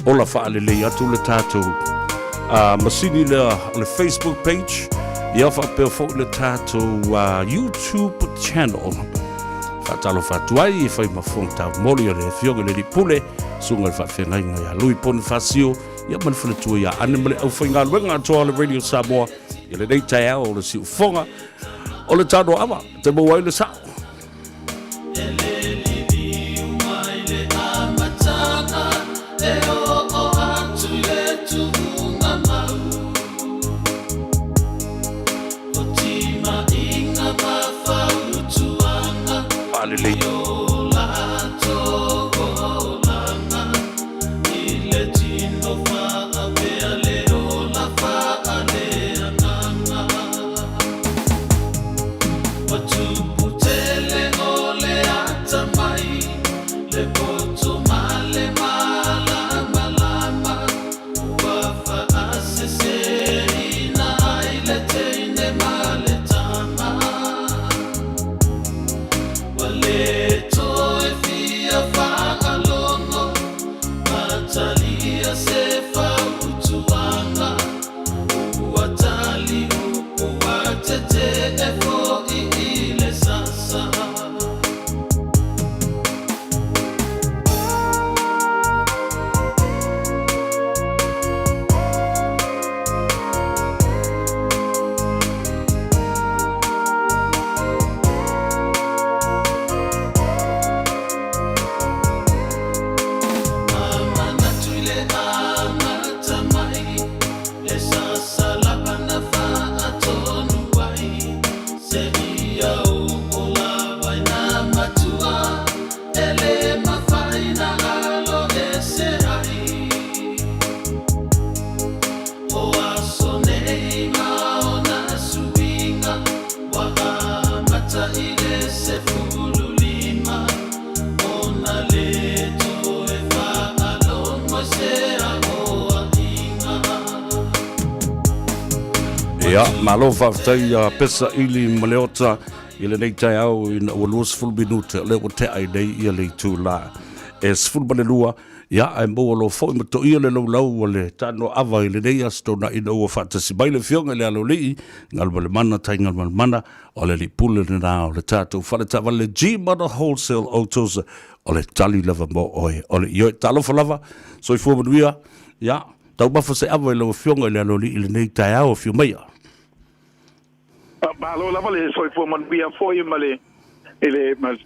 Ola whaalele atu le tātou. Masini le Facebook page. Ia whapea fo le tātou YouTube channel. Whatalo whatuai, whai mawhong tau mori o le whionga le ripule. Sunga le whawhengai ngai a lui poni whasio. Ia manwhana tua ia ane mele au whainga luenga atoa le Radio Samoa. Ia le reitai au o le si ufonga. O le Tanoa Ava, te mawai le sao. Ia, malo whawhtai pesa ili maleota i le nei tai au i na ua luas fulminute le o te ai nei ia le tū la. E sfulmane lua, ia ai mua lo fo i mato ia le lau o le Tanoa Ava i le nei astona i na ua whaatasi mai le fionga le alo lii, ngalma le mana tai ngalma le mana o le li pule le nā o le tātou whaneta wale G-Mana Wholesale Autos o le tali lava mo oe o le ioi talofa lava, so i fuamanuia, ia, tau mafa se awa i lau fionga le alo lii i le nei tai au fio meia. Malo lava le soi fo man bia foi male ele mas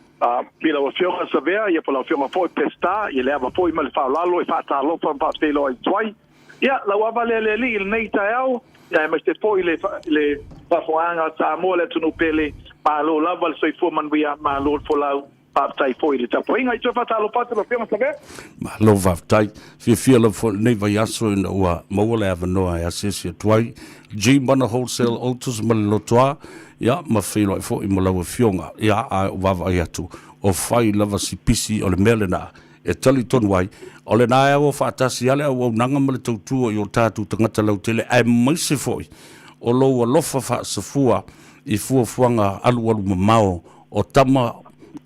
pila o fionga Savea ia pola fionga foi pesta ia leva foi mal fa lalo e fa talo fa pelo ai twai ia la wava le li nei taiao ia mas te foi le fa foanga Samoa le tunu pele malo lava le soi fo man bia malo fo la pa tai foi le tapo inga i fa talo pa le fionga Savea malo va tai fia le fo nei vai aso in o mo le ava no ai asisi twai G-Mana Wholesale Autos Malotoa, ia ma whelo i fo i malawa fionga, ia a wawa ai atu, o whai lava si pisi o le melena, e tali tonu ai, o le nāia o whaatasi ale au nanga ma le tautua i o tātu tangata lau tele, ai maise foi, o loa lofa whaasafua i fuafuanga alu mamao, o tama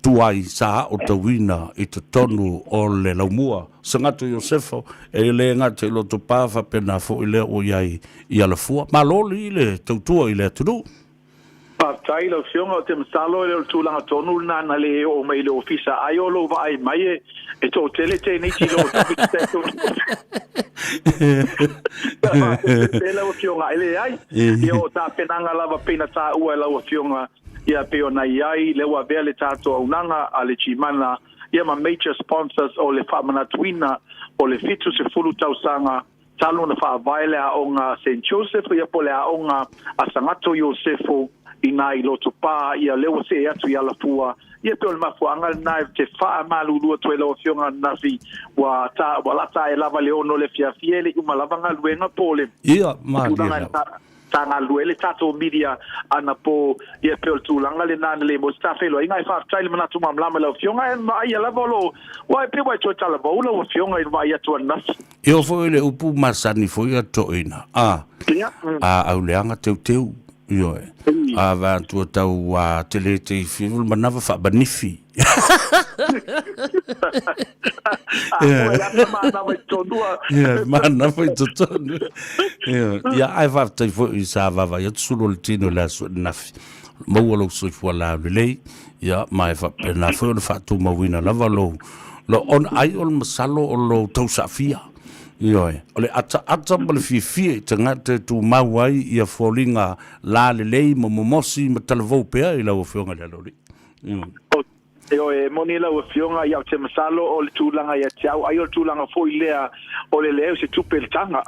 tuai sa o tawina i te tonu o le laumua. Sangatu Iosefo e le ngate lo to pava pena fo i le o iai i ala fua. Ma loli i le tautua i le atunu. Pa tai lo fionga o te msalo le tūlanga tonu na le o mai le ofisa ai o lo vai mai e to tele te ni ti lo te lo fionga ele ai i o ta penanga lava pena ta ua la o fionga ia pe ona iai le wa vele tato unanga ale chimana ia ma major sponsors o le whamana tuina o le fitu se fulu tausanga talo na wha vaile a onga St. Joseph ia pole a onga a Sangato Iosefo i nai loto pā ia lewa se atu i ala fua ia pe o le mafuanga nai te wha malulua tue leo fionga nafi wa lata e lava leono le fiafiele uma lavanga luenga pole ia ma tanga luele tato media ana po ia pe o tūlanga le nana le mo stafelo inga i wha taile manatu mamlama leo fionga e ma ia lava lo wa pe wa tue tala baula o fionga i wa ia tua nafi io fo le upu masani fo ia toina au leanga teu io a va tu tau a tele te film manava fa banifi mana foi totonu. Ya ai va tai foi isa va ya sulu le tino la so nafi. Mo lo so foi la le ya mai fa na foi fa tu mo wina lava lo on ai ol masalo o lo tau safia. Ioe, ole ata ma le fifie tanga te tu mauai ia folinga la le lei mo momosi ma talavou pea i lau whionga le lori. Ioe, moni lau whionga iau te masalo o le tūlanga ia te au, ai o le tūlanga foi lea o le leo se tupe le tanga,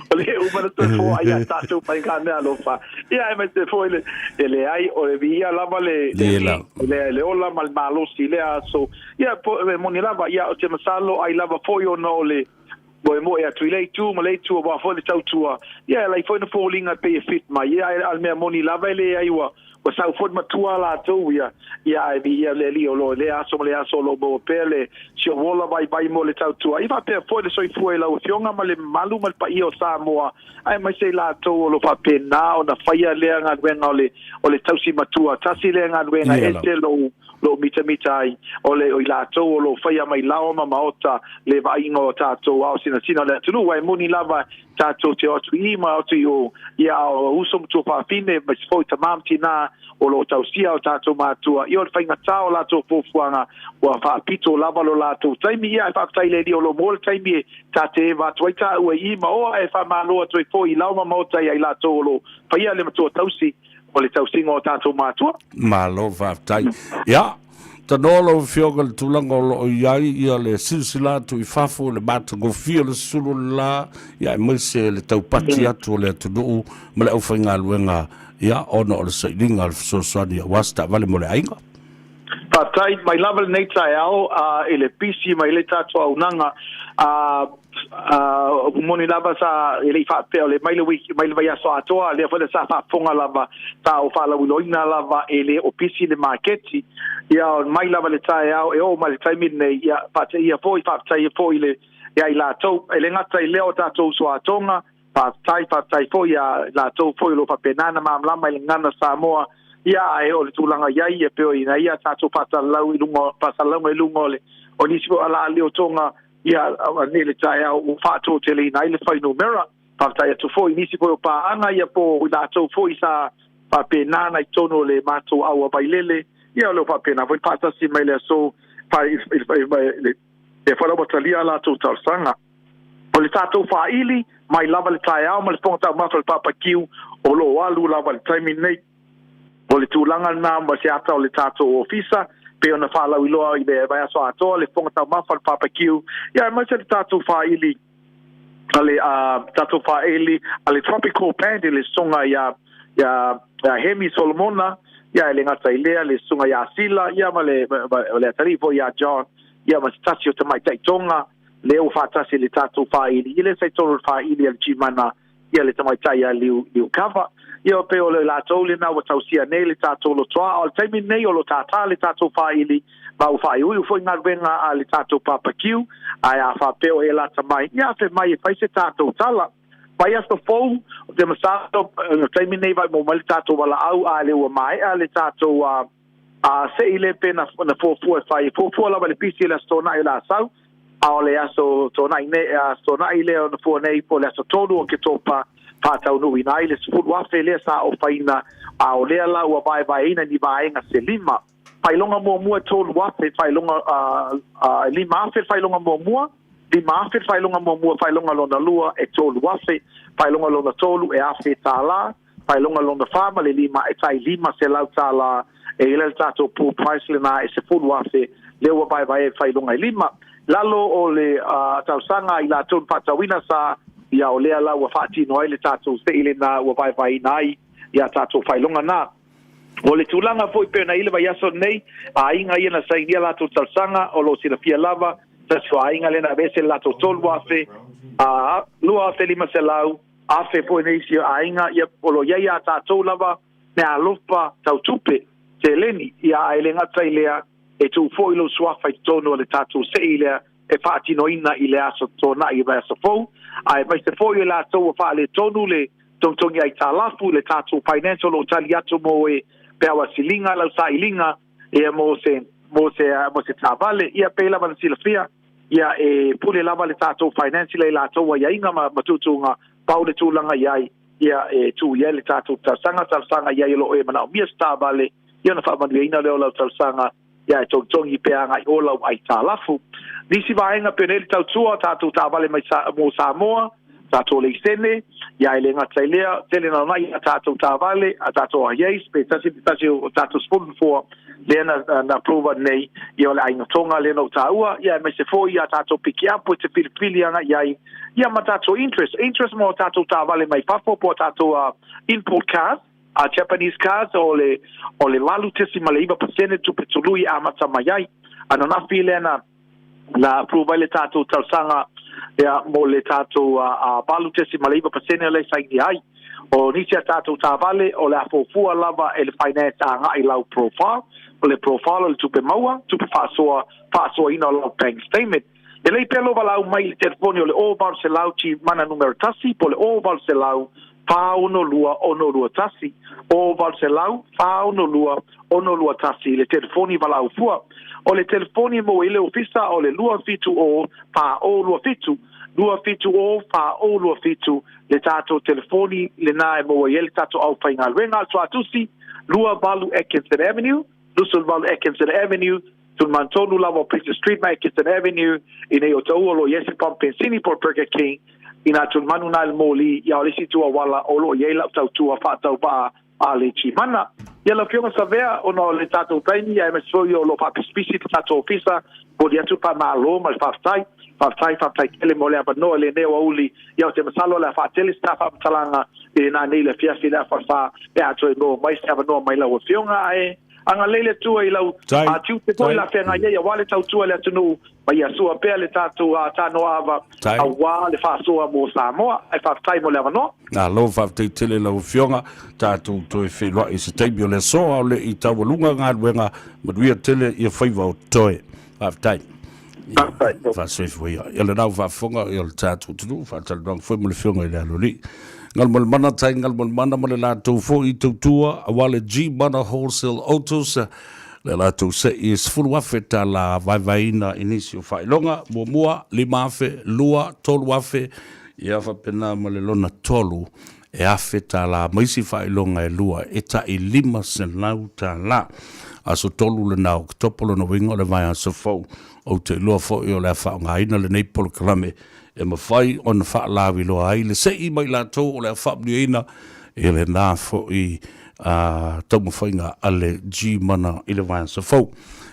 o le umana te fo ai a tātou pai ka mea lofa. Ia e mai te fo le ai o le via lava le ola mal malosi lea, so ia moni lava ia o te masalo ai lava foi o no le mo ia tu lei tu ma lei tu ba fo le tau tua. Ia lai foi no folinga pe fit mai ia al mea moni lava le ai wa sa fo matua la tu ia ia le li o lo le aso lo bo pele si o vola vai mo le tau tua i va pe fo le soi fu la usionga ma le malu mal pa io Samoa ai mai sei la tu o lo fa pena o na faia le nga wenga o le tau si matua tasi le nga wenga e te lo mita ai o le o la tu o lo faia mai lao ma maota le vai ngo tato au sina le tu wai moni lava tato te o tu i ma o tu ia o usum tu fa fine ma fo tamam tina o lo tausia o tato matua i o whainga tau la tō pōfuanga o a whaapito lava lo la tō taimi ia e whaakatai le di o lo mōle taimi e tate e wātua i tā ua i ma o e whamaloa tō i fō i lauma mautai ai la tō lo whaia le matua tausi o le tausinga o tato matua. Malo whaatai. Ia, Tanoa lo whioga le tūlanga o lo iai ia le silsila tu i whafo le mata gofia le sulu la ia e maise le taupati atu o le atunuu ma le au whainga luenga ia ona o le sailinga le fsoswani a wasta vale mo le ainga. Patai, mai lava le nei tae au, ele pisi mai le tatua unanga, moni lava sa ele i whapea, le mai le vai aso atoa, le whale sa whaponga lava, ta o whala uloina lava, ele o pisi le marketi, ia mai lava le tae au, e o mai le taimine nei, ia patai ia fo i whaptai fo i le, ia i la tau, ele ngata i leo tatou so atonga, patai fo ia la tau fo i lo whapenana maamlama i le ngana Samoa, ia e o le tūlanga iai e peo ina ia tātou pasalau i lungo le o nisi po ala leo tonga ia nele tae au o whātou te le ina i le whainu mera pātai atu fo i nisi po o pāanga ia po i tātou fo i sa whapenana i tono le mātou aua bailele ia o leo whapena fo i pātasi mai le so le whalawatalia la tō tausanga o le tātou whaili mai lava le tae au ma le ponga tau mawhal papakiu o lo alu lava le taimi nei o le tūlanga nā ma se ata o le tātou ofisa, pe ona whālau iloa i le vai aso atoa, le whonga tau mawhal papakiu. Ia, mai se le tātou whaili, tātou whaili, a le tropical plant, le songa ia Hemi Solomona, ia le ngata i lea, le songa ia Sila, ia ma le atarifo ia John, ia ma se tasi o tamai taitonga, le o whātasi le tātou whaili, i le saitoro whaili al jimana, ia le tamai tai a liu kava, ia pe o le latou le na wa tausia nei le tatou lo toa o le taimi nei o lo tata le tatou whaili ma u whai ui ufoi ngā ruenga a le tatou papakiu ai a whapeo e la tamai ia fe mai e whaise tatou tala pai asto fou o te masato o taimi nei vai mo mali tatou wala au a le ua mai a le tatou a se ile pe na fōfua e whai fōfua la wale pisi le astona i la sau a o le aso tona i ne astona i le o na fua nei po le aso tonu o ke topa patau no ina ile sfut wa fele sa o faina a o le la wa vai ina ni vai nga se lima pailonga mo tolu wa fe pailonga lima fe pailonga mo lima fe pailonga mo pailonga lona lua e tolu wa fe pailonga lona tolu e a fe tala pailonga lona fama le lima e tai lima se lau tala e ile tato pu price le na e se fut wa fe le wa vai pailonga lima lalo o le tausanga ila ton patawina sa ia o lea la ua whaatino ai le tātou se ile na ua vai nai ia tātou whailonga nā. O le tūlanga fo i pēna ile vai aso nei, a inga ia na sainia la tō talsanga o lo sila pia lava, tasu a inga lena vese la tō tolu afe, a lua afe lima se lau, afe fo i neisi a inga ia o lo iai a tātou lava, me a lopa tau tupe, te leni, ia a ele ngata ilea, e tū fo ilo suafa i tono le tātou se ilea, e whaatino ina i le aso tōna i vai aso fou, ai vai se foi la tau fa le tonu le tontongi ai talafu le tatu financial o tali atu mo e pewa silinga la sailinga e mo se mo se tavale ia pe lava na silafia ia pule lava le tatou financial la tatou ia inga matutunga paule tulanga ia tu ia le tatou talsanga ia lo mana mia tavale ia na fa manuina le ola talsanga ia tongi pe anga i ola ai talafu nisi vaenga penel tautua tatou tavale mai mo Samoa tatou le sene ia le ngatailea tele na mai tatou tavale tatou ai pe tasi tatou spun for na prova nei ia le ainga tonga le no taua ia me se foi ia tatou piki apo te pilipili anga ia ma tatou interest mo tatou tavale mai fafo po tatou import cars Japanese cars o le lalu tesi malaiva pasene tu petului amata mai ana na file na prova le tatou talsanga ia mo le tatou balu tesi malaiva pasene le saini ai o nisi tatou tavale o le afofua lava e le finance anga i lau profile o le profile le tupe maua tupe fasoa ina lau bank statement e lei pelo valau mai le telefoni o le oval se lau ti mana numero tasi po le oval se lau fa ono lua tasi oval se lau fa ono lua tasi le telefoni valau fua o le telefoni mo ile ofisa o le lua fitu o fa o lua fitu o fa o lua fitu le tato telefoni le nae mo ile tato au faingal renga to atusi lua balu Atkinson Avenue Lusul balu Atkinson Avenue tul mantonu lava Prince Street ma Atkinson Avenue ine o tauolo yesi pampensini por Burger King ina tul manunal moli ya ole situa wala olo yela tautua fa tau ba ale chimana ya la fiona Savea ono le tato taini ya mesfoio lo pa spisi tato ofisa podia tu pa malo mal faftai ele mole apa no le ne uli ya te masalo la fa tele staff up talanga ina nei le fia fila fa ya to no mai stava no mai la o fiona anga lele tua I lau a tiu te toi la whenga ia wale tau tua le atunu mai a sua pea le tatu a Tanoa Ava a wā le whāsoa mō Samoa ai whaftai mo le avanoa na lo whaftai tele lau whionga tatu toi whenua I se teimi o le soa o le I tau walunga ngā ruenga maduia tele I a whaiva o toi whaftai whaswefua ia ia le nau whafonga I o le tatu tunu whataluang whai mo le whionga I le aloli ngal mal mana tai ngal mal mana mo le latou fo I tautua awale G mana wholesale autos le latou se I sfulu afe ta la vaivaina inisio whailonga mua lima afe lua tolu afe ia whapena mo le lona tolu e afe ta la maisi whailonga e lua e ta I lima sen lau ta la aso tolu le nau topolo no wingo le vai aso fau o te lua fo I o le whaongaina le nei polo kalame e mawhai o na whaalawi loa ai le sei mai la tau o le whaapniaina e le nā fo I tau mawhainga ale G mana I le vai aso fau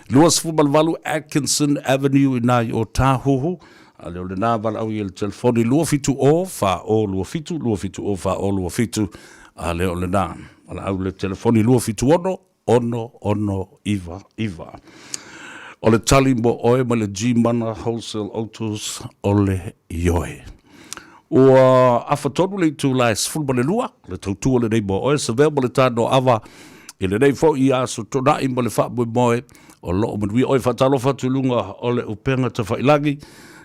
luas fumalwalu Atkinson Avenue I nai o Tāhoho ale o le nā wala au I le telefoni lua fitu o wha o lua fitu o wha o lua fitu ale o le nā wala au le telefoni lua fitu ono iva o le tali mo oe ma le G mana wholesale autos o le ioe ua awhatonu le tu la esfulu ma le lua le tautua le nei mo oe Savea ma le Tanoa Ava I le nei fo I aso tonai ma le whaapui moe o loo manui oe whatalofa tulunga o le upenga ta whailangi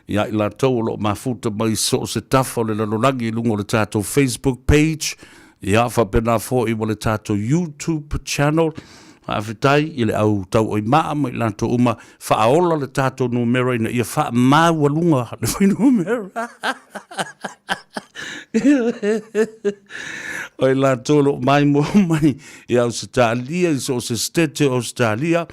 ia I la tau o loo mafuta mai so se tafa o le lalonagi lunga o le tatou Facebook page ia whapena fo I mo le tatou YouTube channel Awhitai I le au tau oi maa mai lanto uma whaaola le tātou numero ina ia wha māwalunga le whai numero. Oi lanto lo mai mo mai I Australia I so se stete Australia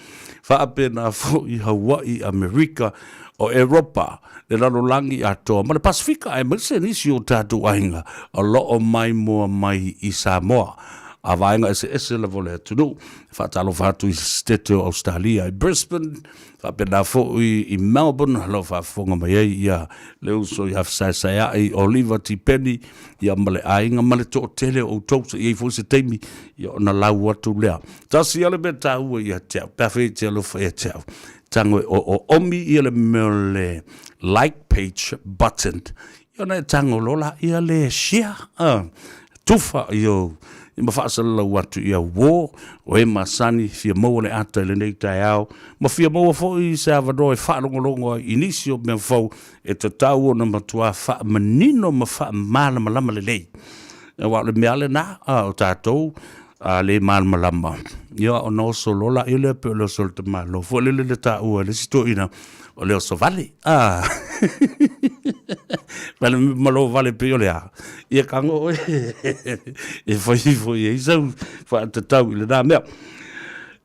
whaapena fo I Hawaii Amerika o Europa le lalolangi atoa ma le Pasifika e mese nisi o tātou ainga a lo o mai mo mai I Samoa. A vaenga ese le vole tunu whatalo whatu I stete o Australia I Brisbane whapena fo I Melbourne lo whafonga mai ia leo so I hafsaisaya I Oliver Tipeni ia male ainga male to tele o tausa I fo se teimi ia ona lau atu lea tasi ale me taua ia teo pafe te alo whae teo tango o omi ia le mele like page button ia na tango lola ia le share tufa io I mawhaasala watu ia wō, o e masani fia maua le ata le nei tai au, ma fia maua fo I Salvador e whaalongolongo inisio mea fau e te tau o na matua wha manino ma wha malama lama le lei. E wā le mea le nā, o tātou, le mal malama ia ono solo la ile pe lo sol te malo fo le ta o le sto ina o le so vale vale malo vale pe ole ia kango e foi isa fa te tau le da me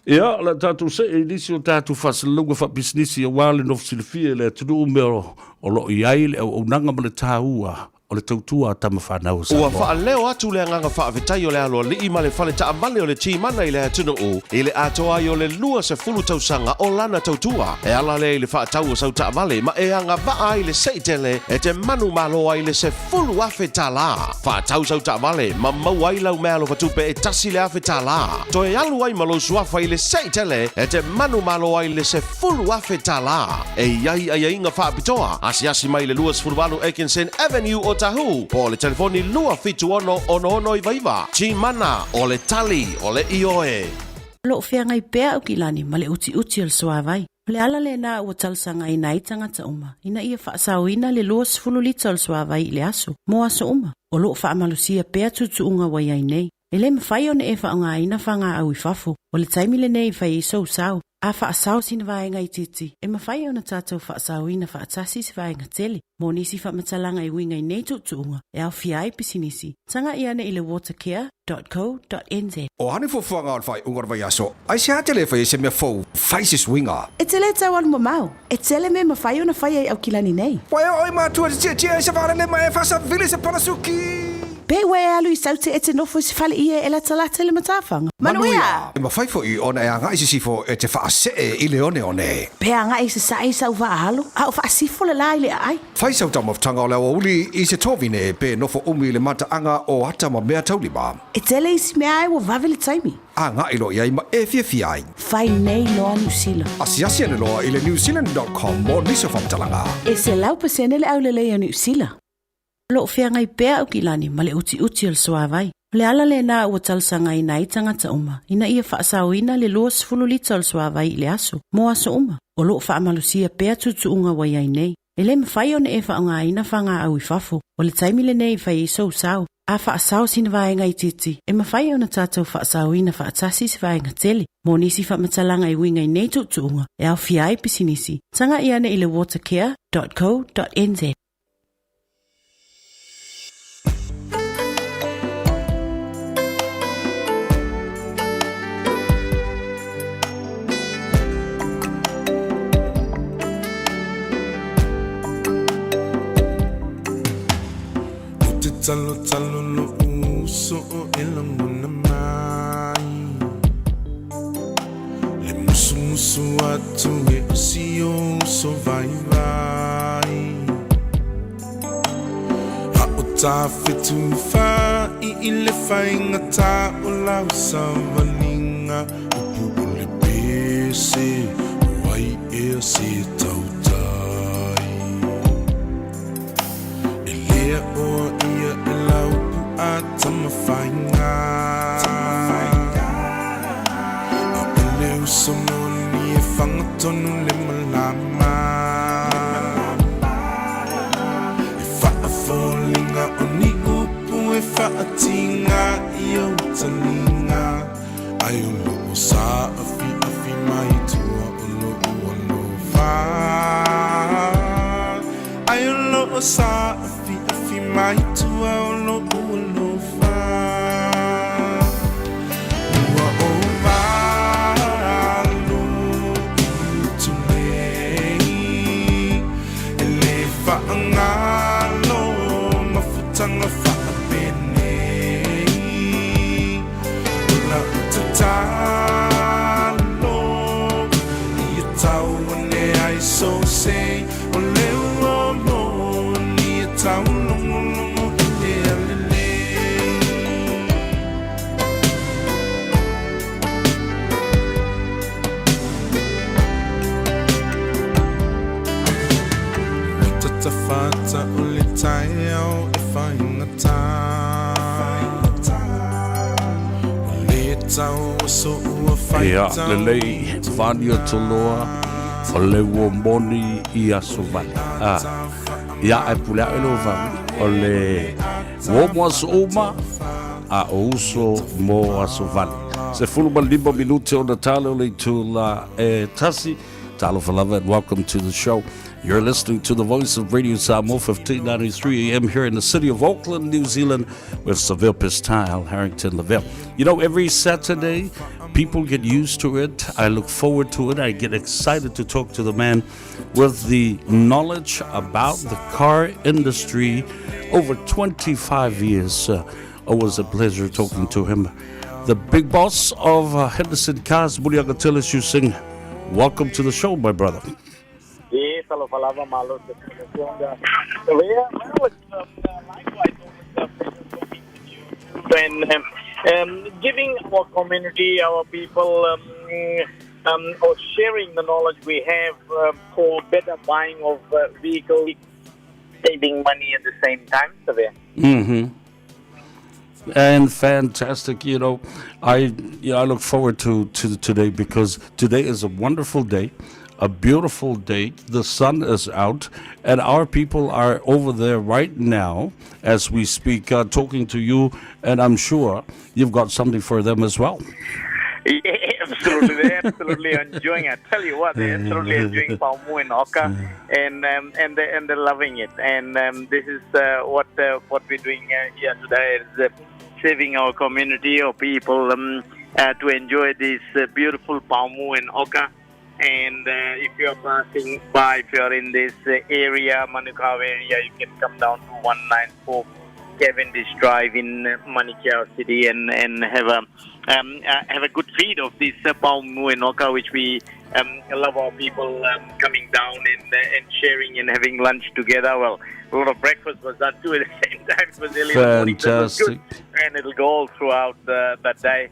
ia la tatu se inisio tatu fasalunga fa business ia wale no silfia le tu me o lo ia le o nanga le taua o le tautua tama whanau sa. Ua wha leo atu le nganga wha avetai o le alo li ima le whale ta amale o le ti mana i le atunu o i le atoa i o le lua se fulu tausanga o lana tautua. E ala le i le wha tau o sau ta amale ma e anga vaa i le seitele e te manu malo i le se fulu afe ta la. Wha tau sau ta amale ma mau ai lau mea lo watupe e tasi le afe ta la. To e alu ai malo suafa i le seitele e te manu malo i le se fulu afe ta la. E iai ai inga wha apitoa asi mai le lua se fulu alu Ekinsen Avenue o Tahu, po le telefoni lua fitu ono i vaiva. Ti mana o le tali o le ioe. Lo fea ngai pea o kilani ma le uti al soa vai. Le ala le na ua talsanga i nai tangata uma. Ina ia whaasau ina le lua sifulu lita al soa vai i le aso. Mo aso uma. O lo wha amalusia pea tutu unga wai ai nei. E le mawhai o ne e whaonga ina whanga au i fafo. O le taimi le nei whai i sau. A whaasau sina vaenga i titi. E mawhai o na tātou whaasau ina whaatasi si vaenga tele. Mo nisi whamatalanga i winga i nei tutuunga. E au fiai pisinisi. Tanga i ane i le watercare.co.nz. O hane fo whanga al whai ungar vai aso. Ai se atele whai se mea fau. Faces winga. E tele tau al mamau. E tele me mawhai o na whai ai au kilani nei. Wai oi mātua tia se whare le mai e whasa vile se parasuki. Pe we alu I saute e te nofo si fale ie e la talata le matawhanga. Manuia! E mawhai fo I ona e anga isi sifo e te whaase I le one. Pe anga I se sai sau whaahalo. Au whaasifo le lai le ai. Whai sau tamawtanga o lewa uli I se tovine pe nofo umi le mata anga o hata ma mea taulima. E tele isi mea ai wa vave le taimi. Anga ilo iai ma e fia ai. Whai nei loa New Zealand. Asiasi ane loa I le newzealand.com mo niso whamtalanga. E se lau pasene le au le lea New Zealand. Lo fea ngai pea o kilani ma le uti al soa vai. Le ala le na ua talsanga I nai tangata uma. Ina ia whaasau ina le lua sifulu lita al soa vai I le aso. Mo aso uma. O lo wha amalusia pea tutu unga wai ai nei. E le mawhai o ne e whaonga ina whanga au I fafo. O le taimi le nei whai I sau. A whaasau sina vaenga I titi. E mawhai o na tātou whaasau ina whaatasi si vaenga tele. Mo nisi whamatalanga I winga I nei tutuunga. E au fiai pisinisi. Tanga I ane I le watercare.co.nz. Talo lo uso o elamuna mai. Le musu atu e osio so vai. Ha o ta fitu fa I le fainga ta o la savaninga o le pese wai e se tautai. Ele o Tama whainga A ele usomoni e whangatonu le malama E whaafolinga o ni upu e whaatinga I o talinga Ai o loo sa afi mai tua o loo alofa Ai o loo sa afi mai tua o loo Ia, lelei, vania toloa, o le ua moni I aso vale. Ia, e pulea ilo vami, o le uomo aso uma, a o uso mo aso vale. Se fulu ma lima minuti o na talo le tu la tasi. Talo Falava, and welcome to the show. You're listening to the Voice of Radio Samoa, 1593 AM here in the city of Auckland, New Zealand, with Savea Pistile, Harrington Lavelle. You know, every Saturday, people get used to it. I look forward to it. I get excited to talk to the man with the knowledge about the car industry over 25 years. Always a pleasure talking to him. The big boss of Henderson Cars, Muriaga Tillis, sing. Welcome to the show, my brother. Yes, hello, Falava, Malo. When giving our community, our people, or sharing the knowledge we have for better buying of vehicles, saving money at the same time, Savea. Mm-hmm. And fantastic, you know, I look forward to today because today is a wonderful day, a beautiful day. The sun is out, and our people are over there right now as we speak, talking to you, and I'm sure you've got something for them as well. Yeah, absolutely. They're absolutely enjoying it. I tell you what, they're absolutely enjoying Paumu and Oka, and they're loving it. And this is what we're doing here today is saving our community or people to enjoy this beautiful Paumu and Oka. And if you're passing by, if you're in this area, Manukau area, you can come down to 194 Cavendish Drive in Manukau City and have a good feed of this Paumu and Oka, which we love our people coming down and sharing and having lunch together. Well, a lot of breakfast was done too at the same time. It was early in the morning, so it was good, and it'll go all throughout that day.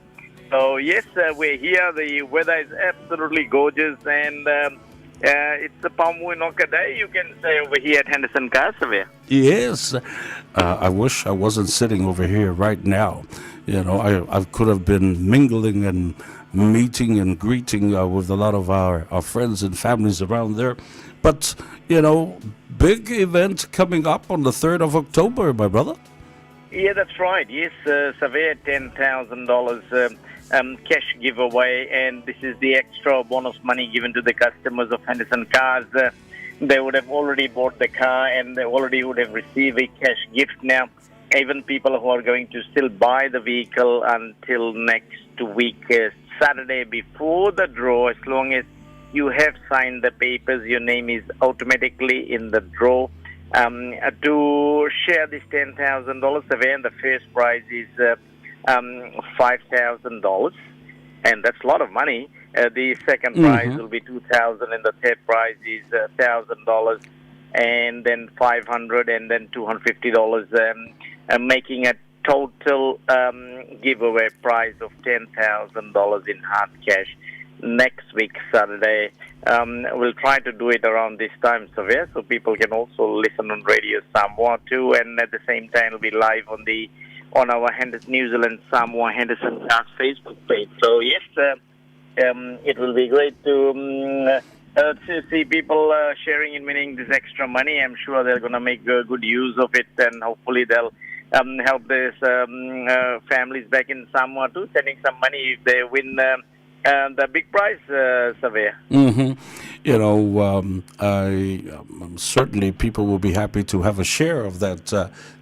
So yes, we're here. The weather is absolutely gorgeous, and it's a Paumu and Oka day, you can say, over here at Henderson Cars, Savea. Yes, I wish I wasn't sitting over here right now. You know, I could have been mingling and meeting and greeting with a lot of our friends and families around there. But, you know, big event coming up on the 3rd of October, my brother. Yeah, that's right. Yes, Savea, $10,000 cash giveaway, and this is the extra bonus money given to the customers of Henderson Cars. They would have already bought the car, and they already would have received a cash gift now. Even people who are going to still buy the vehicle until next week, Saturday before the draw, as long as you have signed the papers, your name is automatically in the draw. To share this $10,000, the first prize is $5,000, and that's a lot of money. The second prize will be $2,000, and the third prize is $1,000, and then $500, and then $250, making a total giveaway prize of $10,000 in hard cash next week, Saturday. We'll try to do it around this time, Savea, so people can also listen on Radio Samoa too, and at the same time it'll be live on our New Zealand Samoa Henderson Cars Facebook page. So yes, it will be great to see people sharing and winning this extra money. I'm sure they're going to make good use of it, and hopefully they'll help these families back in Samoa too, sending some money if they win the big prize, Savea. You know, certainly people will be happy to have a share of that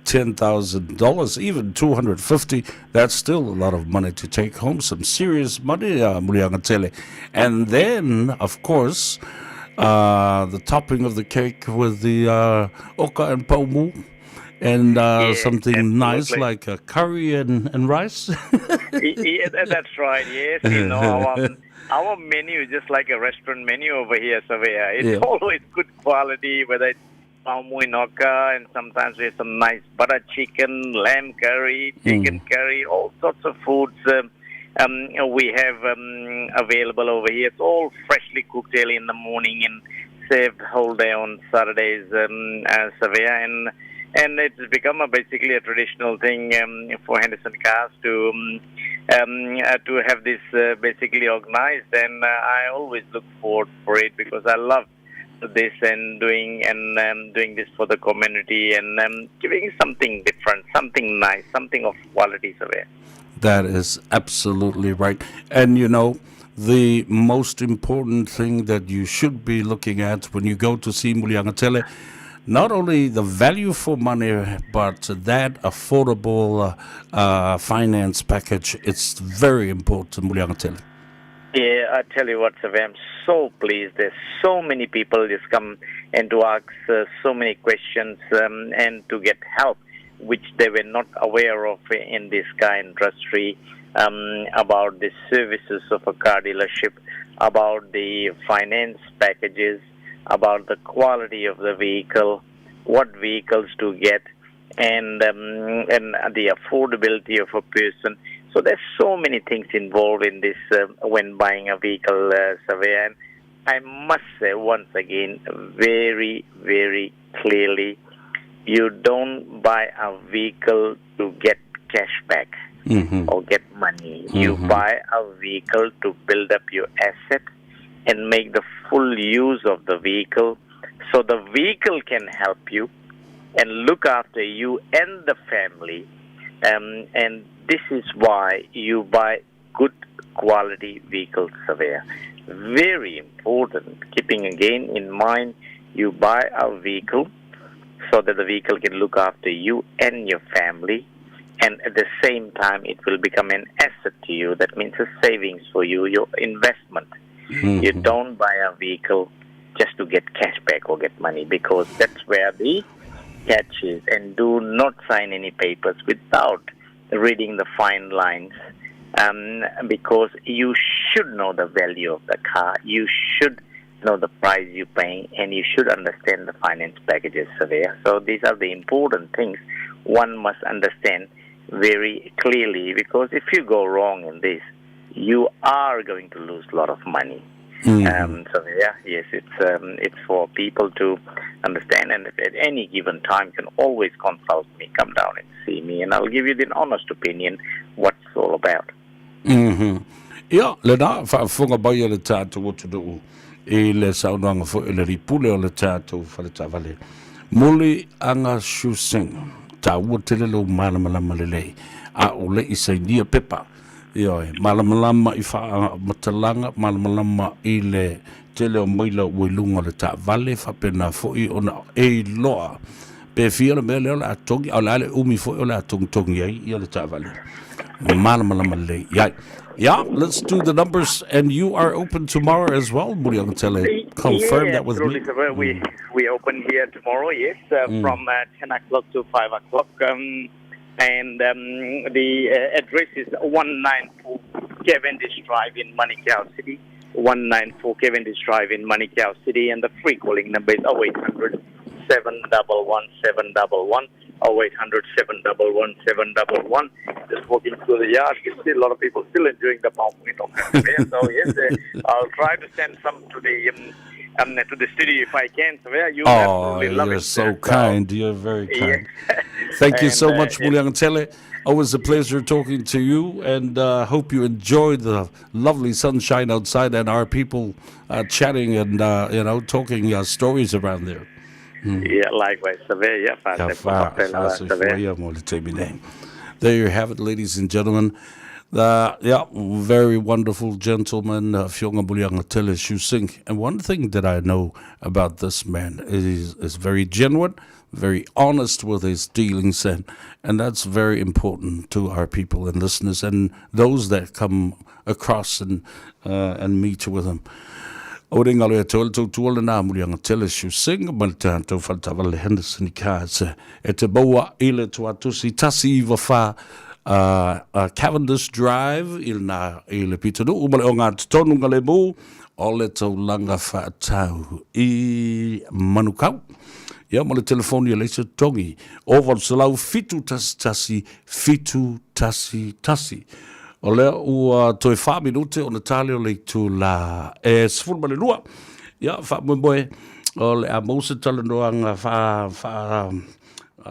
$10,000, even $250. That's still a lot of money to take home, some serious money, Muriangatele. And then, of course, the topping of the cake with the Oka and Paumu. And something absolutely nice like a curry and rice. Yeah, that's right. Yes, you know, our menu is just like a restaurant menu over here, Savea. It's always good quality, whether it's Paumu and Oka, and sometimes we have some nice butter chicken, lamb curry, chicken curry, all sorts of foods we have available over here. It's all freshly cooked early in the morning and served whole day on Saturdays, Savea, and it's become basically a traditional thing for Henderson Cars to have this basically organized, and I always look forward for it because I love this and doing this for the community and giving something different, something nice, something of quality, Savea. That is absolutely right. And the most important thing that you should be looking at when you go to see Muliangatele, not only the value for money, but that affordable finance package. It's very important, Muliangatele. Yeah, I tell you what, Savea, I'm so pleased. There's so many people just come and to ask so many questions and to get help, which they were not aware of in this car industry, about the services of a car dealership, about the finance packages, about the quality of the vehicle, what vehicles to get, and the affordability of a person. So there's so many things involved in this when buying a vehicle, Savea. And I must say once again, very, very clearly, you don't buy a vehicle to get cash back or get money. You buy a vehicle to build up your asset and make the full use of the vehicle so the vehicle can help you and look after you and the family. And this is why you buy good quality vehicles, Savea. Very important, keeping again in mind, you buy a vehicle so that the vehicle can look after you and your family, and at the same time it will become an asset to you. That means a savings for you, your investment. You don't buy a vehicle just to get cash back or get money, because that's where the catch is. And do not sign any papers without reading the fine lines, because you should know the value of the car. You should know the price you're paying, and you should understand the finance packages, Savea. So these are the important things one must understand very clearly, because if you go wrong in this, you are going to lose a lot of money. So yeah, yes, it's for people to understand, and at any given time, you can always consult me, come down and see me, and I'll give you the honest opinion what it's all about. Ia, le nā whaafunga bai le tātou o tunu e le saunanga fo e le ripule o le tātou whale tāwale. Muli anga shusing, tā ua tele lau malamalama le lei, a o le isai nia pepa. Ia, malamalama I wha matalanga, malamalama I le tele o maila uilunga le tāwale, whapena fo I ona e loa. Pe fia le mea leo le atongi, au le umi fo o le atongi ai, ia le tāwale. Malamalama le lei. Yeah, let's do the numbers, and you are open tomorrow as well. Confirm that with me. We open here tomorrow, yes, from 10 o'clock to 5 o'clock. And the address is 194 Cavendish Drive in Manukau City. 194 Cavendish Drive in Manukau City, and the free calling number is 0800 711 711. 0800 711 711. Just walking through the yard, you can see a lot of people still enjoying the palm window. So yes, I'll try to send some to the studio if I can. So yeah, you absolutely love it. You're so kind. You're very kind. Yeah. Thank you so much, Muliangatele. Always a pleasure talking to you, and hope you enjoyed the lovely sunshine outside and our people chatting and talking stories around there. Yeah, likewise. Savea, there you have it, ladies and gentlemen. Very wonderful gentleman, Fionga Muliangatele Shusing. And one thing that I know about this man is very genuine, very honest with his dealings, and that's very important to our people and listeners and those that come across and meet with him. O ringa loe tōle tōtuola nā Muliangatele Shusing, mal tātou whaltawale Henderson I kāse, e te baua ile tuatusi tasi I wawha Cavendish Drive, ile pitanu, umale o ngā tonu le mū, o le taulanga whaatau I Manukau. Ia, mo le telefoni leisa tongi, o valsalau fitu tasi. O lea ua toi 5 minute o na tale o le tu la sifuru ma le lua. Ia, wha mwe o le a mausa tala noanga wha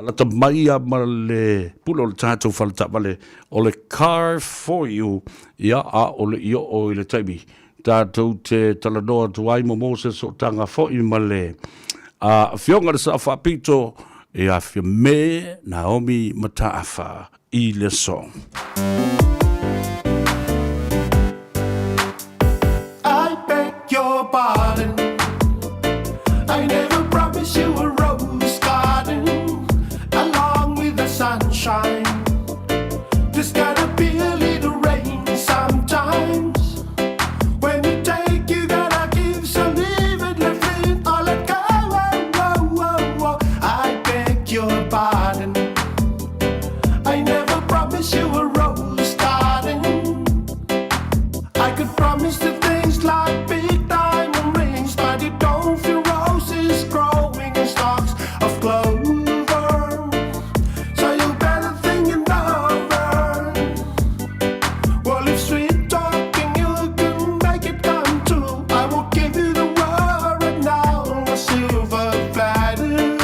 la ta maia ma le pula o le tātou whala ta wale o le car for you. Ia, a o le io o I le taimi tātou te talanoa tuai mo Moses o tanga fo I male. Fionga le sa whapito e a fia me Naomi Mataafa I le song. I beg your pardon. I never promised you a rose garden along with the sunshine. There's gotta be a little rain sometimes. When you take, you gotta give, so leave it, let it all let go. I beg your pardon. I never promised you a rose garden. I could promise the things like big diamond rings, but you don't feel roses growing in stalks of clover. So you better think it over. Well, if sweet talking you can make it come true, I will give you the world right now on a silver platter.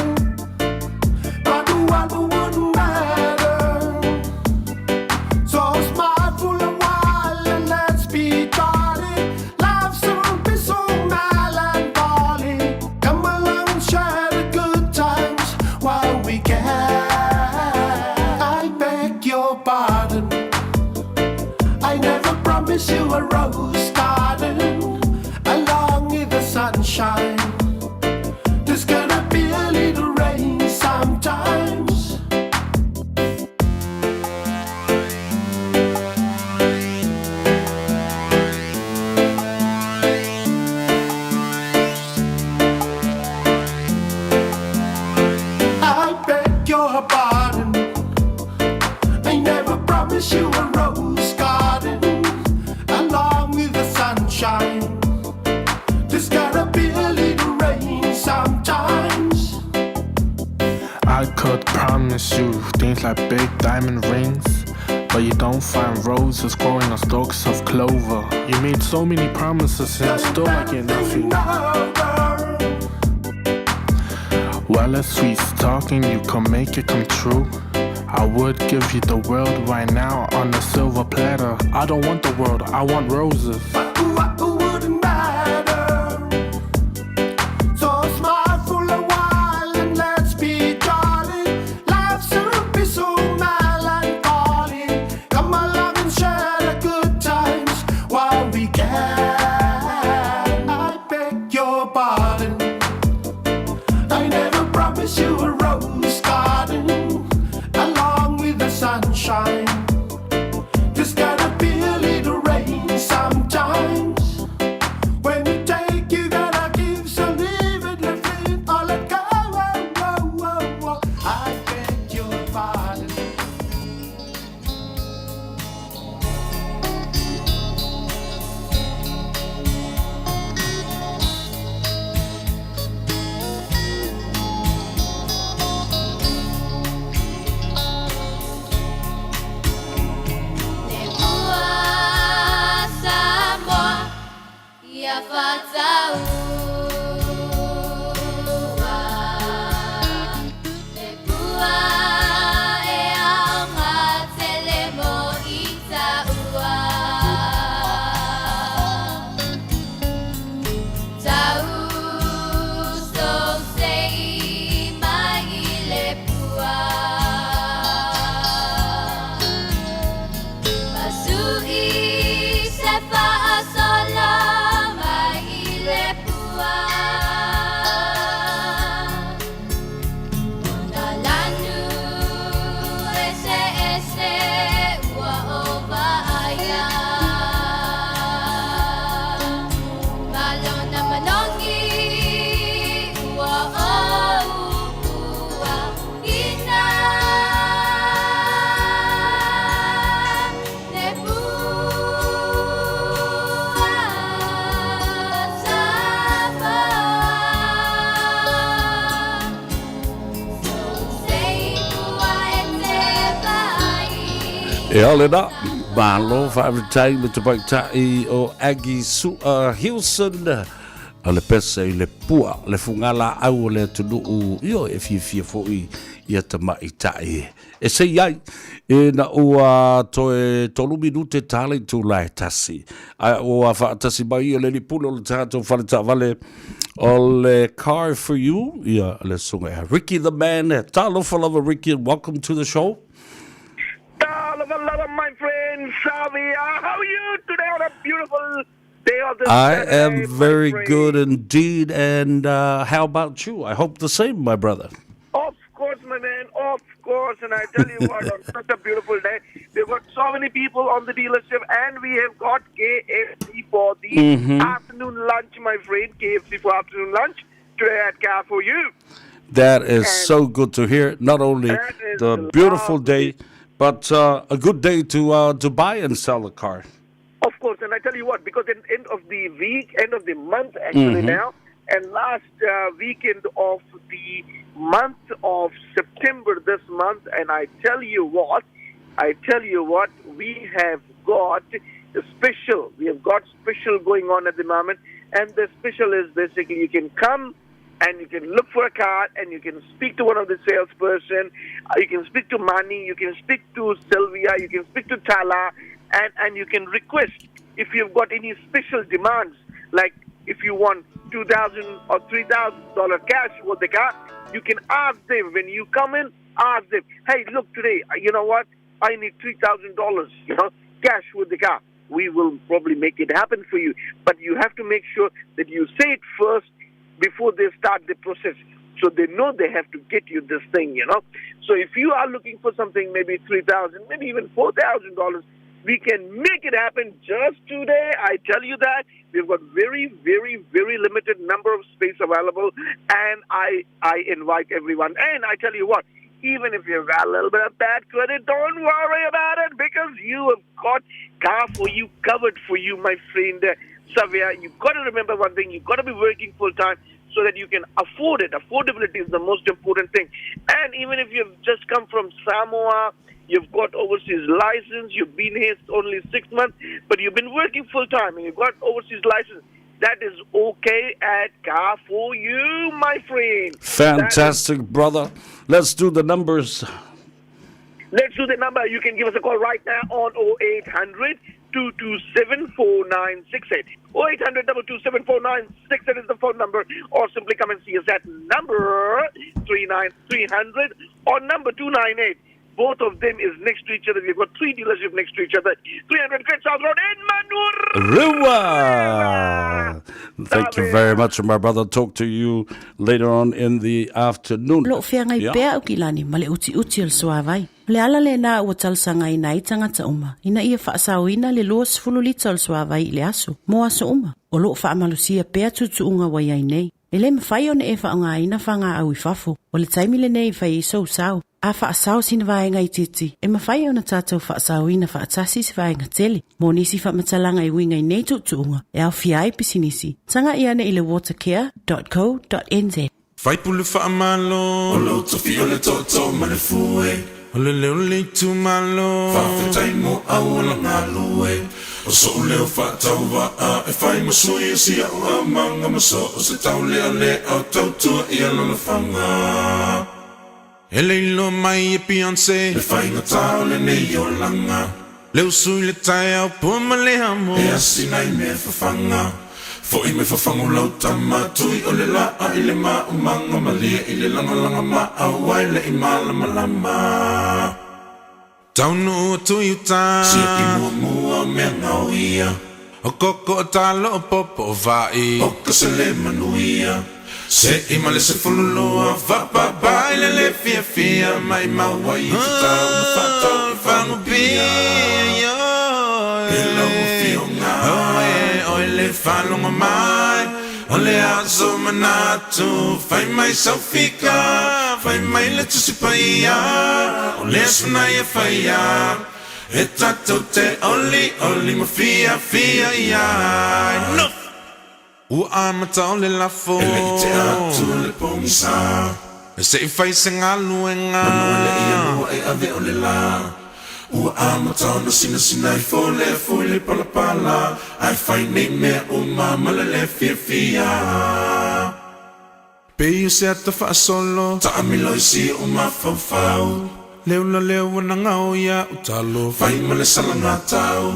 But the world wouldn't matter. So smile for a while and let's be jolly. Life soon be so melancholy. Come along and share the good times while we can. I beg your pardon. I never promised you a rose garden along with the sunshine. There's gonna be a little rain sometimes. I beg your pardon. I never promised you a rose garden along with the sunshine. There's gotta be a little rain sometimes. I could promise you things like big diamond rings, but you don't find roses growing on stalks of clover. You made so many promises and still I get nothing. Well, if sweet talking, you can make it come true. I would give you the world right now on a silver platter. I don't want the world, I want roses. What wouldn't matter. So smile for a while and let's be jolly. Life soon be so melancholy. Come along and share the good times while we can. I beg your pardon. I never promised you a rose garden along with the sunshine. There's gotta be a little rain sometimes. When you take, you gotta give, so leave it, let it all let go. I beg your pardon. Samoa, ia whataua. Te pua e aonga tele mo I taua. Tau so sei mai I le pua. Pasui se whaasola mai I le pua. Ona lanu ese ua o vaaya. Malona manongi ua o upua ina. Ne pua Samoa. So sei pua e te vai. E ole na, malo whaavitai me te paitai o Aggie Hilson le pesa I le pua le fungala au le tunu io e fia foi ia tamai tai e se iai e na ua toe tolu minute tale tu lai tasi a ua whaatasi mai le li pulo le tato whaleta vale o le car for you ia le sunga Ricky the man talofa lava Ricky and welcome to the show. Love, my friend Savea. How are you today on a beautiful day of the I Saturday, am very friend? good indeed, and how about you? I hope the same, my brother. Of course, my man, of course. And I tell you what, on such a beautiful day, we've got so many people on the dealership, and we have got KFC for the afternoon lunch, my friend. KFC for afternoon lunch today at Car for You. That is so good to hear. Not only the beautiful day, but a good day to buy and sell a car. Of course, and I tell you what, because at the end of the week, end of the month actually now, and last weekend of the month of September this month, and I tell you what, we have got a special. We have got special going on at the moment, and the special is basically you can come and you can look for a car and you can speak to one of the salesperson, you can speak to Mani, you can speak to Sylvia, you can speak to Tala, and you can request if you've got any special demands, like if you want $2,000 or $3,000 cash for the car, you can ask them. When you come in, ask them, hey, look, today, you know what, I need $3,000, cash with the car. We will probably make it happen for you. But you have to make sure that you say it first before they start the process, so they know they have to get you this thing, So if you are looking for something, maybe $3,000, maybe even $4,000, we can make it happen just today. I tell you that we've got very, very, very limited number of space available, and I invite everyone. And I tell you what, even if you've got a little bit of bad credit, don't worry about it, because you have got Car for You covered for you, my friend. Savea, you've got to remember one thing, you've got to be working full time so that you can afford it. Affordability is the most important thing. And even if you've just come from Samoa, you've got overseas license, you've been here only 6 months, but you've been working full time and you've got overseas license, that is okay at Car for You, my friend. Fantastic, brother. Let's do the numbers. Let's do the number. You can give us a call right now on 0800 227 4968. 0800 227 4968 is the phone number, or simply come and see us at number 39300 or number 298. Both of them is next to each other. We've got 3 dealerships next to each other. 300 Great South Road in Manur. Thank you very much, my brother. Talk to you later on in the afternoon. Lo fia ngai pea o kilani ma le uti al suavai. Le ala le na ua talsanga ina i tangata uma. Ina ia whaasawina le luas fululita al suavai le aso. Mo aso uma. O lo whaamalusia pea tutuunga waiai nei. E le mawhai o ne e whaonga ina whanga au I fafo. O le taimi le nei whai I sau. A whaasau sina vaenga I titi. E mawhai o na tātou whaasau ina whaatasi si vaenga tele. Mo nisi whamatalanga I winga I nei tutuunga. E au fiai pisinisi. Tanga ia ne I le watercare.co.nz. Fai pulu whaamalo o lo tofi o le toto ma le fue o le leo le tu malo whawhetai mo au la ngalue o so leo whatau waa e whai masui si au manga maso o se tau lea le au tau tua I alo la whanga e leilo mai e Beyonce le whai na tau le nei o langa leo sui le tai au puma le hamo e asi nai me whawhanga fo I me whawhangu lau tamatui o le la a I le ma umanga malia I le langa ma a wai le I malama taunu o tui uta si ki mua mea ngau ia o koko o talo o popo o vai o kasele manuia se I male se fululua vapa bai le fia mai mawai tutau na whatau whangu pia e lau fionga o le whanonga mai o le aso manatu fai mai saufika fai mai le tusipaia o le sunai e faia e tatou te oli ma fia ia no ua amata o le lafo e le I te atu le pongisa e se I fai se ngaluenga manua le ia lua e ave o le la Ua amatana sina sina I fole pala pala ai fai nei mea o malele fia Pei se ata fa solo ta amilo si o mafau leo na ngao ya utalo fai male salanga tau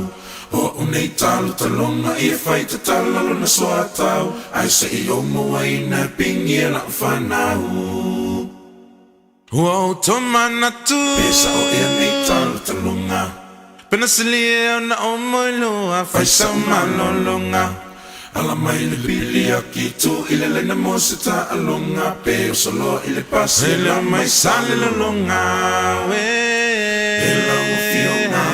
o unei talo talonga I fai te talalo na soa tau ai se I o moai na pingi na whanau Ua tomana tu Pesa o ea nei talo talonga Pena silia na o moiloa fai sa malolonga Ala mai le pili a ki tu ile le na mosita alonga pe o solo ile pasi la mai sale la longa we Ela o fiona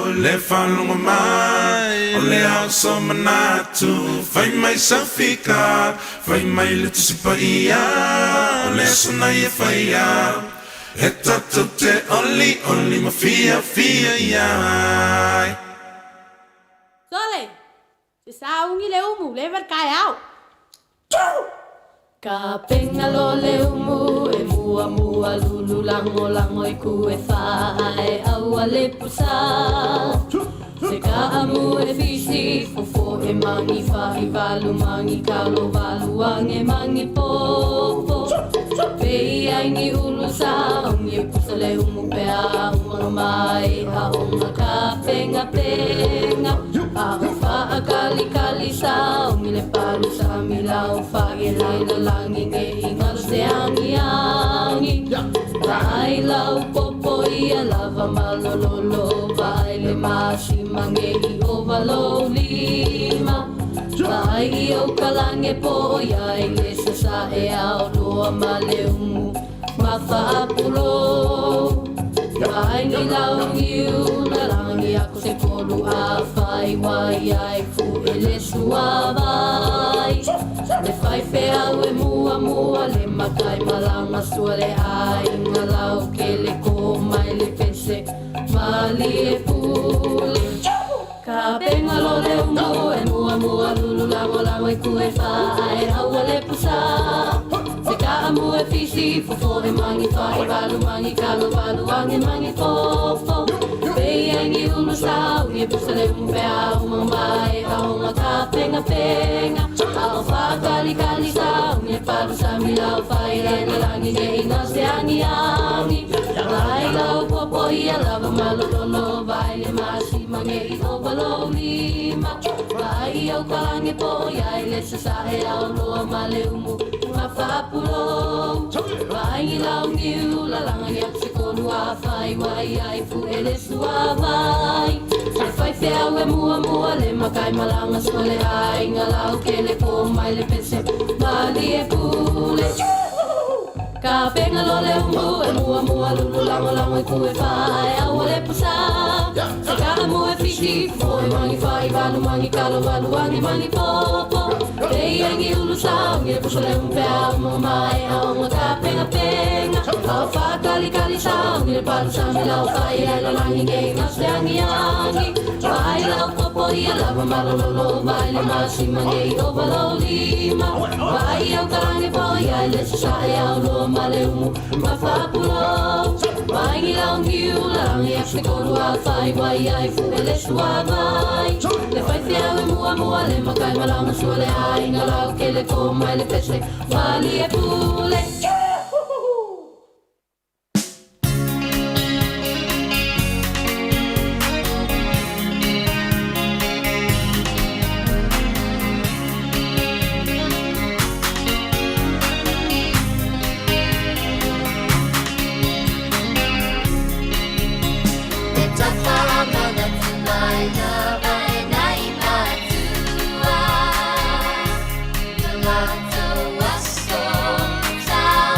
o le falonga mai o le au so manatu fai mai safika fai mai le tusipa ia o le sona ia fai ia e tatu te oli ma fia ia Sole Se saungi le umu, le verkai au. Ka penga lo le umu, e mua lulu lango I ku e whae au a le pusa. Se ka amu e fisi, fofo e mangi whahi walu mangi kalo walu ange mangi popo. Pei ai ni ulu sa, ongi e pusa le umu pea, umanga mai, a onga ka penga. Ako kali sa umile palu sa milau fagelai na langing e ingal se angi Vai lau popo ia lava malololo Vai le masi mange I ovalo lima Vai I o kalange po ia ilesa sa e au loa male umu Mawhaapulo Vai ni lau niu na langi ako se kolu a whai wai ai fu ele sua vai Le whai whea ue mua le makai malanga sua le ai Nga lau ke le ko mai le pese mali e pule Ka penga lo le umu e mua lulu lango I ku e whai Aua le pusa Se ka amu e fisi fofo e mangi whai Walu mangi kalo walu ange mangi fofo Pei angi ulu sau Ie pusa le umpea umang mai Aonga ka penga Ao whakali sau Ie paru sa milau whai Rena langi ge inga se angi Vai lau popo ia lava malololo Vai le masi mange I ovalo lima Vai au kalange po ia ile se sahe au loa male umu Mawhapulo Vai lau niu la langa ni ap se kolu a whai Wai ai fu ele sua vai Se whai whea ue mua le makai malanga sua le ai Nga lau ke le ko mai le pese mali e pule Ka penga lo le umu e mua lulu lango I ku e whai Au le pusa Se ka amu e fiti fo e mangi whai Walu mangi kalo walu angi mangi popo Pei angi ulu sau Nge pusa le umpea umo mai Aonga ka penga Au whakali sau Nge paru sa milau whai Ela langi nge inga se angi Vai lau popo ia lava malololo Vai le masi mange I ovalo lima Vai au karange po ia Ele se sae au loa male umu Mawhapulo Vai ngi lau ngiu la rangi ap se kolu a whai Vai ai fu ele sua vai Le whai whia e mua le makai malanga sua le ai Nga lau ke le ko mai le pese Mali e pule Sa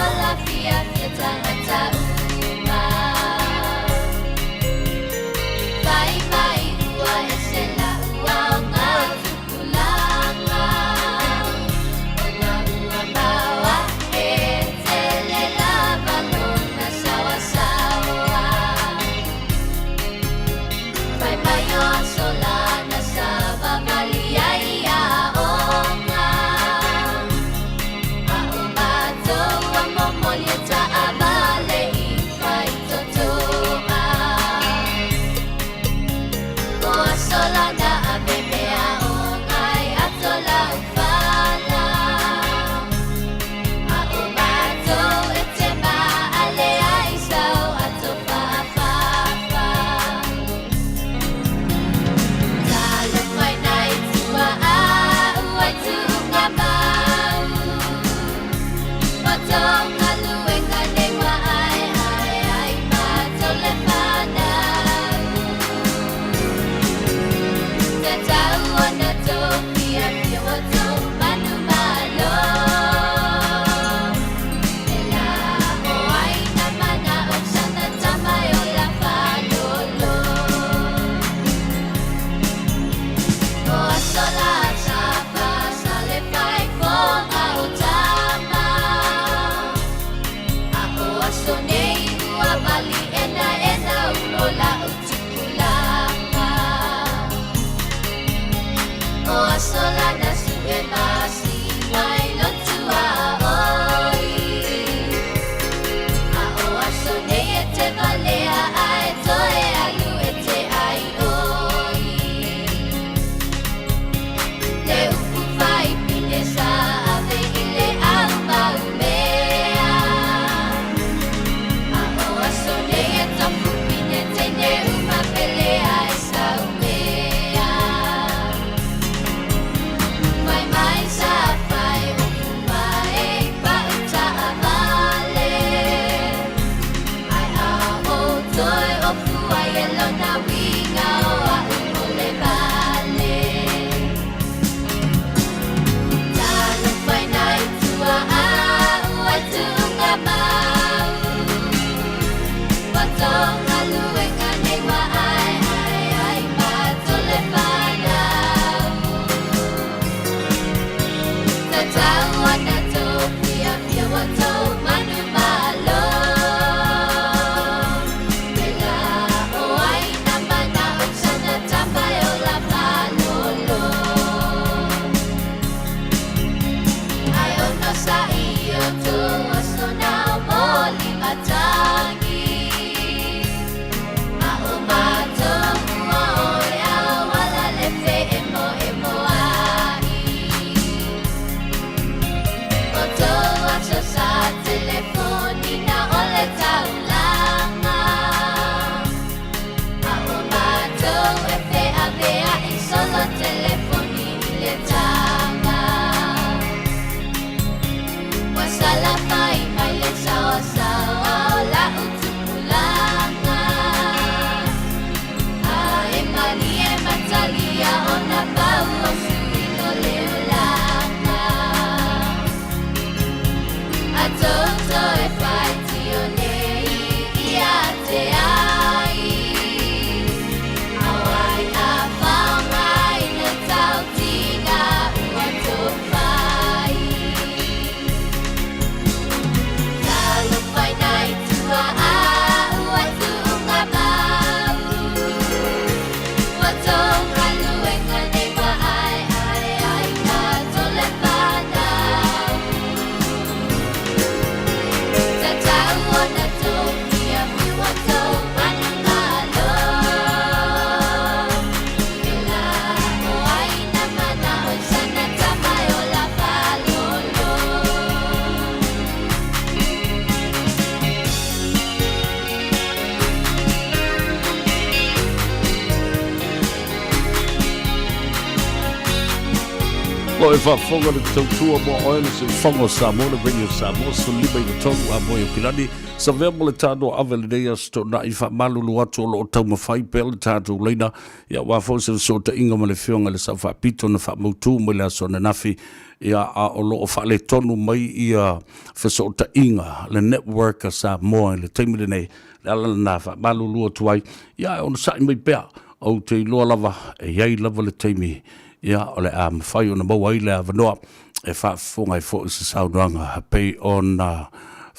Lo e whafonga le tautua mo oele se whango Samoa le vengi o Samoa so lima i tonu a moe o kilani Savea mo le Tanoa Ava le neia sto na i wha malulu atu o lo o tau mawhai pe le tātou leina ia wafo se so ta inga ma le whionga le sa wha pito na wha mautu mo le aso na nafi ia a o lo o wha le tonu mai ia wha ta inga le network a Samoa le teimi le nei le ala na wha malulu atu ai ia o na sai mai pea au te iloa lava e iai lava le teimi ia ole a mawhai o na maua i le avanoa e whaafonga i fo i se saunoanga pei o na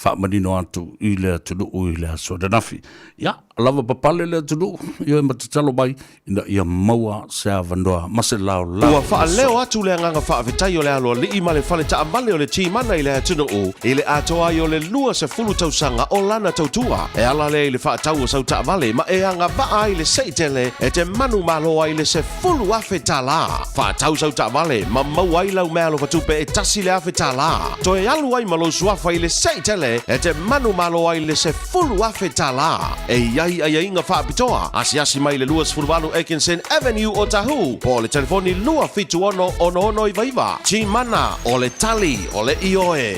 whaamanino atu i le tunu i le aso da nafi. Ia, lava papale le tunu ia matatalo mai ina ia maua se avanoa mase lao lao. Ua wha leo atu le nganga whaawetai o le aloa li i ma le whale ta amale o le tīmana i le tunu i le atoa i o le lua se fulu tausanga o lana tautua e ala le i le whaatau o sau ta amale ma e anga baa i le seitele e te manu maloa i le se fulu afe tala. Whaatau sau ta amale ma maua i lau mea lo watupe e tasi le afe tala. To e alu ai malo suafa i le seitele e te manu maloa i le se fulu afe tala. E iai ai inga whaapitoa asi mai le lua se fulu walu Ekinsen Avenue o Tahu po le telefoni lua fitu ono i vaiva tīmana o le tali o le ioe.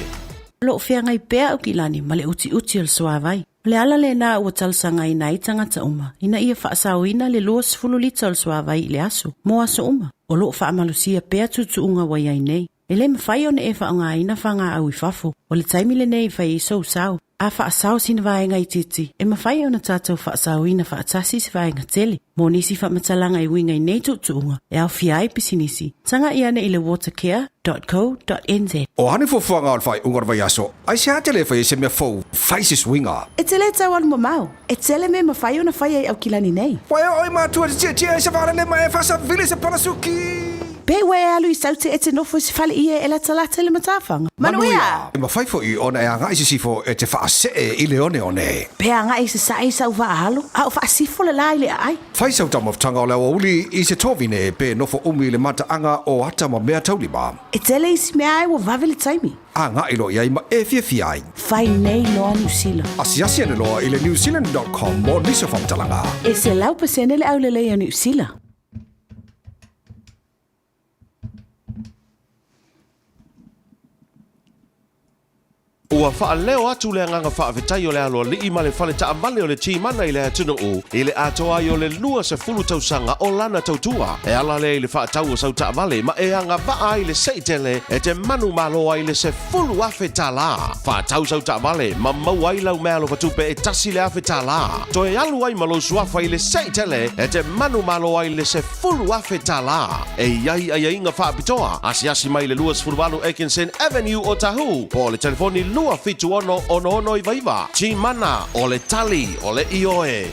Lo fia ngai pea o kilani ma le uti al suavai. Le ala le na ua talsanga i nai tangata uma. Ina ia whaasawina le lua sifulu lita al suavai le aso. Mo aso uma. O lo whaamalusia pea tutu unga wai ai nei. E le mawhai o ne e whaonga ina whanga au i fafo. O le taimi le nei whai i sau sau. A whaasau sina vaenga I titi. E mawhai ona tātou whaasau ina whaatasi si vaenga tele. Mō nisi whamatalanga I winga I nei tutuunga. E au fiai pisinisi. Tanga iana I le watercare.co.nz. O hane fofuanga al fai ungar vai aso. Ai se atele fai se mea fau fai se swinga. E tele tau anu mamau. E tele me mawhai ona whai ai au kilani nei. Wai oi mātua te tia se vara le mai fasa vile se parasuki. Pe we alu I saute e te nofo se fale ia e la talata le matawhanga. Manuia! E mawhai fo I ona e anga I se sifo e te whaase I leone one. Pe anga I se sai sau vaahalo. Au whaasifo le lai le ai. Whai sau tamaftanga o lewa uli I se tovine pe nofo umi le mata anga o hata ma mea taulima. E tele isi mea ai wa vavele taimi. Anga ilo iai ma e fia ai. Whai nei loa New Zealand. Asiasi ane loa I le newzealand.com mo niso whamtalanga. E se lau pasene le au le lea New Zealand. Ua whaaleo atu le nganga whaafetai o le aloa li ma le whale ta amale o le ti mana I le atunu o I le atoa I o le lua se fulu tausanga o lana tautua e ala le I le whaatau o sau ta amale ma e anga vaa I le seitele e te manu maloa I le se fulu afetala whaatau sau ta amale ma mau ai lau mea lo patupe e tasi le afetala to e alu ai malo suafa I le seitele e te manu maloa I le se fulu afetala e iai ai inga whaapitoa asiasi mai le lua se fulu walu Ekinsen Avenue o Tahu po le telefoni lua fitu ono I vaiva ti mana o le tali o le ioe.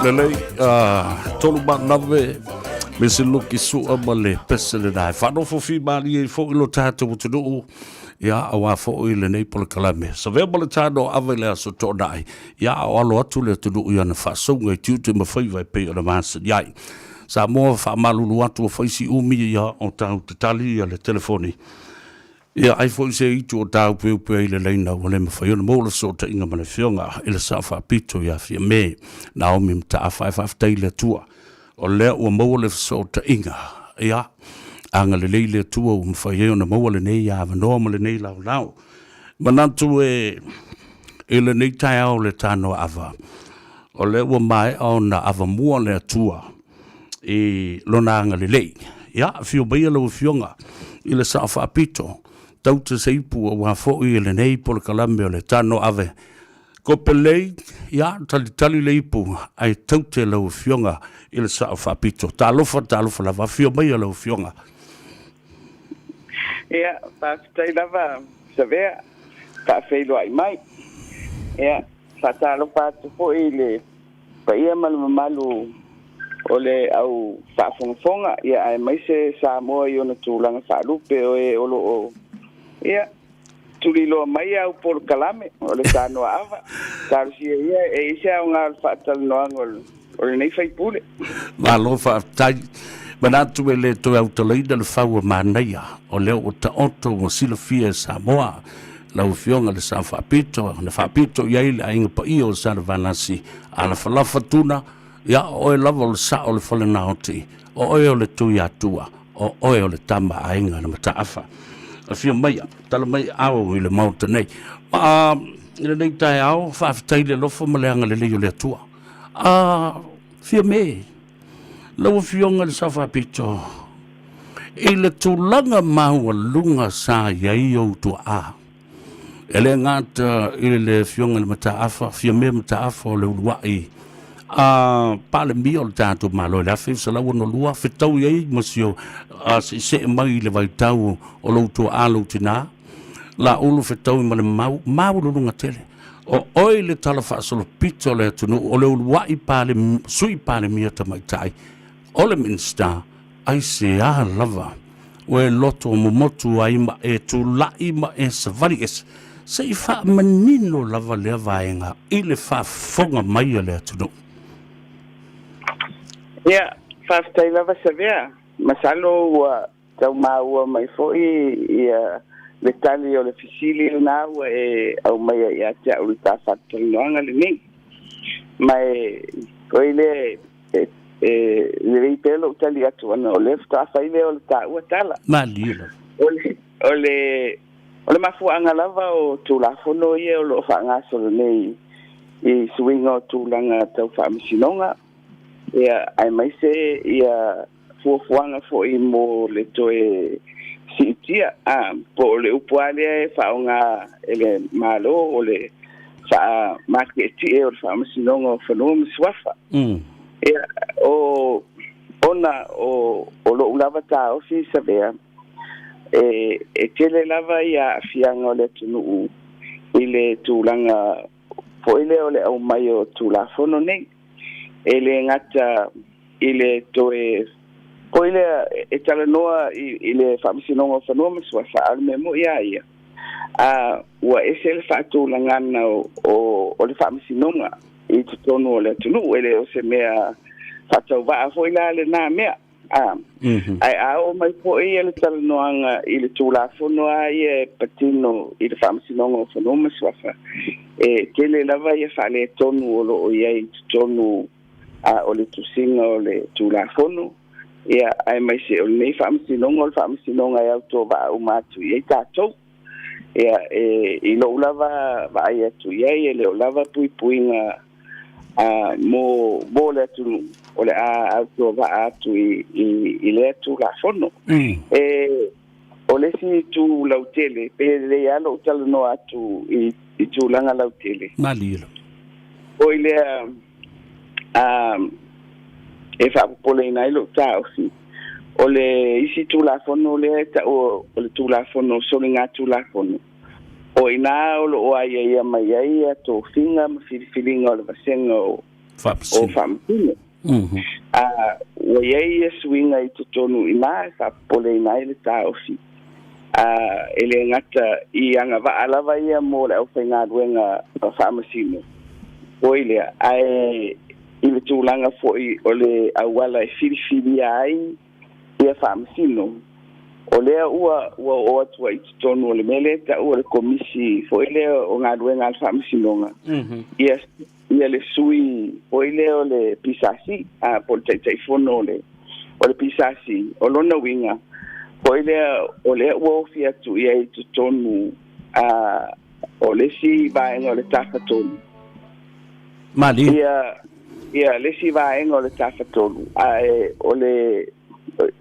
lelei tolu manave me se luki sua ma le pese le nai whanofo fi mali e fo ilo tātou tunu ia awa fo i le nei pole kalame Savea ma le Tanoa Ava le aso tō nai ia o alo atu le tunu i ana whaasonga i tiute ma whaiwai pe o na maasa iai Samoa whaamalulu atu o whaisi umi ia o tau te tali ia le telefoni ia ai fo i se itu o tau peu i le leina o le mawhaiona mola so ta inga mana whionga i le sa whaapito ia fia me Naomi mta a whaifai le tua o lea ua maua le so ta inga ia anga le leile tua o mawhaiona maua le nei ia avanoa ma le nei lau lau manatu e le nei tai au le Tanoa Ava o lea ua mai au na ava mua le tua e lona anga le lei ia fio baia lau whionga i le sa whaapito tau te seipu o wafo i le nei pole kalame o le Tanoa Ave Ko pelei, ia, tali le ipu, ai taute lau fionga, ile sa o whapito. Ta alofa lava, fio mai lau fionga. Ia, whaafitai lava, Savea, whaafeilo ai mai. Ia, whaatalo pātu po i le, pa ia malu o le au whaafongafonga, ia ai mai se Samoa i ona tūlanga whaalupe o e olo o. Ia, tulilo mai au por kalame o le Tanoa Ava. Tarsia ia e isa o ngā whaataloanga o le nei whaipule. Malo whaafitai, manatu e le toi au talaina le whaua māneia, o leo o ta oto o sila fia Samoa, lau fionga le sa whaapito, na whaapito iai le ainga pa ia o sa vanasi, ala whalafa tuna, ia oe lava o le sa o le whale naoti, o oe o le tui atua, o oe o le tama ainga na mataafa. A fia mai, tala mai au i le mauta nei. I le nei tai au, whaafitai le lofa maleanga le leo le atua. Fia me, lau fionga le sa whaapito, i le tūlanga maua lunga sa iai o tua a. Ele ngata i le fionga le mataafa, fia me mataafa o le uruai, pale mi o le tātou malo le afe sa lau no lua fetau iai masio se mai le vaitau o loutou alo tina la ulu fetau i male mau lunga tele o oi le tala whaasolo pito le atunu o le uluai pale sui pale mia tamaitai o le minsta ai se a lava o e loto o momotu ai ma e tu lai ma e savari se i wha manino lava lea vaenga i le wha fonga mai le atunu. Ia, whaafitai lava Savea, masalo ua tau maua mai foi ia le tali o le fisili o nā ua e au mai a tia uri tā whaatanoanga le nei. Mai koi le rei pelo tali atu ana o le fta whaile o le tā ua tala. Malila. O le mafuanga lava o tūlafono ia o lo whaangaso le nei i suinga o tūlanga tau whaamisinonga. Ia ai mai se ia fuafuanga fo i mo le toe sitia po le upuale e whaonga ele malo o le wha maketi e o le whaamasinonga o whanua miswafa. Ia ona o lo ulava tā ofi Savea e tele lava ia fianga o le tunu i le tūlanga po ile o le au mai o tūlafono nei. Ele ngata ile toe ko ile e tala noa ile whaamisinonga o whanua miswafa alme mo ia ua ese le whaatūlangana o le whaamisinonga i tutonu o le tunu ele o se mea whatau waa fo ila le nā mea ai o mai po e le tala noanga i le tūlafono ai e patino i le whaamisinonga o whanua miswafa e tele lava ia whaale tonu o lo o iai tutonu o le tusinga o le tūlafono ia ai mai se o nei whaamisinonga o le whaamisinonga e au tō wa au mātu i ei tātou ia i lo ulava wa ai atu iei e le o lava puipuinga mo le atu o le au tō wa atu i le tūlafono o le si tū lautele pe le alo utalo no atu i tūlanga lautele Malila o i le e whaapopole ina ilo tā ofi. O le isi tūlafono le ta o le tūlafono, soli ngā tūlafono. O ina o lo o aia ia mai aia tō whinga ma whiriwhiringa o le vasenga o whaamapuna. O iai e suinga i te tonu ina e whaapopole ina ile tā ofi. Ele ngata i anga wa alawa ia mo le au whainga ruenga whaamasino. O ilea, ai i le tūlanga foi o le auala e whiriwhiri ai ia whaamasino. O lea ua o atua i tutonu o le mele ta ua le komisi foi lea o ngā ruenga al whaamasinonga. Ia le sui foi lea o le pisasi, po le taitaifono o le pisasi, o lona winga. Foi lea o lea ua ofi atu ia i tutonu o le si vaenga o le tawhatonu. Mali. Ia lesi vaenga o le tawhatonu o le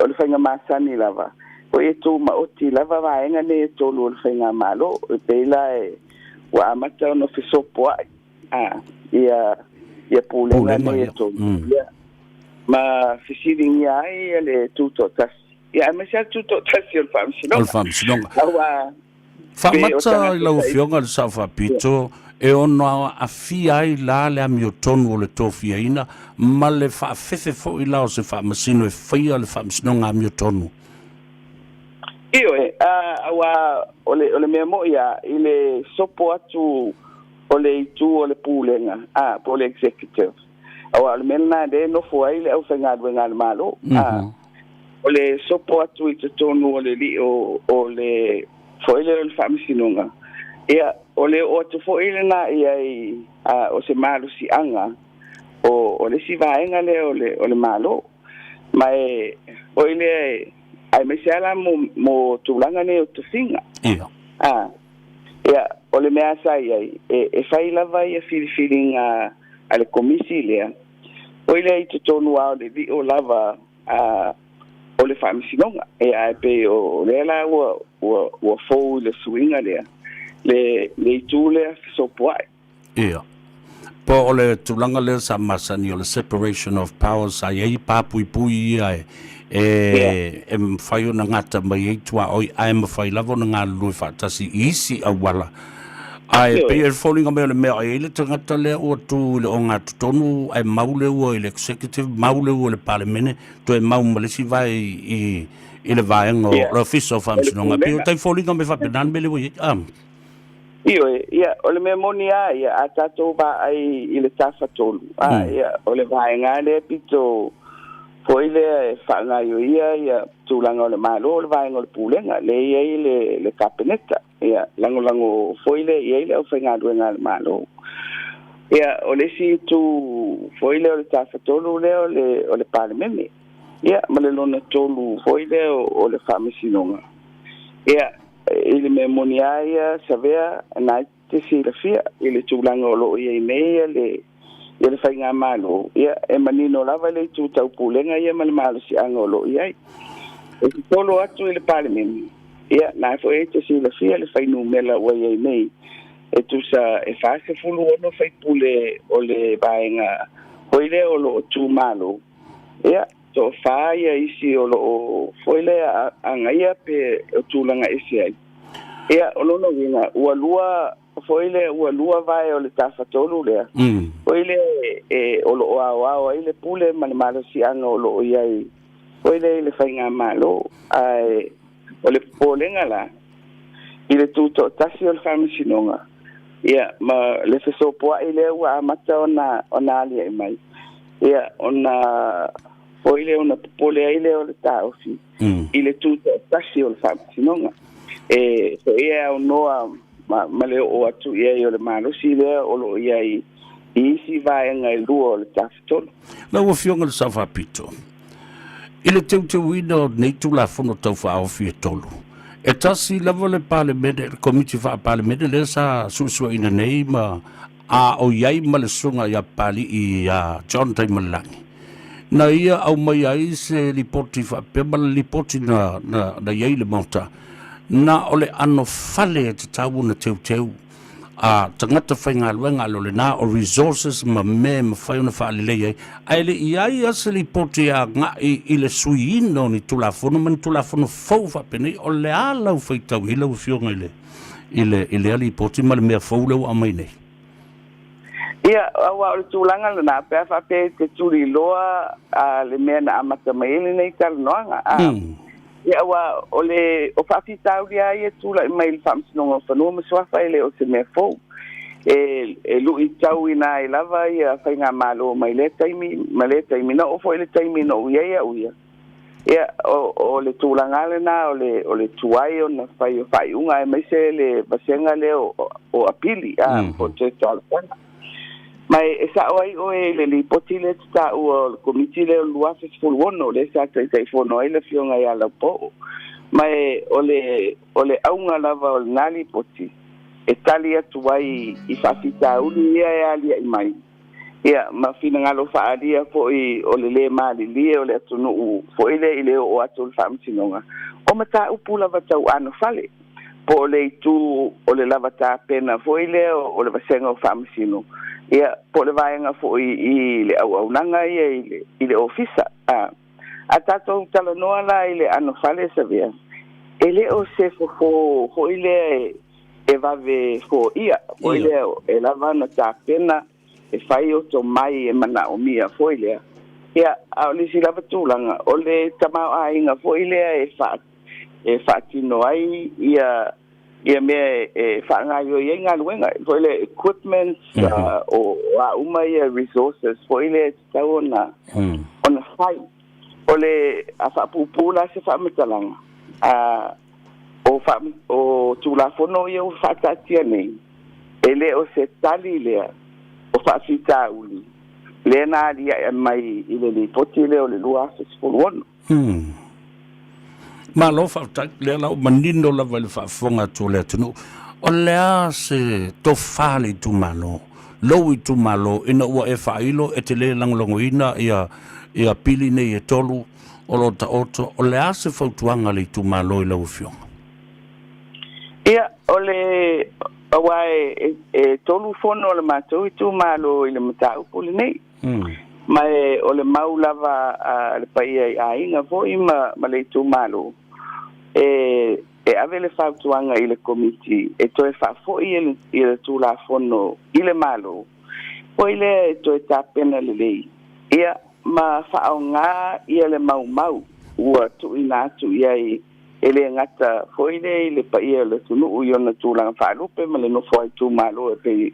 whainga masani lava o e tō maoti lava vaenga ne e tōlu o le whainga malo o peila e wa amata ono whesopo ai ia pulenga nei to ia ma fisiling ai le tuto tas ia ma sa tuto tas il famsinonga awa Whamata I lau whionga le sa whapito e ono a fia ai la le ami o tonu o le tōwhia ina ma le whaafefe fo I lao se whaamasino e whaia le whaamasinonga ami o tonu. Iyo awa ole mea mo ia I le sopo atu o le itu o le pūlenga po le executive. Awa ole mea na de no fua I le au whaingadwe ngā le malo. O le sopo atu I te tonu o le li o le foile o le whaamisinonga. Ia, o le o te foile na ia o se malo si anga, o le si vaenga le o le malo. Mai, o ile, ai me seala mo tūlanga ne o te whinga. Ia. Ia, o le mea sa ia, e whai lava ia whiriwhiring a le komisi lea. O ile I te tonu au le li o lava o le whaamisinonga. E ai pe o lela ua fou le suinga lea. Le itule so puai. Ia. Po o le tulanga le sa masani o le separation of powers ai ei papui pui ia e mwhai o na ngata mai ei tua oi ai mwhai lavo na ngā lui whaatasi isi a wala. Ai pe e falling me le mea ai le tangata le o tu le o ngā tutonu ai maule ua I le executive maule ua le parlemene to e mau malesi vai I le vaenga o le office of famsinonga pe o tai falling me whapenan me le ua Iyo, ia, o le memonia ia a tatou ba ai I le tafa tolu. Ia, o le vaenga le pito foi le whaangaio ia tūlanga o le malo o le vaenga o le pūlenga le ia I le kapeneta. Ia, lango foi le ia I le au whaingadue ngā le malo. Ia, o le si tu foi le o le tafa tolu le o le parlemene. Ia, ma le lona tolu foi le o le whaamisinonga. Ia, I le memonia ia Savea na te silafia I le tūlanga o loo ia I mea ia le whainga malo ia e manino lava le tūtau pūlenga ia ma le malo si anga o loo ia e si tolo atu I le parlemeni ia na fo e te silafia le whainu mela ua ia I mei e tu sa e whaase fulu ono whaipule o le vaenga hoile o loo tū malo ia to faia isi o lo foile a ngaia pe o tūlanga isi ai. Ia o lono winga ua lua vai o le tawhatolu lea. Foile o lo oa I le pule ma le malo si anga o lo iai. Foile I le whainga malo ai o le pōlenga la I le tūto tasi o le whamisinonga. Ia ma le whesopoa I le ua amata o na alia I mai. Ia o na foile ona popole ai le o le taofi I le tuta tasi o le whaamisinonga so ia o noa ma le o atu ia I o le malusi lea o lo ia I isi vaenga I lua o le tafitolo na ua fionga le sa whapito I le teu ina o nei tula fono tau whaofi e tolu e tasi lava le parlemene le komiti wha parlemene le sa susua ina nei ma a o iai ma le sunga ia pali I John Taimalangi na ia au mai ai se lipoti whapema lipoti na iei le mauta na ole ano fale te tau na teu a tangata whainga luenga lo le na o resources ma me ma whai ona whaalelei ai le iai a se lipoti a ngai I le sui ino ni tulafono man tulafono fau whapene o le alau whaitau hila u fionga I le lipoti ma le mea fau leu a mai nei Ia, awa o le tūlanga le nā pēr whape te tūri loa le mea na amata mai ele nei taranoanga. Ia, awa o o whawhitau lia ia tūla I mai le whamsinonga whanua maswafa ele o se mea fau. E lui tau ina I lava ia whainga malo mai le taimi na ofo ele taimi no uia uia. Ia, o le tūlanga le nā o le tuai o na whai unga e mai se le vasenga le o apili. O te tālapana. Mai e sa oi le lipoti le ta o komiti le lua festival wono le sa tai fono ele fionga ia la po mai ole aunga lava o nali poti e tali atu ai I fasita uli ia ali I mai ia ma fina ngalo fa adia fo I ole le mali li ole atu no fo ile o atu famsinonga o mata upula vatau ano fale po le tu ole lava ta pena fo ile ole vasenga o famsino ia po le vaenga fo I le au nanga ia I le ofisa a tatou talanoa la I le ano fale Savea ele o se fo ile e vave fo ia o ile e lava na tapena e fai o to mai e mana o mia fo ile ia a le sila batulanga o le tamau ainga fo ile e fa tino ai ia me fa nga yo ia nga luenga fo ile equipment o uma ia resources fo ile taona ona fai o le a fa pupula se fa metalanga o tulafono ia o fatatia nei ele o se tali lea o fafita uli le na dia mai ile le potile o le lua se spolwono ma lo fa le la manino la val fa fonga tu le tunu o le se to fali tu malo lo tu malo ina o e fa ilo e te le langlongo ina ia pili nei e tolu o lo ta oto o le ase fautuanga le tu malo I la ufionga ia ole awai tolu fono le matou tu malo I le matau puli nei mai ole maulava le pai ai inga foi ma le tu malo e ave le fautuanga I le committee e to fa foi ile tu la fono ile malo foi le to tapena le lei ia ma faonga ia le mau ua tu ina tu ia ele ngata foi le pa ia le tunu u yona tu la fa lupe ma le no foi tu malo e pe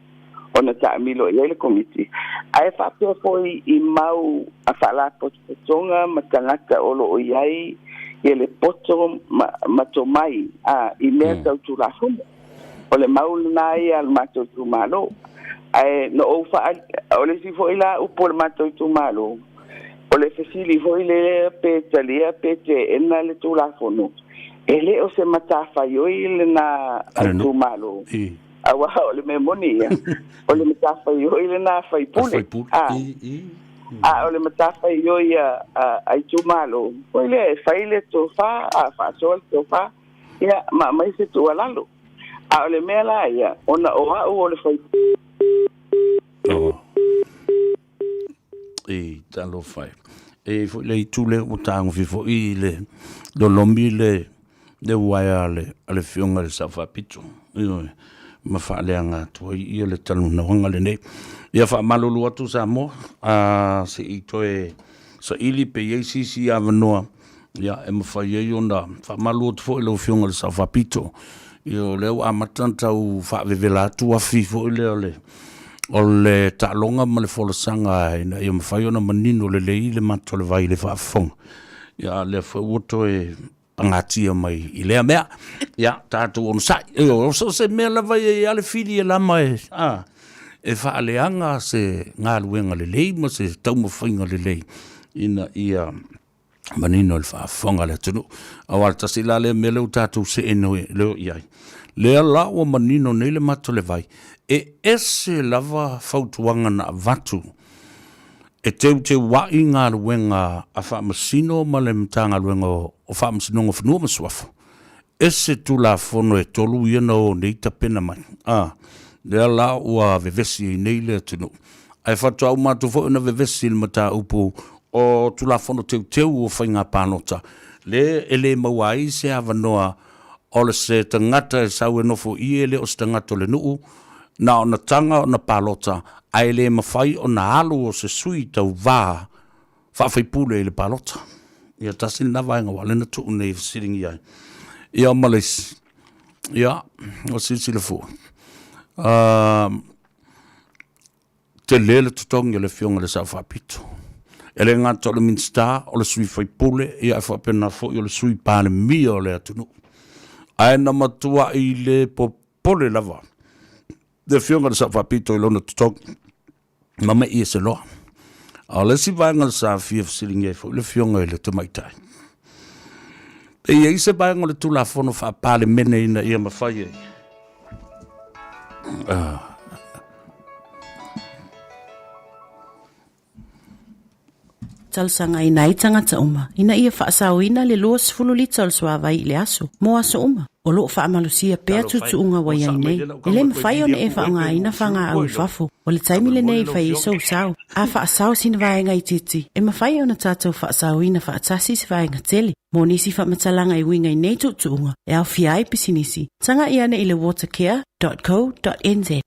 ona ta milo ia le committee ai fa pe foi I mau a fala potonga ma tangata olo o iai ele poto ma to mai I me tu la funda o le mau na ia al mato tu malo ai no o fa o le si foi la u por mato tu malo o le fesili foi le pe talia pe te ena le tu la fono ele o se matafa yo ile na tu malo awa o le memonia o le matafa yo ile na fai pule o le matafa yo ia ai tu malo o ile fai le to fa fa sol to fa ia ma mai se tu alalo o le mela ia ona o le fai talo fai fo le tule o tango fo ile do lombi le waya ale fionga le safa pitu ma fa le anga to I le talo na wanga le nei ia fa malulu atu Samoa se I toe sa ili pe ICC avanoa ia e ma fa ye onda fa malu fo le fionga le safa pitu io le amatanta u fa vevela tu afi fo le o le talonga ma le folosanga ina ia mawhai ona manino le le matole vai le whaafong ia le whauoto pangatia mai I lea mea ia tātou ono sai o se mea la vai ale whiri lama e whaaleanga se ngā luenga le lei ma se taumawhainga le lei ina ia manino le whaafonga le tunu awal tasi la le mea leu tātou se eno leo iai lea la o manino nei le matole vai ese lava fautuanga na vatu te wai ngā ruenga a whaamasino ma le mtanga ruenga o whaamasino ngā whanua masuafu ese tu la fono tolu iana o nei tapena mai lea la ua vevesi nei le tunu ai whatu au matu fo ina vevesi le mata upu o tu la fono teu o whainga pānota le ele mawai se avanoa o le se tangata e sau e nofo I ele o se tangata le nuu na ona tanga o na palota ai le mawhai o na alu o se sui tau vā whawhai pule le palota ia tasini na vaenga wale na tuu nei siringi ai ia malis ia o sisi le fua te lele tutongi le fionga le sa whapito ele ngata o le minsta o le sui whai pule ia e whapena fo i o le sui pāne mia o le atunu ai na matua I le popole lava de fionga sa papito I lona tok mama I se lo ala si vanga sa fia silinge fo le fionga le to mai tai e se vanga le tu la fono fa pale mene ina ia ma faye talsanga ina I tangata uma, ina ia whaasawina le lua 10 lita o le suawai I le aso, mo aso uma. O loo whaamalusia pēr tutuunga wa iai nei. E le mwhai o ne e whaonga ina whanga au I whafo. O le taimi le nei whai I sou sao. A whaasau sina vaenga I titi. E mawhai o na tātou whaasau ina whaatasi si vaenga tele. Mo nisi whamatalanga I winga I nei tutuunga. E au fiai pisinisi. Tanga iana I le watercare.co.nz.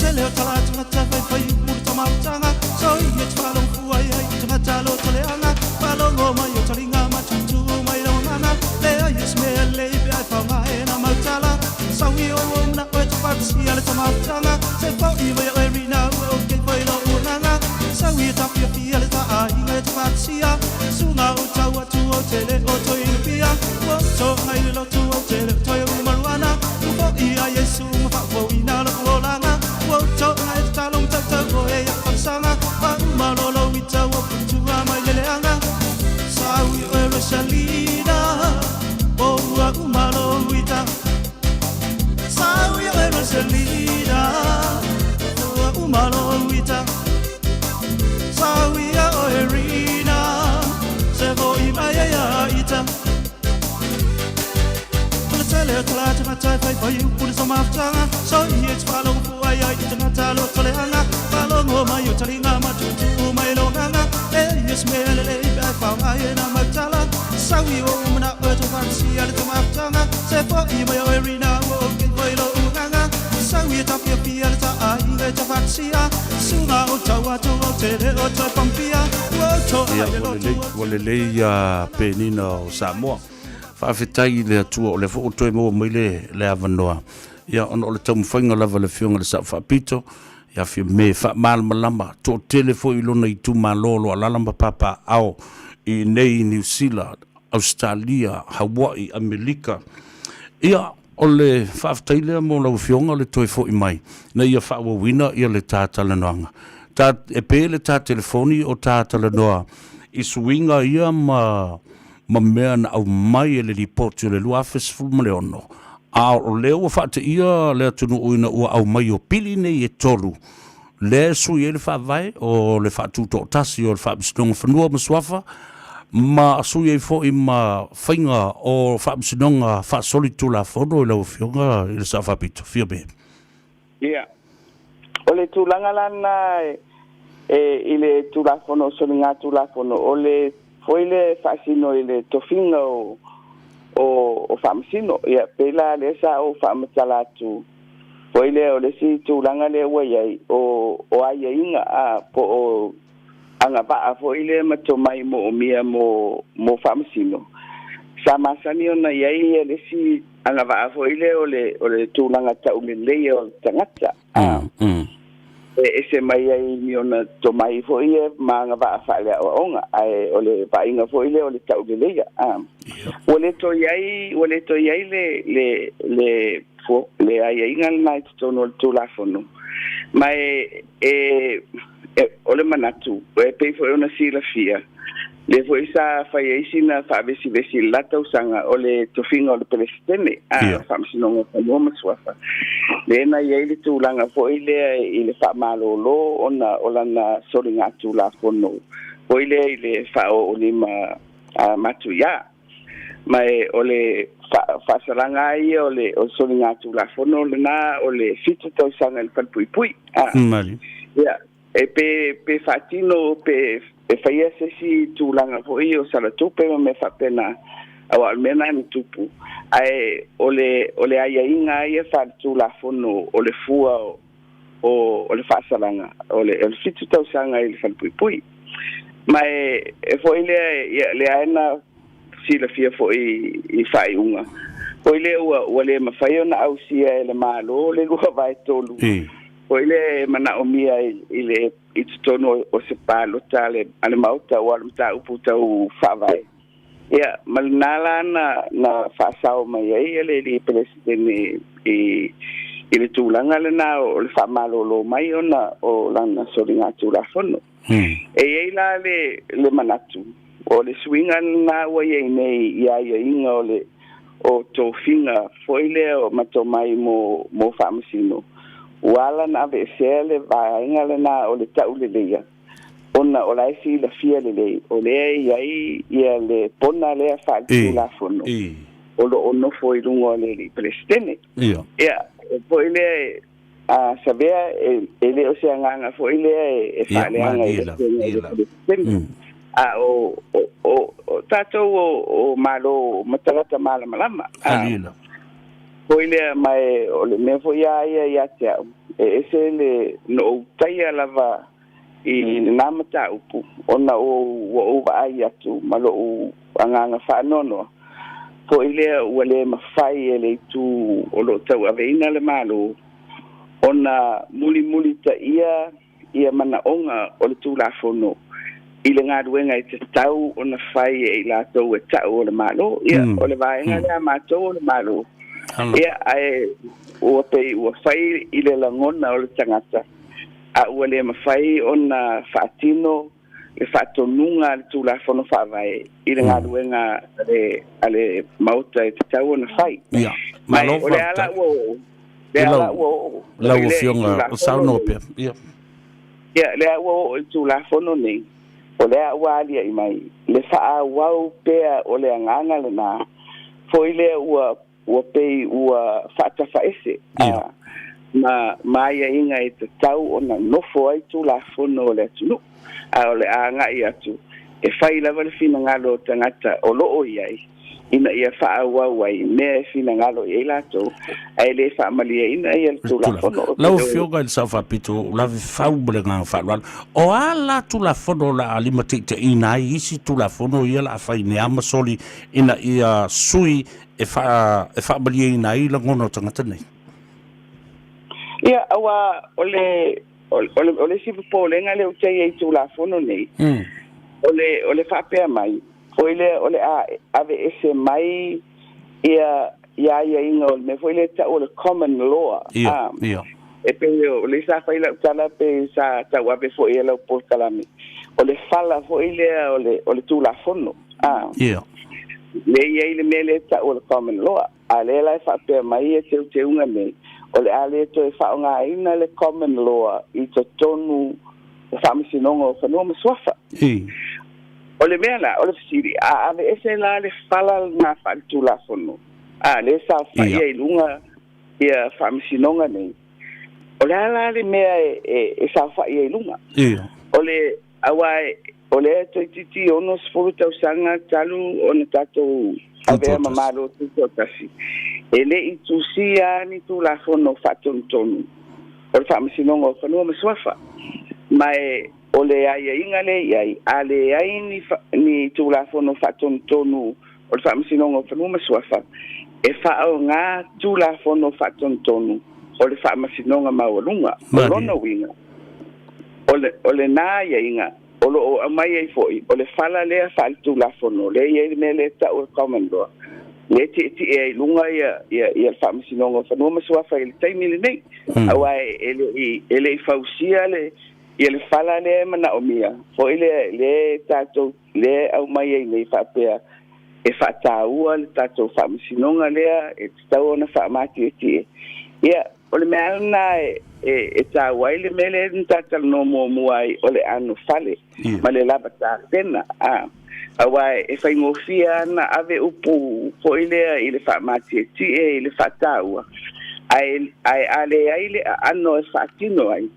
tele o tala tanga tai fai muru tama tanga so I tala fu ai tanga talo tole anga palo ngo mai o talinga ma tutu mai lo ngana le ai smell le bi ai fa mai na ma tala so I o na o tapa si ale tama tanga se fo I vai every now o ke fai lo ngana so I tapa fi ale ta ai ngai tapa si a sunga o tawa tu o tele o toi pia o to ai lo tu o tele toi o marwana fo I ai Yesu ma fo I na lo langa o to ai talong ta ta o e ya sanga ma ma lo I ta o tu mai le anga sa I o salida o wa ma lo I ta sa I o salida o ma lo I ta sa I o erina se vo I mai ya ita tele tala tanga tai fai fai puri sama tanga so I palo fu ai ai tanga talo tole anga palo ngo mai o talinga ma tutu mai lo nganga yes mele le ba fa ai na ma tala so I o mna o to fancy ale tama tanga se fo I mai o erina o ke foi lo nganga so I ta fi ale ta ai ngai ta fancy a sunga o tawa to o tele o to pampia o to ai lo wale le ya penina o Samoa whaafetai le atua o le fo o toi mo mai le avanoa. Ia ono o le tau mwhainga lava le fionga le sa whaapito. Ia fia me wha malama to tele fo I lona I tu malolo a lalamba papa ao I nei New Zealand, Australia, Hawaii, Amerika. Ia o le whaafetai lea mo lau fionga le toi fo I mai. Na ia whaawawina ia le tātala noanga. E pe le tā telefoni o tātala noa. I suinga ia ma mea na au mai le report le lua festival ma le ono. A o leo wa whaate ia le atunu uina ua au mai o pili nei e tolu. Le sui e le whaavai o le whaatu to tasi o le whaabisonga whanua ma swafa. Ma sui e fo I ma whainga o whaabisonga whaasoli tula whono I lau fionga I le sa whaapito. Fia me. Ia. O le tūlanga lana I le tula whono soli ngā tula whono o le foi le fasino ile tofinga o famsino ia pela le sa o famsala tu foi le o le si tu langa le wai o ai inga a po o anga ba foi le mato mai mo mia mo famsino sama sani ona ia le si anga ba foi le o le tu langa ta o le o tangata ese mai ai mi ona to mai fo ia manga va fa le onga ai ole va inga fo ile ole tau de lega ole to yai le fo le ai inga night to no to la fono mai ole manatu pe fo ona sila fia le fo isa fa ia sina fa vesi la tau sanga ole to finga ole presidente fa msino mo mo swafa le na ia ile tu langa fo ile fa malolo ona olana solinga tu la fono fo ile fa o lima matu ya mai ole fa salanga ia ole o solinga tu la fono na ole fitu to sanga el pui mali ya e pe fatino pe fa ia si tu langa fo io sala tu pe me fa pena au almena mi tupu ai ole ai inga ia fa tu la fono ole fua o le fa salanga ole el fitu tau sanga il fa pui mai fo ile le ana si la fia fo I fa unga fo ile ole ma fa ona au si le malo le lua vai tolu fo ile mana o mia ile it's tono o se palo tale ale mauta o alta uputa u fa vai ia malnala na fa sao mai ele li presidente ile tulanga le na o le fa malolo mai ona o lana solinga tula fono ila le manatu o le swinga na wa nei ia inga o to finga foile o mato mai mo famsino wala na be sele va inga le na o le taule le ona o lai si la fia le o le ia le pona le fa tula fono o lo ono foi lungo le presidente ia foile a Savea ele o se nganga foile e fa le anga o tato o malo matalata malama alina foile mai o le me foi ia ese le no taia lava I namata upu ona o ai atu malo o anga fa nono ko ile wale mafai ele tu o lo tau aveina le malo ona muli ta ia mana onga o le tu la fono ile nga duenga te tau ona fai e la tau e tau o le malo ia o le vaenga le amato o le malo ia ai o pe o fai ile la ngona o le tangata a wale mafai ona fatino le fatonunga le tu la fono fa vai ile nga duenga ale mauta e tau ona fai ia malo o le ala wo la wo fionga sa no pe ia le wo tu la fono nei o le wali ai mai le fa wa pe o le nganga le na foi le o pe o fa ta fa ese ma ia inga e te tau ona nofo ai tu la fono le tunu a o le anga ia tu e fai la vale fina ngalo tangata o lo o iai ina ia fa wa wai me fina ngalo e la to ai le fa malia ina ia tu la fono la o fioga il safa pito la fa ble nga fa o ala tu la fono la alimate te ina isi tu la fono ia la fa ina amasoli ina ia sui e fa malia ina i la ngono tangata nei ia awa ole si po le ngale o tei tu la fono nei ole fa pe mai ole ave ese mai ia inga me foi le ta o common law ia e pe ole sa fa ila tala pe sa ta wa be foi ele por kalami ole fala foi le ole tu la fono ia le ile mele ta o common law ale la fa pe mai te unga me ole ale to fa nga ina le common law I to tonu fa misinongo fa no mswafa ole mela ole siri ave ese la le fala na fa tu la fono le sa fa ia lunga ia fa misinonga nei ole ala le mea e sa fa ia lunga ole awai ole to titi ono sfoluta usanga talu on tato ave mamalo tuto tasi ele itusia ni tu la fono fa tontonu ole fa misinongo fa no mswafa mai ole ai ingale ai ale ai ni tu la fono fa tontonu ole fa misinongo fa no mswafa e fa nga tu la fono fa tontonu ole fa misinonga maulunga lono winga ole na ya inga ole mai ai foi ole fala le fa tu la fono le ye mele ta o komando le ti e lunga ia fa misinonga fa no mswafa il taimile nei awai ele fausia ele fala le mana o mia foi le tato le au mai nei fa pe e fa taua le tato fa misinonga le e tau na fa mati ti ia ole mena e taua ile mele tatal no mo ai ole anu fale male lava ta tena awai e fa ngofia na ave upu foi ile fa mati ti ile fa taua ai ale ano fa tino ai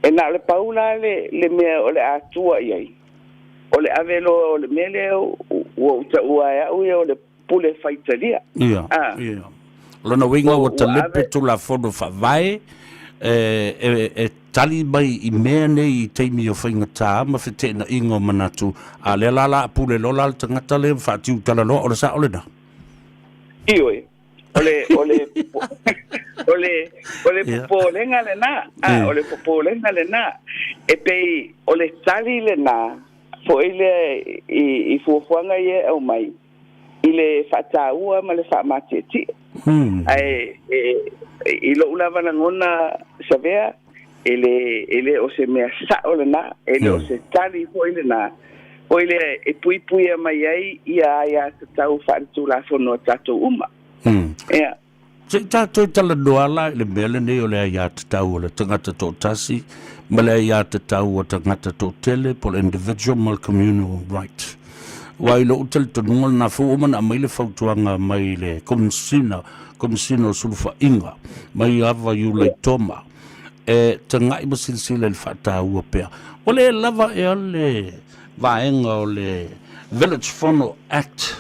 e na le paula le mea o le atua iai o le avelo o le mele o ta uaia o le pule faitalia ia lona winga o ta lepe tu la fono fa vai e tali mai I mea nei I teimi o whainga tā ma whete na ingo manatu a le lala pule lola al tangata le whatiu tala loa o le sa ole na ioi ole popolenga le na ole popolenga le na e pe ole tali le na fo ile I fuanga ye au mai ile fataua ma le fa mateti ai ilo ulava na ngona Savea ele o se me sa ole na ele o se tali fo ile na o ile e pui mai ai ia tau fa tu la fono tato uma se tato tala noala le mele nei o le ia tatau o le tangata tō tasi ma le ia tatau o tangata tō tele po le individual ma le communal right wai lo utel tonunga na fuumana mai le fautuanga mai le komisina o sulfa inga mai ava yu le toma e tangai masilsile le fatau pea o le lava e ale vaenga o le Village Fono Act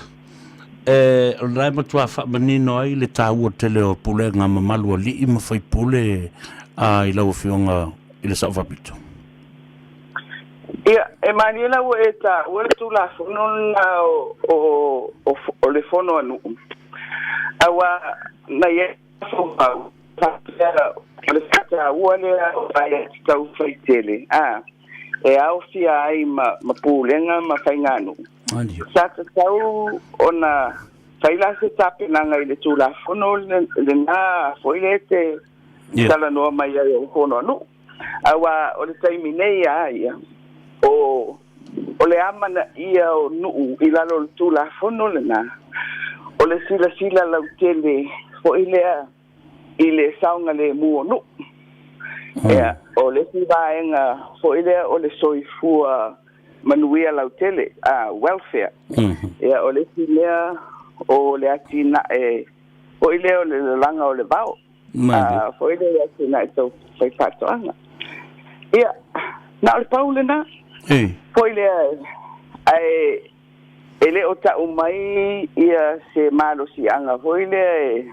rai matua fa manino ai le tau tele o pule nga mamalu ali I mawhai pule I lau fionga i le Savapito. Ia, e manila o e ta, o le tula fono na o le fono anu. Awa, na ye, o le kata ua le o aia tau faitele. E au fia ai ma pūlenga ma whainganu. Sa tau ona whaila se tapenanga i le tula fono le nā foile te tala noa mai ai o fono anu. Awa, o le taimi nei ia. O le amana ia o nuu i lalo le tula fono le nā. O le sila lau tele fo i le saunga le mua nu. Ea, o le sivaenga fo i lea o le soifua manuia lau tele, welfare. Ea, o le silea o le atina fo i lea o le langa o le vau. Fo i lea atina e tau whaipatoanga. Ea, na o le paule na. Fo i lea e le o ta umai ia se malo si anga fo i lea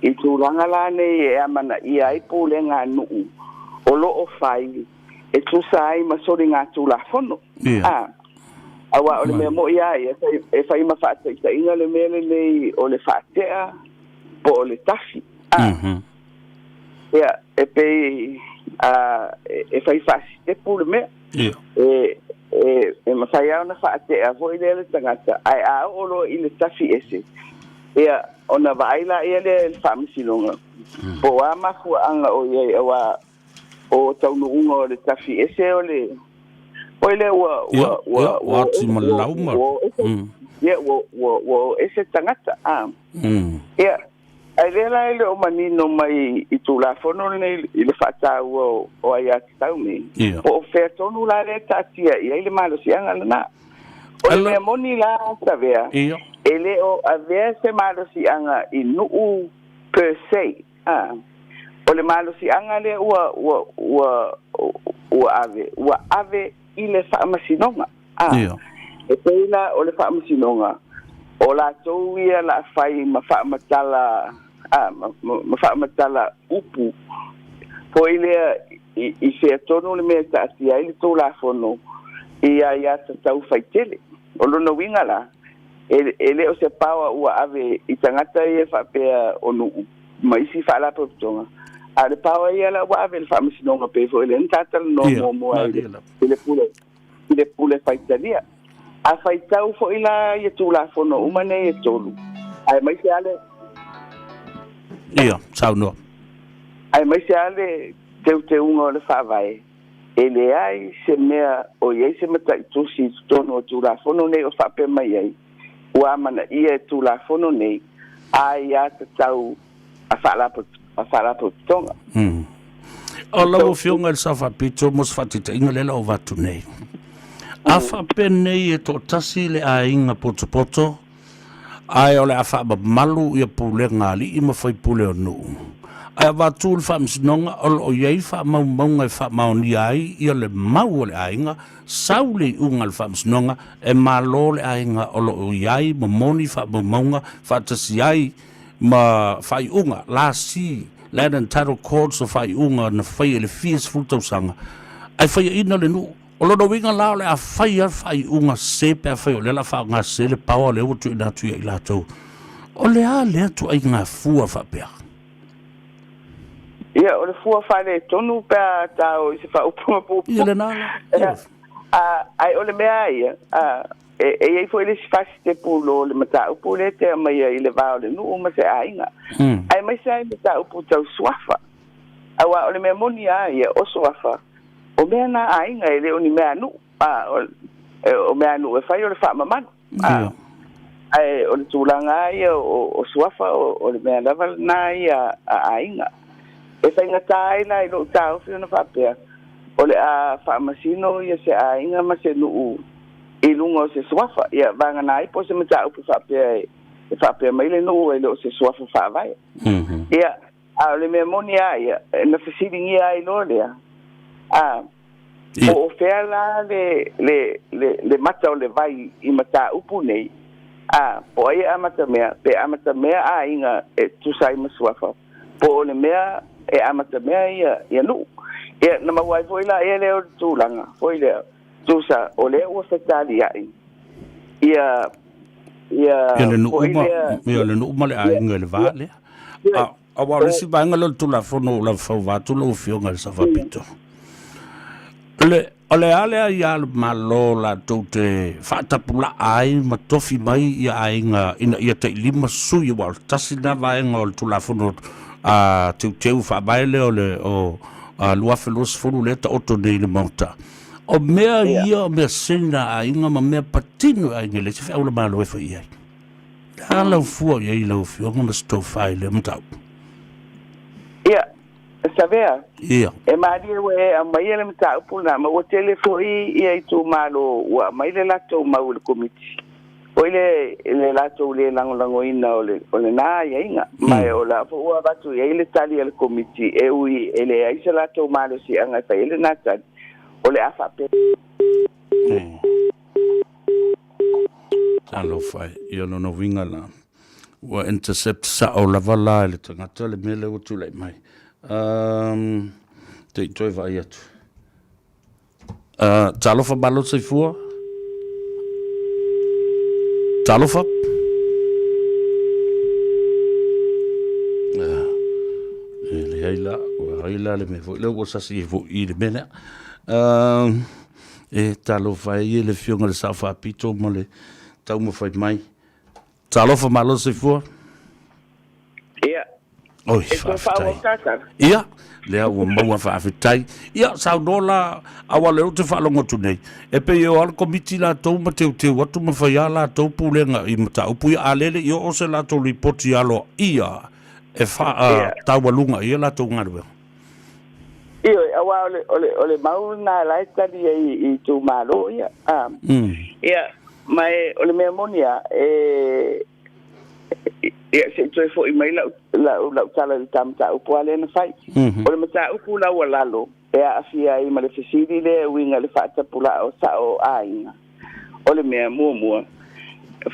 I tūranga lane e amana ia ai pūle ngā nuu o lo o whai e tusa ai masori ngā tūla whono. Awa o le mea mo ia e whai ma whātaita inga le mele nei o le whātea po o le tafi. Ia e pei e whai whasi te pūle mea. E ma whai au na whātea fo I le tangata ai a olo I le tafi ese. Ia ona vaila ia le whaamisilonga. Po a maku anga o iei awa o taunuunga o le tafi ese o le o le wa ati malauma. Ia wa ese tangata. Ia ai lela ele o manino mai I tūla whono nei I le whaatau o ai ati tau me. Po o whea tonu la le tatia ia I le malo sianga lana. O le mea moni la Savea. Ele o avea se malo si anga I nuu per se. O le malo si anga le ua ave I le whaamasinonga. E peila o le whaamasinonga. O la tau ia la whai ma whaamatala upu. Po ilea I whea tonu le mea taati ai le tō la whono ia ia tau whaitele. O lona winga la. Ele o se paua ua ave I tangata ia whapea o nuu. Ma isi whaalapo putonga. A le paua ia la ua ave le whaamasinonga pefo. Ele ntatala no moa ile pule whaitalia. A whaitau fo ila ia tūla whono umane ia tolu. Ai mai se ale. Ia, sau no. Ai mai se ale te unga o le whaavae. Ele ai se mea o iei se mata I tusi tono o tūla whono nei o whape mai ai. Ua mana ia tūla whono nei. Ai a te tau a whaalapo tonga. O lau fionga el Savapito mos whatita inga lela o watu nei. A whape nei e tō tasi le a inga poto. Ai o le a whaaba malu ia pule ngā li ima whai pule o nuu. Ai a watu le whaamsinonga o iei whaamaunga I whaamauni ai ia le mau o le a inga. Sau le unga le whaamsinonga e malo le a inga o lo iai ma moni whaamaunga whaatasi ai ma whai unga la si Land and Title Courts o whai unga na whai ele fies fultausanga. Ai whai ina le nuu. O lono winga lao le a whai unga SEP a whai o le la wha ngā se le paua le utu I nātu I lātou. O le a le atu ai ngā fua whapea. Ia, o le fua whai le tonu pēa tāo I se wha upuma pūpū. Ia le nāla. Ai o le mea ia. E iei fo ele sifasi te pūlo le mata upu le te mai I le vao le nuu ma se ainga. Ai mai se ai mata upu tau suafa. Awa o le mea moni a ia o suafa. O mea na ainga e leo ni mea nu. O mea nu e whai o le wha mamanu. Ai o le tūlanga ia o suafa o le mea lava na ia a ainga. E whai ngata aina I lo tau whio na whapea. O le a wha masino ia se ainga ma se nuu I lunga o se suafa. Ia vanga na ipo se mata upu whapea e whapea mai le nuu e lo se suafa whaavai. Ia a le mea moni a ia na whasiringi a I lo lea. O fea la le mata o le vai I mata upu nei. Po ai amata mea, pe amata mea a inga e tusai masuafa. Po o le mea e amata mea ia nu ia na mawai foi la ia leo tūlanga foi leo tūsa o leo ua whetali ai ia le nu uma le ainga le vā lea a wale si vaenga le tulafono la whauwatu le ufionga le sawapito o le alea ia le malo la tau te whaatapula ai ma tofi mai ia ainga ina ia te lima sui wal tasi na vaenga o le tulafono a teu whabaile o le lua whelus furu le ta oto nei le mauta o mea ia o mea sena ainga ma mea patino ainga le se whaula malo e whai ai ala ufua ia i lau fionga na sto whai le mtau ia Savea. Ia. E maria we a mai le mta pula ma o telefoni ia i tu malo wa mai le lato ma o komiti. O le lato le lango ina o le na ia inga mai o la fo wa batu ia le tali le komiti e ui ele ai se lato malo si anga ta ele na ta o le afa pe. Talo fai ia no winga la. Wa intercept sa o la vala le tangata le mele o tu le mai. Te toi vai atu. Talofa balo se fua. Talofa. Le haila le me vo le o sasi vo I le mena. E talofa I le fionga le safa pito mo le tau mo fai mai. Talofa malo se fua. Ia. Oi, ia, lea ua maua whaafitai. Ia, sau nola awa leo te whaalonga tu nei. E pe eo al komiti la tau ma teu atu ma whaia la tau pulenga I mata upu ia alele i o se la tau ripoti alo ia. E wha taualunga ia la tau ngarwe. Ia, awa ole mau na laitari I tu malo ia. Ia, mai ole mea monia ia se toi fo I mai la tala le tamta upu ale na fai. O le mata upu la walalo e afia I male fesiri le winga le fata pula o sa o ainga. O le mea mua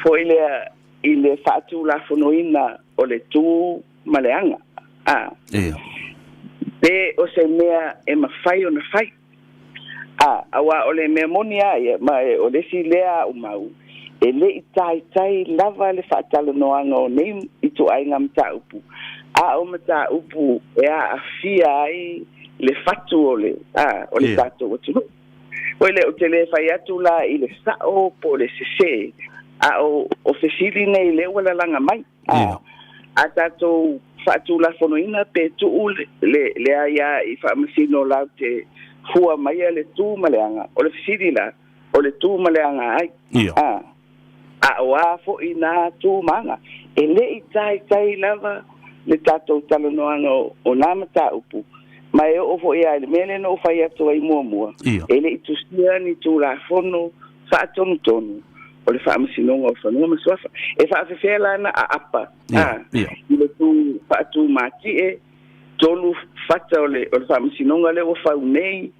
fo ile fatu la fonoina o le tu maleanga. Ia. Pe o se mea e mafai o na fai. Awa o le mea monia ia ma o le si lea o mau. E le I tai lava le whaatalo noanga o nei I tu ainga mta upu. O mta upu e afia ai le fatu o le tato o tunu. O le o te le whai atu la I le sao po le sese. O fesili nei le wala langa mai. A tato whaatu la fonoina pe tuu le aia I whaamasino lau te fua mai le tu maleanga. O le fesili la o le tu maleanga ai. Oa fo ina tu manga e le tai lava le tato talo noanga o namata upu mai o fo ia le mele no fai atu ai mua e le tu sia ni tu la fono fa tonu o le fa masinonga o fa no maswafa e fa fela na apa le tu fa tu mati e tolu fata o le fa masinonga le o fa nei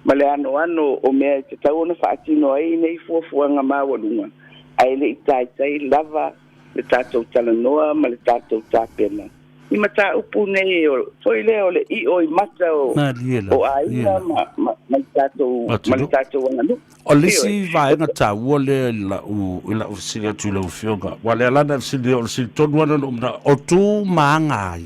male ano o me te tau na fa tino ai nei fo nga mawalunga ai le tai lava le tatou talanoa ma le tatou tapena I mata upu nei o foi le o le I o I mata o aina ma le tatou anganu o lisi vaenga taua le la u sila tu la fionga wale alana sili o sili tonu ana o tu maanga ai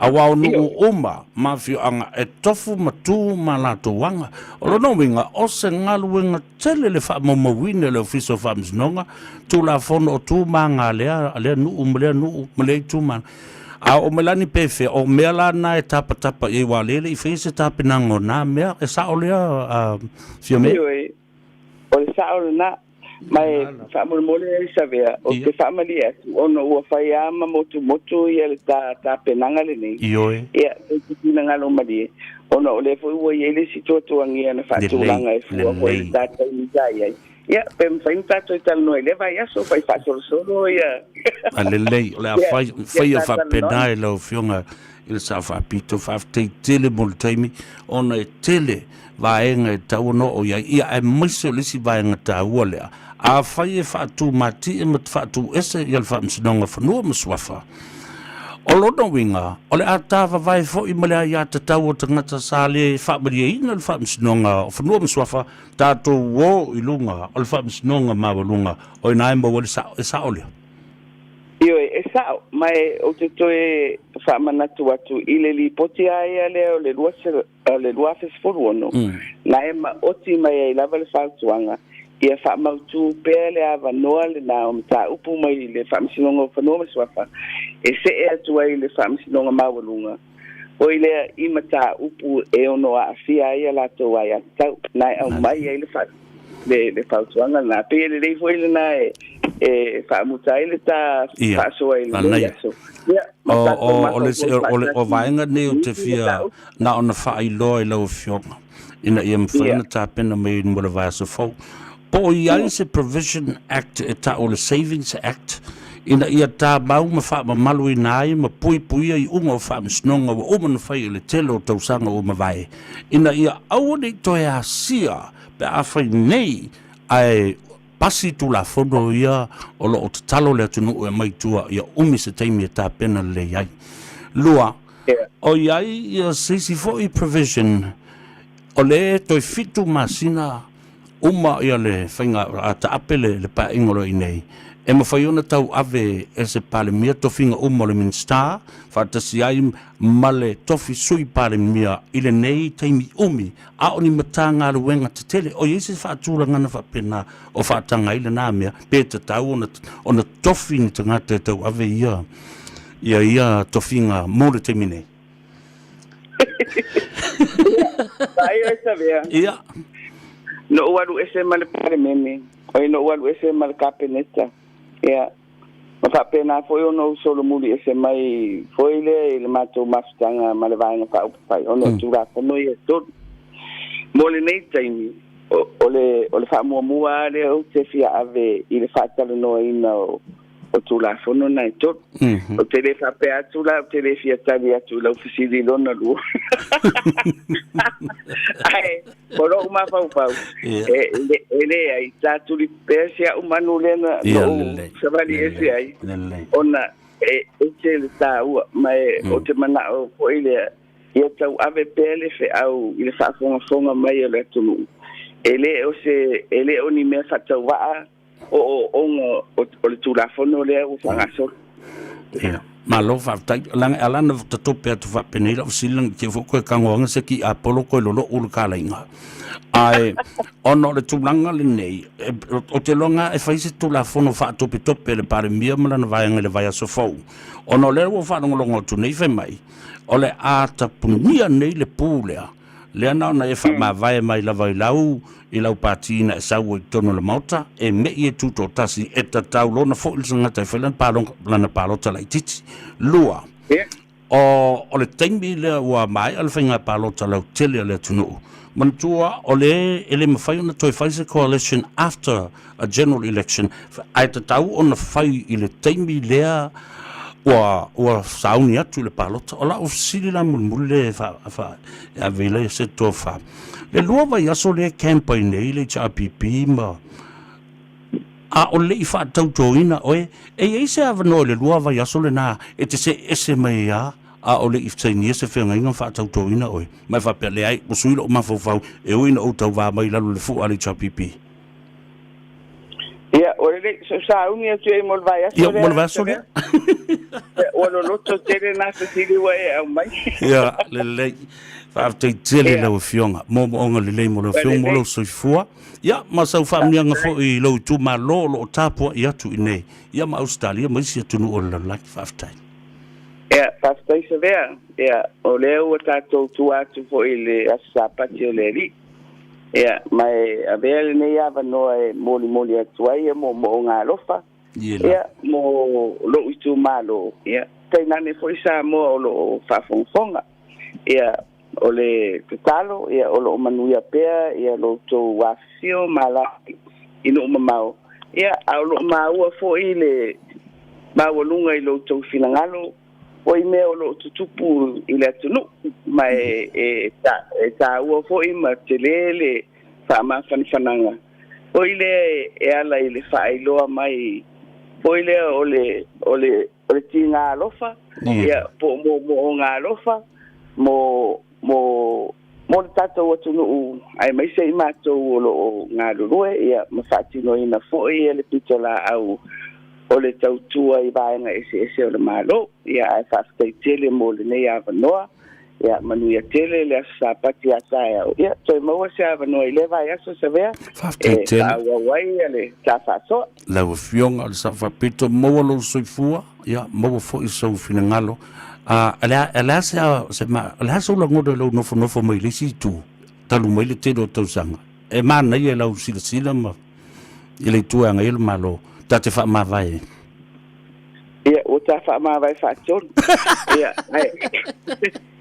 awa onu uma mafio anga e tofu matu malato wanga o no winga o se ngalu winga tele le fa momawine le ofiso fa msnonga tu la fono o tu manga le nu mle tu man o melani pefe o mela na etapa e walele I fese tapinango na mea e sa ole fio me o sa ole na mai fa mole Savea o te family ono o fai ama motu ia le ta penanga le nei ia te pinanga lo mali ono le foi o ile si toto angia na fa tulanga e fu o le ta ni dai ia pem fai tato tal no ele vai aso fai fa solo ia alele le fai fa penai lo fionga il sa fa pito fa te tele multimi ono e tele vaenga e tau no o ia e miso le si vaenga tau ole a fai e whaatu mati e mat whaatu ese i al whaamsinonga whanua maswafa. O lona winga, o le atava vai fo I male ia te tau o tangata sa le whaamaria ina le whaamisnonga o whanua mswafa tātou wō I lunga o le whaamisnonga mawalunga o ina emba wale sa olea. Io e sao, mai o te toe whaamanatu atu I le li poti aia leo le lua fesfuru ono. Na ema oti mai ai lava le whautuanga. Ia whaamautu pēr le awa noa le nā o mta upu mai le whaamisinonga o whanua maswafa. E se e atu ai le whaamisinonga mawalunga. O I lea I mata upu e ono a awhia ia lato ai atau. Nai au mai ai le whautuanga. Nā pēr le reifo ile nā e whaamuta ile tā whaasoa ile le aso. O vaenga ne o te whia na ona whaailoa I lau whionga. Ina ia mwhaina tā pena mei mwara vai aso fau. Po ia se Provision Act e ta o le Savings Act ina ia tā mau ma wha ma malu I nai ma pui I unga o wha misnonga wa oma na whai le telo o tausanga o ma vai ina ia awane toi a sia pe a whai nei ai pasi tu la fono ia o lo o tatalo le atunu e mai tua ia umi se teimi e tā pena le iai lua o iai ia sisi fo I provision o le toi fitu masina uma ia le whainga a ta apele le pa ingolo I nei. E mawhaiona tau ave e se pale mia tofinga uma le minsta, whatasi ai male tofi sui pale mia I le nei teimi umi, a oni matanga le wenga te tele, o yese whaatula ngana whapena o whaatanga I le nā mea, pe te tau ona tofi ni tangata tau ave ia tofinga mōre teimi nei. Ai o Savea. Ia. No waru ese male pare meme. Oi no waru ese male kapeneta. Ia. Ma fa pena foi ono solo muri ese mai foi le mato mastanga male vai no ka upai. Ono tura kono ia tot. Mole nei taimi. Ole fa mua le o te fia ave I le fa talo no ina o tula fono na tot. O te le fa pe atula o te le fia tali atula ufisili lona lu. Ai, poro uma pau. Ele ai tatu li persia umanu lena no savali ese ai. Ona e te le ta u mai o te mana o ile ia tau ave pele fe au ile fa fonga mai le tunu. Ele oni me fa tau wa o le tulafono le o fangaso. Ia. Ma lo fa tai alana ta tope atu fa penela o silang ke fo ko kangonga se ki apolo ko lo ul kalainga. Ai ono le tulanga le nei o te longa e faise tulafono fa tope le pare mia mala na vai ngale vai so fo. Ono le o fa ngolongo tu nei fe mai. Ole ata punia nei le pulea. Le ana na e fa ma vai mai la vai lau I lau patina e sau I tono le mauta e me I tuto tasi e tatau lona fo il sangata e whelan lana palota lai titi lua o le taimi lea ua mai ala whainga palota lau tele le tunu mantua o le ele mawhai ona toi whaise coalition after a general election ai tatau ona whai I le taimi lea ua sauni atu le palota o la ofisili la mulmule a vele se tofa le lua vai aso le campaign nei le HRPP ma a o le I whaatautoina oe e se avano le lua vai aso le nā e te se ese mai a o le iftaini se whenga inga whaatautoina oe mai whapea le ai usuilo o mawhauwhau e uina o tau wā mai lalu le fu a le HRPP Ia, ore le sa uni atu e mol vai aso. Ia, mol vai aso le. Olo loto tere na se tiri wa e au mai. Ia, le fa te tele le fionga. Mo onga le mo le fionga mo lo soifua. Ia, ma sa fa mia nga fo I lo tu ma lo tapo ia tu ine. Ia ma Australia ma si tu no o la like fa tai. Ia, fa tai Savea. Ia, o le o tato tu atu fo ile asa pati le ri. Ia, mai avele nei ava no e moli atuai mo ngā lofa. Ia, mo lo itu malo. Ia, tai nane foi sa mo o lo whafonga. Ia, o le tutalo, ia o lo manuia pea, ia lo tō wafio malaki ino mamau. Ia, au lo maua fo I le mawalunga I lo tō finangalo. Oi me o lo tutupu I le atunu mai ta ua fo I ma telele fa ma fananga oi le e ala I le fa iloa mai Poile ole tinga lofa. Ia po mo nga lofa mo tato watu no ai mai sei mato lo nga lue ia mafatino ina fo ia le pitola au ole tautua I vaenga ese ole malo ia ai fasteitele mo le nei avanoa ia manuia tele le sapati asaya ia toi mo se avanoa ile vai aso Savea fasteitele wai ale tafaso la fionga al safapito mo lo soifua ia mo fo iso finangalo ala se ma ala so lo ngodo lo no fo mai le situ talu mai le telo tausanga e mana ia la usila ma ile tuanga ile malo tate fa ma vai ia o ta fa ma vai fa ton ia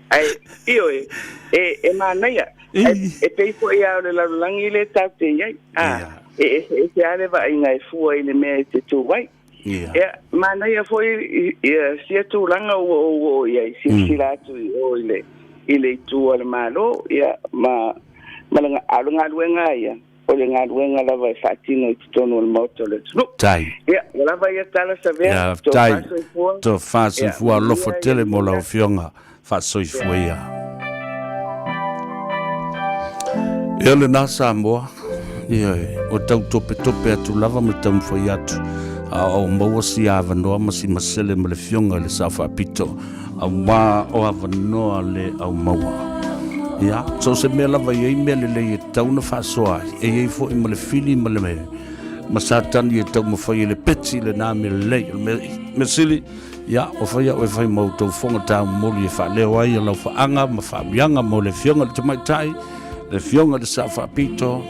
ai io e mana ia e pe fo ia le la langi le tate ia e se ale va inga e fu ile me te tu vai ia mana ia foi ia sia tu langa o ia sila tu o ile tu al malo ia ma malanga alunga luenga ia o le nga luenga la vai fatino I tono al moto le tai ia la vai tala Savea tai to fase fu lo fotele mo la fionga fa soifuia ele na Samoa ia o tau tope atu lava me tam foi atu o mo si avanoa ma si masele me le fionga le safa pito a wa o avanoa le au maua ia so se me lava ye me le tau na fa soa e ye fo me le fili me le me masatan ye tau mo foi le peti le na me le me sili ia o fai mo to fonga ta mo le fa le wai la fa anga ma fa bianga mo le fionga te mai tai le fionga de safa pito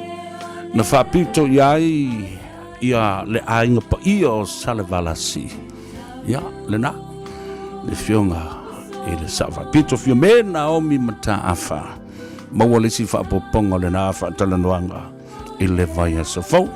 na fa pito ia le ainga pa ia o salavalasi ia le na le fionga e le safa pito fio mena o mi mata afa ma wale si fa poponga le na afa talanoanga i le vai a sofo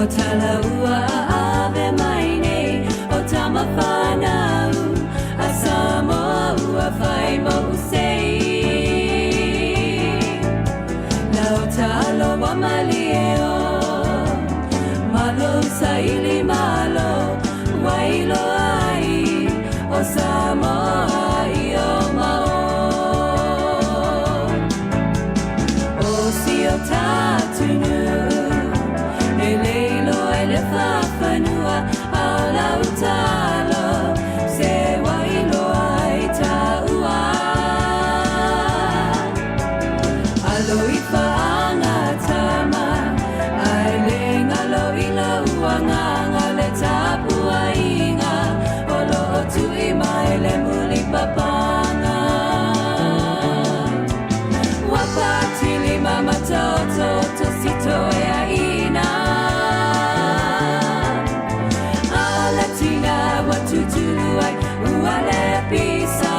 Tanoa Ava maine o tama whanau a Samoa ua whai mo usei Nau talo wa malieo Malo saili malo wailo ai o Samoa I o mao O si o tatunu Whafanua au lau talo Se wailo ai taua Alo I whaanga tama Ai le ngalo I laua nganga Le tapua inga Olo o tui mai le muli papanga Wapatili mama toto To sito e aina Tutuluai uale pisa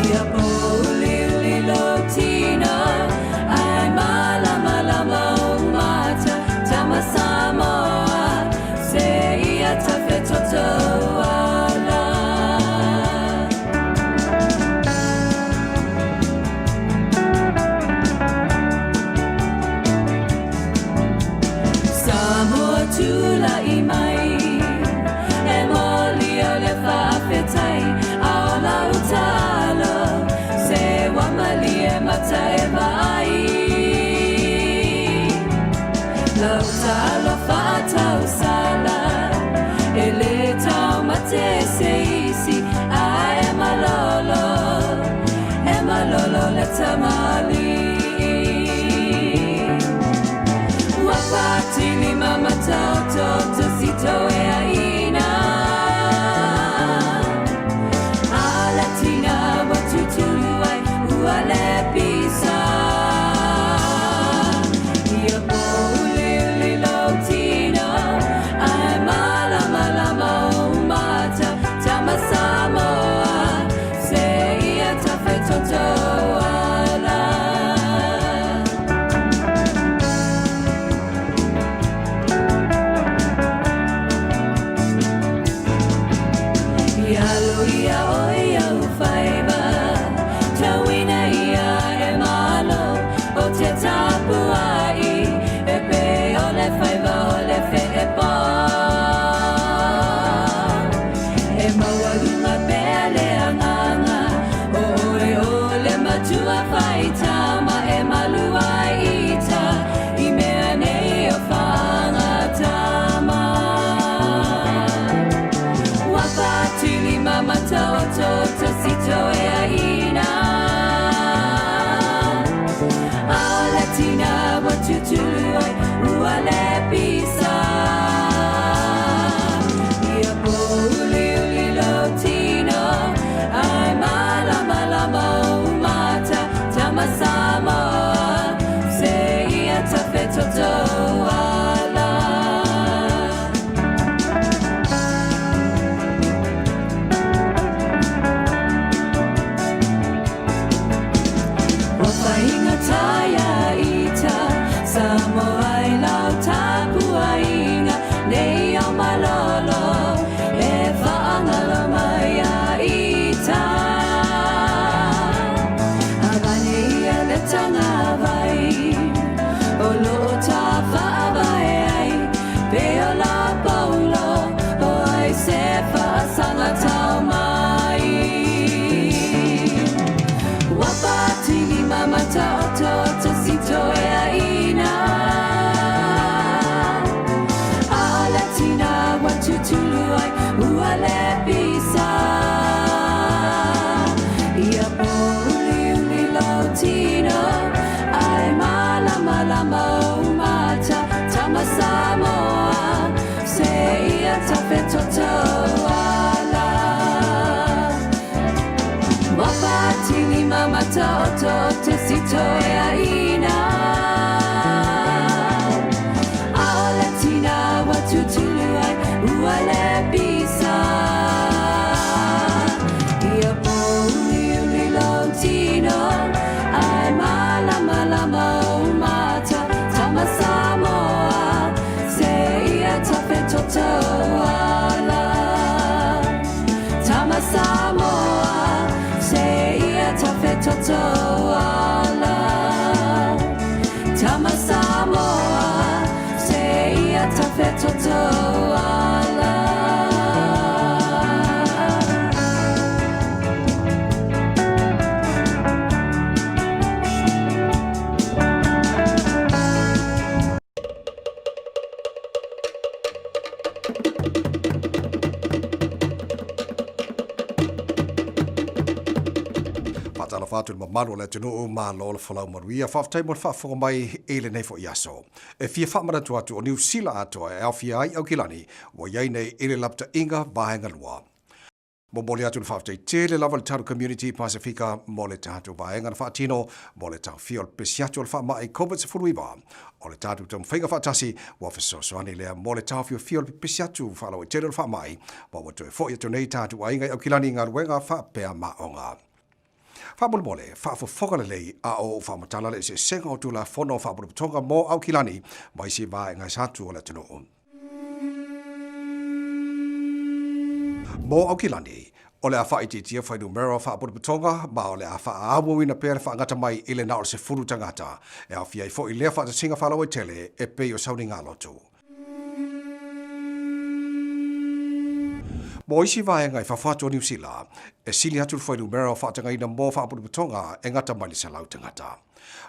Ia poli uli lotino Ai malama lama umata Tama Samoa Se ia tafe toto ala Samoa tula imai Talo fatau sala ele tau mate seisi a emalolo le tamali wapati ni mama tau toto sito e aina alatina watutuluai uale pisa Loti Samoa, say a Tanoa Ava. Wapatini mama toto te sito ya ina. Aolatina watutuluai uale bisa. Ia poli uli lotino ai malama lama umata tama Samoa say ia tafe toto ala tama Samoa say ia tafe toto ala tama Samoa say ia tafe toto ala. Patala fatu ma maru le tunu ma lo le folau maruia fa tai mo fa fo mai ele nei fo yaso e fia fa mara tu atu o New Zealand ato e alfia ai au kilani wo yai nei ele lapta inga vahenga lua mo mole atu fa tai tele lava le taru community Pacifica mo le tatu vahenga na fa tino mo le tau fiol pesiato fa mai covid se furuiva o le tatu tam fenga fa tasi wa fa so ani le mo le tau fiol pesiato fa lo tele fa mai mo to fo ya to nei tatu vahenga au kilani ngar wenga fa pe ma onga. Fabul mole, fa fo fogale lei a o fa matala le se senga o tula fono fa bulu tonga mo au kilani mai si va ngai satu o le tino. Mo au kilani o le afa iti tia fa numero fa bulu tonga ma o le afa awo ina pere fa ngata mai ile na o se furu tangata e au fia fo ile fa singa fa lo tele e pe o sauni ngalotu. Mo isi vai ngai fa fatu New Zealand e sili atu foi numero fa tanga ina mo fa pu tonga e ngata mali se lau tangata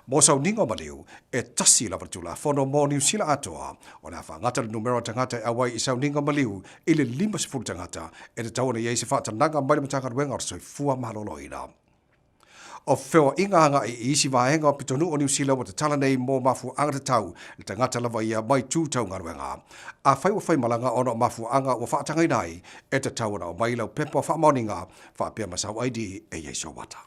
mo sau ninga maliu e tasi la vatula fono mo New Zealand atoa ona fa ngata numero tangata e awai isau ninga maliu ile lima se fu tangata e te tauna ye se fa tanga mali matanga wenga so fua maloloina o feo inga hanga i isi vahenga o pitonu o New Zealand o te tala nei mō mafu anga te tau i te ngata lava ia mai tūtau ngaruenga. A whai o whai malanga ono mafu anga o whaatangai nai e te tau ana o mai lau pepa o whaamaoninga whaapea masau aidi e Yeso wata.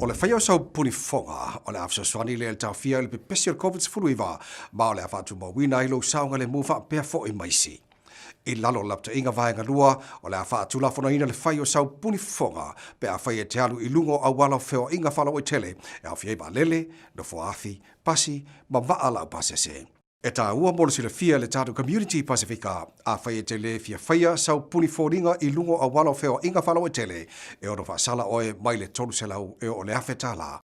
O le whai o sau puni whonga o le afso swani le tau fia le pepesi o COVID-19 ma o le awhatu ma wina ilo saunga le mufa pea fo i maisi. I lalo lapta inga vaenga lua o le afa tula fona ina le fai o sau puni fonga pe a fai e te alu i lungo a wala feo inga fala o tele e a fiei ba lele, no foafi, pasi, ma vaala o pasese. E ta ua molo si le fia le tatu community Pacifica a fai e tele fia faia sau puni foringa i lungo a wala feo inga fala o tele e ono fa sala oe mai le tolu selau e o le afetala.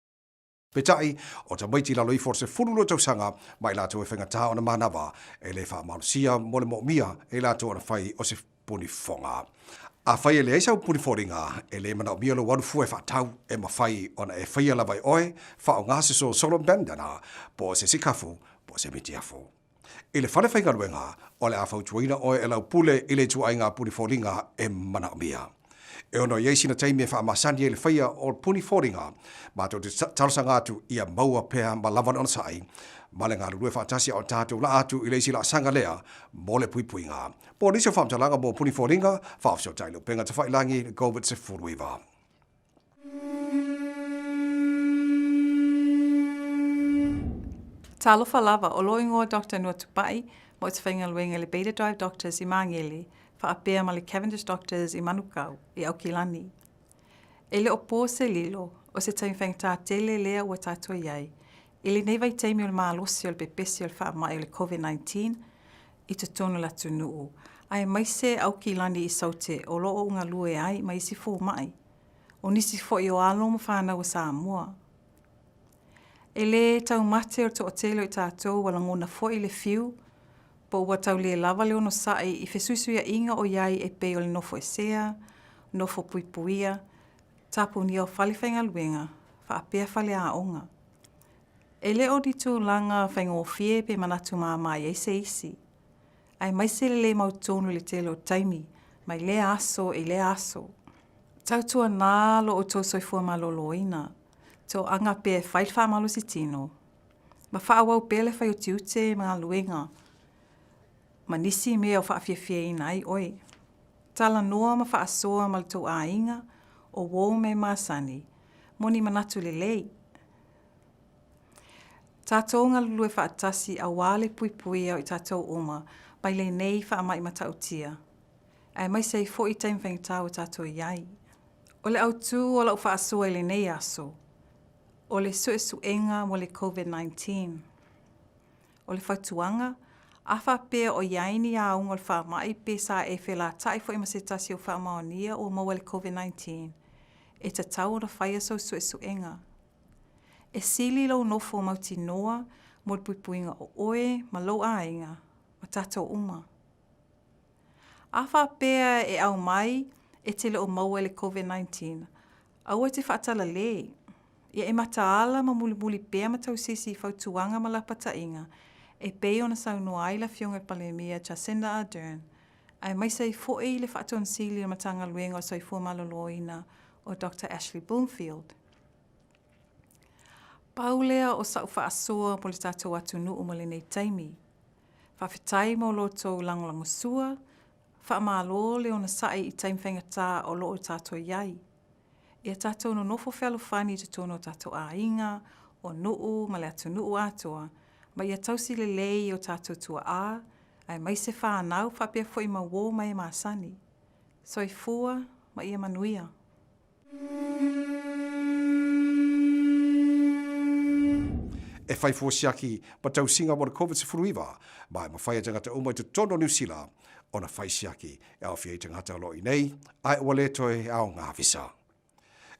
Petai, o ta maiti lalo i forse furulo tausanga, mai lato e whengata o na manawa, e le wha malusia mo le mo mia, e lato o na whai o se puni fonga. A whai e le eisau puni foringa, e le mana o mia lo wanu fu e whatau, e ma whai o na e whai ala vai oe, wha o ngase so solo bandana, po se sikafu, po se mitiafu. I le whale whainga ruenga, o le a whau tuaina oe e lau pule i le tuainga puni foringa e mana o mia. E ono yeisi na taimi e wha amasani e le whaia o puni foringa, ma tau te talsanga atu ia maua pēa ma lawan ona sai, ma le ngā rurue whaatasia o tātou la atu i leisi la sanga lea, mo le pui puinga. Po nisio whaamtalanga mo puni foringa, whaafsio tailo penga te whailangi COVID se furuiva. Talofa lava o loingoa Dr. Nuatupai, mo te whainga luenga le Beta Drive Doctors i Mangele, whaapea ma le Cavendish Doctors i Manukau, i Aukilani. E le o pō se lilo, O se taimi whainga tā tele lea ua tātua iai. Ili nei vai taimi o le mālosi o le pepesi o le wha mai o le COVID-19 i te tono la tunuu. Ai maise au ki lani i saute o loo unga lue ai mai isi fō mai. O nisi fo i o alo mo whanau o Samoa. E le tau mate o to o telo i tātou wala ngona fo i le fiu, po ua tau le lava leo no sai i fesuisuia inga o iai e pe o le nofo e sea, nofo puipuia, tapu ni o whaliwhainga luenga, whaapea whale a onga. E le o di tū langa whainga o fie pe manatu maa mai e se isi. Ai maise le mautonu le telo taimi, mai le aso e le aso. Tautua nālo o tō soifua maloloina, tō anga pe whailwha malo si tino. Ma whaawau pele whai o tiute mga luenga, ma nisi mea o whaafia inai oi. Tala noa ma whaasoa ma le tō ainga, o wō me māsani, moni manatu le lei. Tātou ngā lulue whaatasi a wāle pui au i tātou oma, bai le nei whaamai ma tautia. Ai mai sei fo i taim whaingtau o tātou iai. O le autu o lau whaasoa i le nei aso. O le suenga mo le COVID-19. O le whautuanga, awha pēr o iaini a unga le whaamai pē sa e whela tai fo i masetasi o whaamaonia o maua le COVID-19. E ta tau o na whaia so suenga. E sili lau nofo mauti noa, mo le puipuinga o oe, ma lau ainga, ma tātou uma. Awha pēr e au mai, e tele o maua le COVID-19. Aua te whaatala le. Ia e mataala ma muli pēr ma tau sisi whautuanga ma la patainga, e pei ona saunua ai la fionga palemia Jacinda Ardern, ai mai sei fo'i le whaaton sili ma tanga luenga o soifua maloloina o Dr. Ashley Bloomfield. Paulea o sau whaasoa po le tātou atu nuu mo le nei taimi. Whawhitai mo loto langolango sua, whaamalo le ona sai i taim whaingatā o loo tātou iai. Ia tātou no nofo whalofani te tono tātou ainga, o nuu ma le atu nuu atoa, ma ia tausi le lei o tātou tua a, ai mai se whanau whapea fo i ma wō mai maasani. Soifua ma ia manuia. E whai fōsiaki pa tau singa mo le COVID-19, mai ma whai a tangata umai te tono New Zealand, o na whai siaki e au fia i tangata lo i nei, ai ua le toi au ngā visa.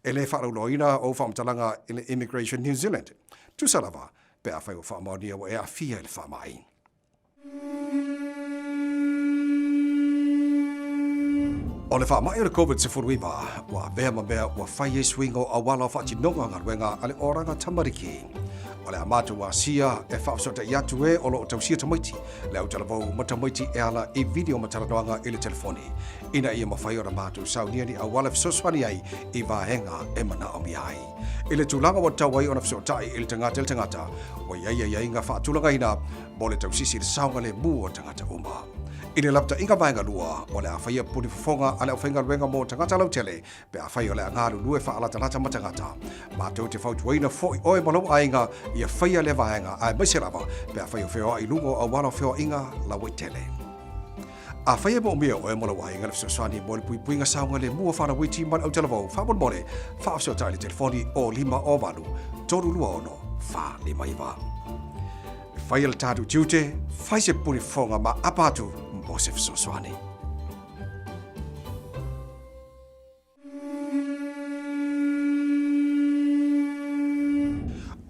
E le whaarau loina o whaamtalanga i le Immigration New Zealand, tu salawa, pe a whai o whaamaunia o e a fia i le whaamai. O le whaamai o le COVID-19, wa vea ma mea ua whai e swingo a wala o whaatinonga ngā ruenga ale oranga tamariki. O le amatu wa sia e whaafsota i atu e o lo o tausia tamaiti, le au talavau matamaiti e ala i video mataranoanga i le telefoni. Ina ia mawhai o matu sauniani a wala fisoswani ai i vahenga e mana o mi ai. I le tūlanga wa tawai o na fisotai i le tangata, wa ia inga whaatulanga ina, mo le tausisi le saunga le mua tangata uma. I le lapta inga vaenga lua, o le a whaia puni fufonga a le au whainga ruenga mo tangata lau tele, pe a whai o le angaru lue whaalata lata matangata. Mātou te whautuaina fo i oe malau ainga, ia whaia le vaenga a maise lava, pe a whai o wheo i lungo a wala wheo inga la wai tele. A whaia mo mea oe malau ainga le fisoswani mo le puipuinga saunga le mua whana witi man au talavau, whamon mole, whaafsio tai le telefoni o 5 toru lua ono, 5 Whaia le tātu tiute, whai se puni fonga ma apatu, Joseph Soswani.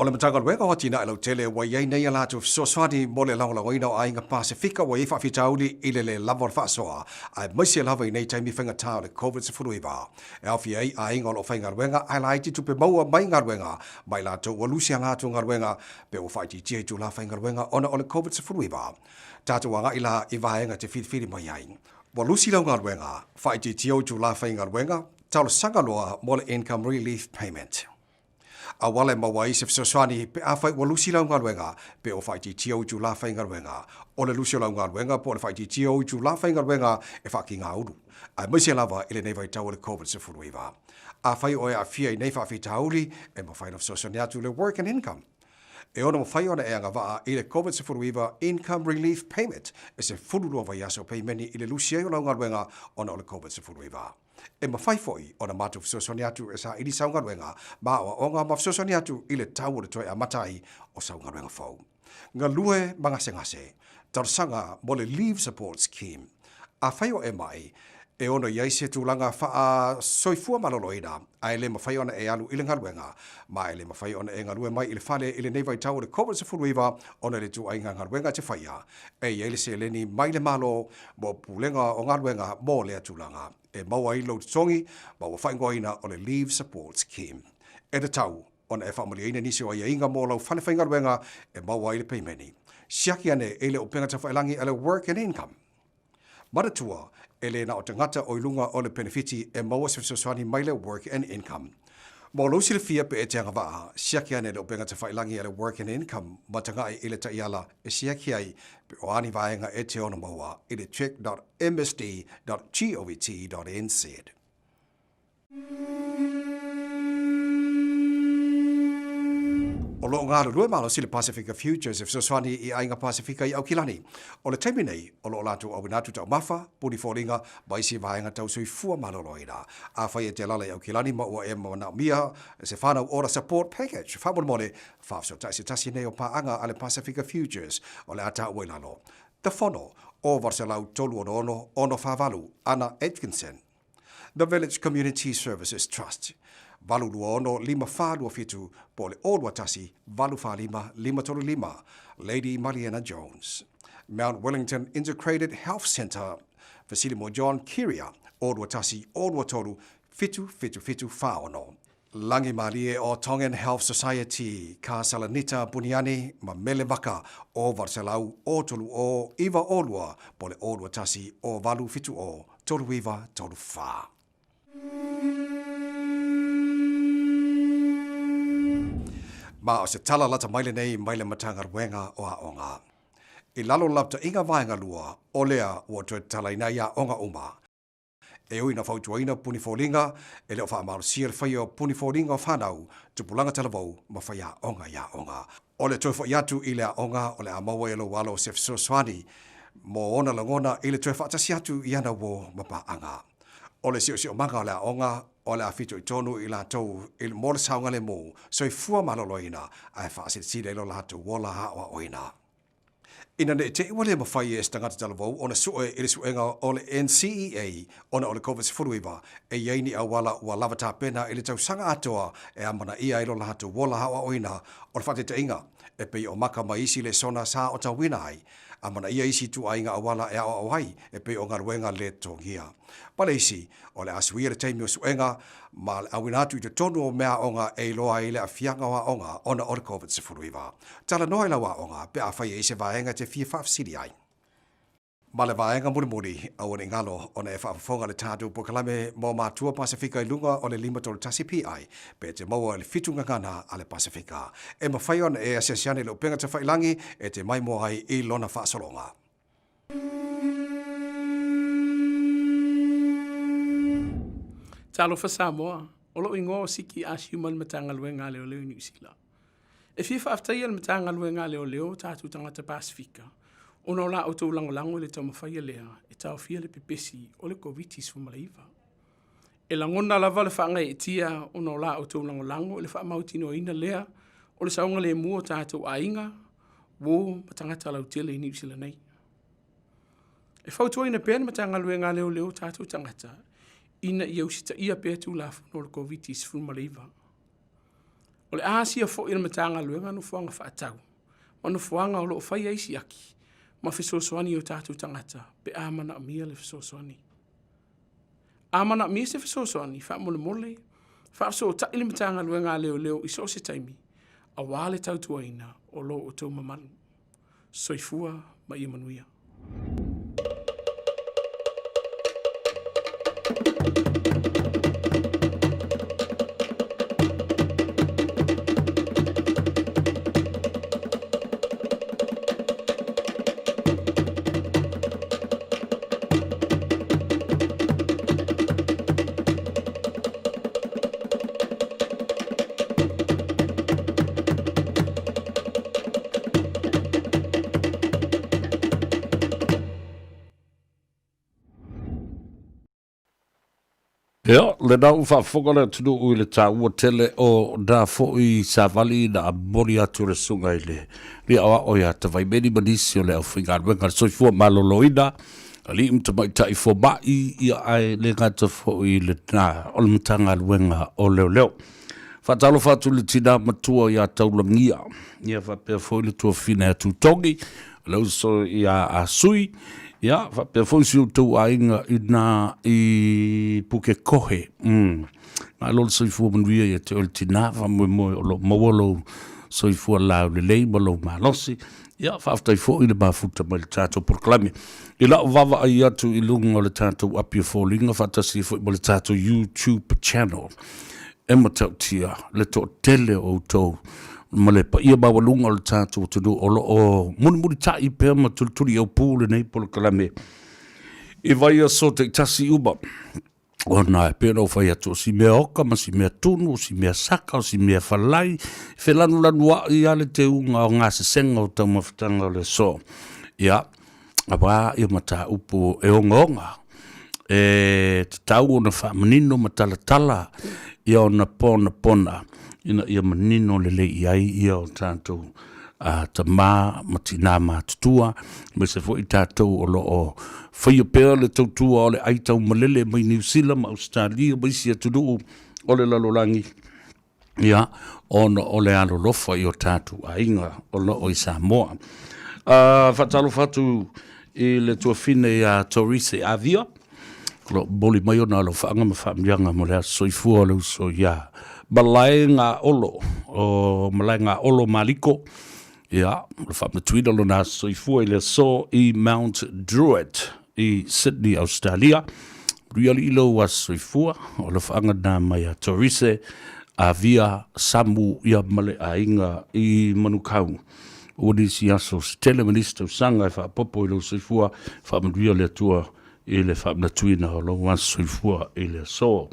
O le matanga luenga o tina ilo tele wa iei nei alatu Soswani mo le langolangoina o ainga Pasifika wa ifa fitauli ile le lava o whaasoa ai maisi lava i nei taimi whainga tau le COVID-19. E awhi ei a inga o whainga luenga ai laiti tupe maua mai ngā luenga mai lato wa lusi a ngātu ngā luenga pe o whaiti tia tu la whainga luenga ona o le COVID-19. Tātu wanga ila i vaenga te whiriwhiri mai ai. Wa lusi lau ngā luenga whaiti tia tu la whainga luenga tau le sangaloa mo le income relief payment. A wale mawai se Soswani pe a whai wa lusi lau ngā luenga pe o whaiti tia tu la whainga luenga. O le lusi lau ngā luenga po le whaiti tia tu la whainga luenga e whaki ngā uru. A maise lava ile nei vai tau le COVID-19. A whai oe a fia i nei whaafi tauli e ma whai na Soswani atu le work and income. E ona mawhai ona e anga waa i le COVID-19 income relief payment e se furulua vai aso peimeni i le lusi lau ngā luenga ona o le COVID-19. E mawhai foi o na mātou fisosoni atu e sa ili saungaruenga ma o ngā mafisosoni atu i le tau o le toi a matai o saungaruenga fau. Ngā lue ngase, tarsanga mo le Leave Support Scheme. A whai o e mai, e ono iai se tūlanga wha soifua maloloina, a ele mawhai ona e alu i le ngaruenga, ma ele mawhai ona e ngarue mai i le whale i le nei vai tau o le COVID-19 ona le tu ai ngaruenga te whaia, e iai le se leni mai le malo mo pulenga o ngaruenga mo le atulanga, e maua i lo tongi, ma wa whaingoina o le Leave Support Scheme. E te tau, ona e whamali ina nisi o ia inga mo lau whane whaingaruenga, e maua i le peimeni. Siaki ane e le upenga ta whailangi a le work and income. Maratua, ele na o te ngata o ilunga o le benefiti e maua se fisoswani mai le work and income. Mo lo si le fia pe e te angawaa, siaki ane le upenga te whailangi a le work and income, ma te ngai i le taiala e siaki ai pe o ani vaenga e te ona maua i le check.msd.govt.nz. O lo ngā rue malo si le Pacifica Futures e fisoswani i ainga Pacifica i Aukilani. O le taimi nei, o lo latu au inatu tau mafa, puni fōringa, mai si vaenga tau sui fua maloloina. A whai e te lala i Aukilani ma ua e mawana mia, se whanau ora support package. Whamon mone, whafso tasi nei o paanga a le Pacifica Futures, o le ata ua ilalo. Te whono, o varselau tolu ono whavalu, Anna Atkinson. The Village Community Services Trust. Valu lua ono lima whālua fitu po le olua tasi valu whālima lima tolu lima, Lady Mariana Jones. Mount Wellington Integrated Health Centre, Vasilimo John Kiria, olua tasi olua tolu fitu whaono. Langi Marie o Tongan Health Society, ka Salanita Buniani, ma mele waka o Varselau o tolu o iwa olua po le olua tasi o valu fitu o tolu iwa tolu wha. Ma o se tala lata maile nei maile matanga ruenga o a onga. I lalo lapta inga vaenga lua o lea ua tue tala ina ia onga uma. E ui na fautuaina puni fōlinga, e leo wha amaru sia le whaia puni fōlinga o whanau, tupulanga talavou ma whaia onga ia onga. O le tue wha iatu i lea onga o le amaua e lo walo se fisoswani, mo ona langona i le tue whaatasi atu i ana wo mapaanga. O le sio manga o lea onga, o le afito i tonu i la tau i mo le saunga le mo, so i fua maloloina a e whaasitile ilo la tau wola hawa oina. Ina ne te iwa le mawhai e stangata talavou, ona sue i le suenga o le NCEA, ona o le COVID-19, e yeini a wala ua lavata pena i le tau sanga atoa e amana ia ilo la tau wola hawa oina, o le whate te inga, e pei o maka maisi le sona sa o tau wina ai, amana ia isi tu ainga awala e ao awai e pe o ngaruenga le tongia. Pale isi, o le asuia le teimi o suenga, ma le awinatu i te tonu o mea onga e loa i le afianga wa onga ona o le COVID-19. Tala noa la wa onga pe a whai e se vaenga te fia whafsiri ai. Ma le vaenga muri au ne ngalo o ne whaafonga le tātou pokalame mo mātua Pasifika i lunga o le lima tolu tasi PI pe te maua le fitu ngangana a le Pasifika. E mawhai on e asesiane le upenga te whailangi e te mai mo ai i lona whaasolonga. Talo fa Samoa, o lo ingo siki a human matanga luenga leo leo New Zealand. E fia whaaftai al matanga luenga leo leo tātou tangata Pasifika. Ona o la o tau langolango le tau mawhaia lea e tau fia le pepesi o le COVID-19 fumalaiva. E langona lava le whaanga e tia ona o la o tau langolango le wha mautino ina lea o le saunga le mua tātou ainga wo matangata lau tele i New Zealand nei. E whautua ina pēna matanga luenga leo leo tātou tangata ina i au sita ia pētu la whano le COVID-19 fumalaiva. O le aasia fo ina matanga luenga no fuanga whaatau. Ma no fuanga o lo whaia isi aki. Ma fesoswani o tātou tangata, pe āmana a mia le fesoswani. Āmana a mia se fesoswani, wha mole mole, wha so ta ili matanga luenga leo leo i so se taimi, a wale tautuaina o lo o tau mamanu. Soifua ma ia manuia. Ia, le nau whaafonga le tunu ui le tā ua tele o nā fōi sa vali na mori atu le sunga i le. Ria awa o ia te vai meni manisi o le au whinga wenga soifua maloloina. Ali imta mai tai fo mai ia ai le ngata fōi le nā o le mtanga luenga o leo leo. Whatalo whatu le tina matua ia taulangia. Ia whapea fōi le tua whina atu tongi. Lau so ia a sui. Ia, whapea fōi siu tau a inga i puke kohe. Nga lolo soifua manuia ia te ole tina, whamoe o lo mawalo soifua lau le lei, malo malosi. Ia, whaftai fōi le mafuta mai le tātou proklami. I lau wawa ai atu i lunga o le tātou apia fōlinga, whatasi fōi mo le tātou YouTube channel. Ema tau tia, le tō tele o tau. Ma le pa ia mawalunga o le tātou tunu o lo o muni tai pēr ma tulituli au pūle nei polo kalame. I vai a so te tasi uba. O nā e pēr au whai atu si mea oka, ma si mea tunu, si mea saka, si mea whalai. Whelanu lanua i ale te unga o ngā sesenga o tau mawhitanga o le so. Ia, a wā ia mata upo e onga onga. E te tau o na whamanino ma tala ia o na pona. Ina ia manino le lei ai ia o tātou ta mā matina mā tutua me se fo i tātou o lo o whaia pēr le tautua o le aitau malele mai New Zealand ma Australia mai sia tudu o le lalolangi ia ono o le alo lofa i o tātou a inga o lo o i Samoa whatalo whatu i le tuafine a Tanoa Ava lo boli mai o nā lo whaanga ma whaamianga mo le a soifua le uso ia malai ngā olo maliko. Ia, le whamatuina lo nā soifua i le so i Mount Druitt i Sydney, Australia. Riali ilo wa soifua o le whaanga nā mai a Tanoa Ava Samu ia male a inga i manukau. O nisi aso se tele minister sanga e whapopo i lo soifua whamatuia le tua i le whamatuina o lo wa soifua i le so.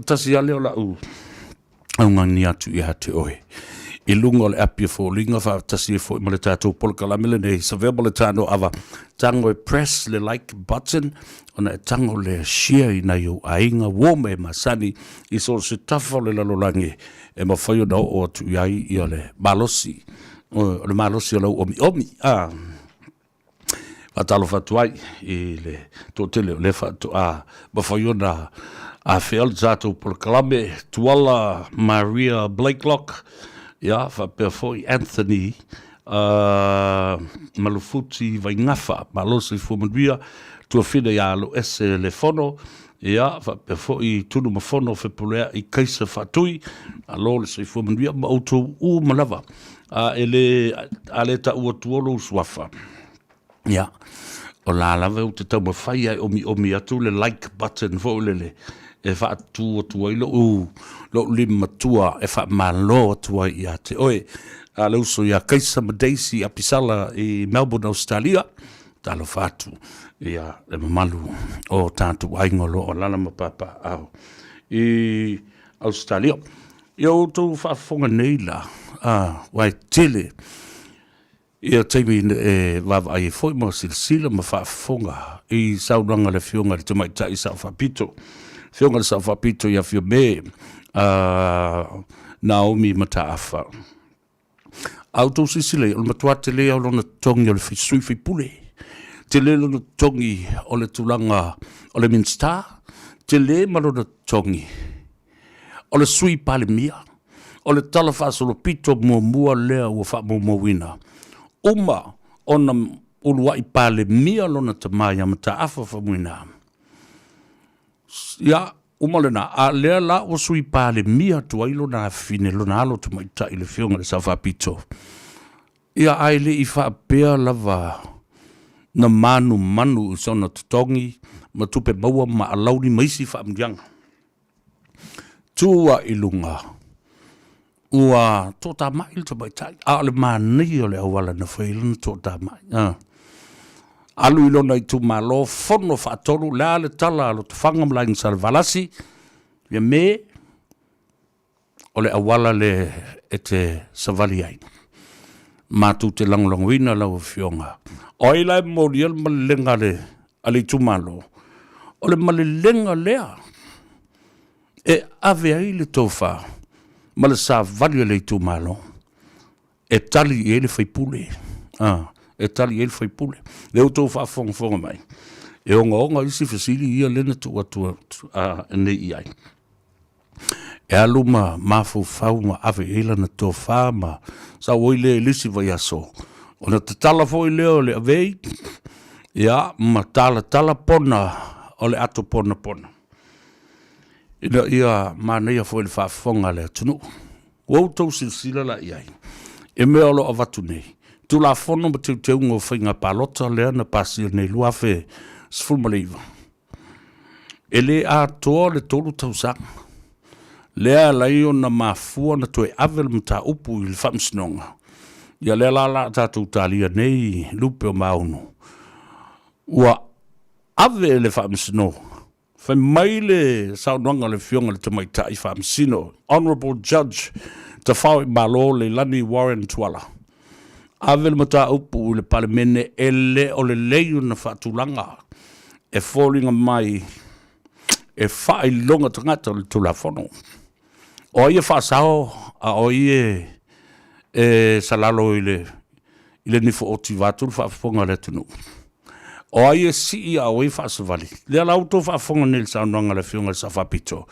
Tasi ale o lau au ngangi atu i hate oe. I lunga o le apia fōlinga wha tasi e fōi ma le tātou polkalamile nei Savea ma le Tanoa Ava. Tango e press le like button ona e tango le share i nei o ainga wome masani i so se tafa le lalolangi e mawhaio na o atu i ai i o le malosi. O le malosi o lau omi. Atalo fatuai i le tōtele o le fatu mawhaio na a feal zato por kalame tuala Maria Blakelock ia whapea foi Anthony malufuti vai ngafa malosi fumanuia tua whina ia alo ese le fono ia whapea foi tunu mafono whepulea i kaisa whatui alo le se fumanuia ma auto u malawa ele aleta ua tuolo uswafa ia o la lava u te tau mawhai ai omi atu le like button fo lele e fa tu i lo lima tua e fa malo tua i ate oe a lo so ya kaisa madaisi apisala i Melbourne Australia talo fatu ia le malu o tantu aingolo o lala mapapa au i Australia yo tu fa fonga neila wai tele ia taimi vava ai foi mo silsila ma fa fonga i saunanga le fionga le tamai tai sa fa pito Fionga sa whapito ia fio me Naomi Mataafa. Auto sisile, o le matua te lea o lona tongi o le fisui pule. Te lea lona tongi o le tulanga o le Minster. Te lea malona tongi o le sui pale mia. O le talafasa lo pito mua lea ua wha wina. Uma ona ulua i pale mia lona tamaya Mataafa whamwina. Ia, umalena, a lea la o sui pale mia tua ilo na fine lo na alo tu maita ile fionga le sa whapito. Ia aile i whaapea lava na manu sona tutongi ma tupe maua ma alauni maisi whaamdianga. Tua ilunga. Ua tōta mai il tu maita. A le mani o le awala na whailana tōta mai. Alu ilona i tu malo fono whaatonu lea le tala alo te whangamla in salvalasi ia me o le awala le e te savali ai matu te langolangwina lau fionga o ilai moriel malenga le ali tu malo o le malelenga lea, e ave ai le tofa, ma le sa vali le tu malo, e tali e le faipule, e tali e le faipule, le o tofa fonga mai, e onga isi fasili ia lena tua ne iai. E aluma mafu fau ma ave ela na tofa ma sa oile lisi vai aso. Ona te tala foi leo le avei, ia ma tala pona o le ato pona. Ina ia manea foi le whaafonga le atunu. Wautou silsila la iai. E mea olo avatu nei. Tu la fono ma te ungo whainga palota lea na pasi nei luafe sfulmaleiva. E le atoa le tolu tausanga. Lea lai o na mafua na toe avel mta upu i le whamsinonga. Ia lea la tātou talia nei lupe o maunu. Ua ave le whamsino. Whai maile saunanga le fionga le tamaita i whamsino. Honorable Judge ta whau i malo le lani Warren Tuala. Ave le mta upu i le palemene e le o le leio na whatulanga. E fallinga mai e whai longa tangata le tulafono. O ia whaasao a o ia salalo i le nifo o ti vāturu whaafonga le tunu. O ia si ia o ia whaasavali. Lea lauto whaafonga nil saunanga le fionga sa whapito.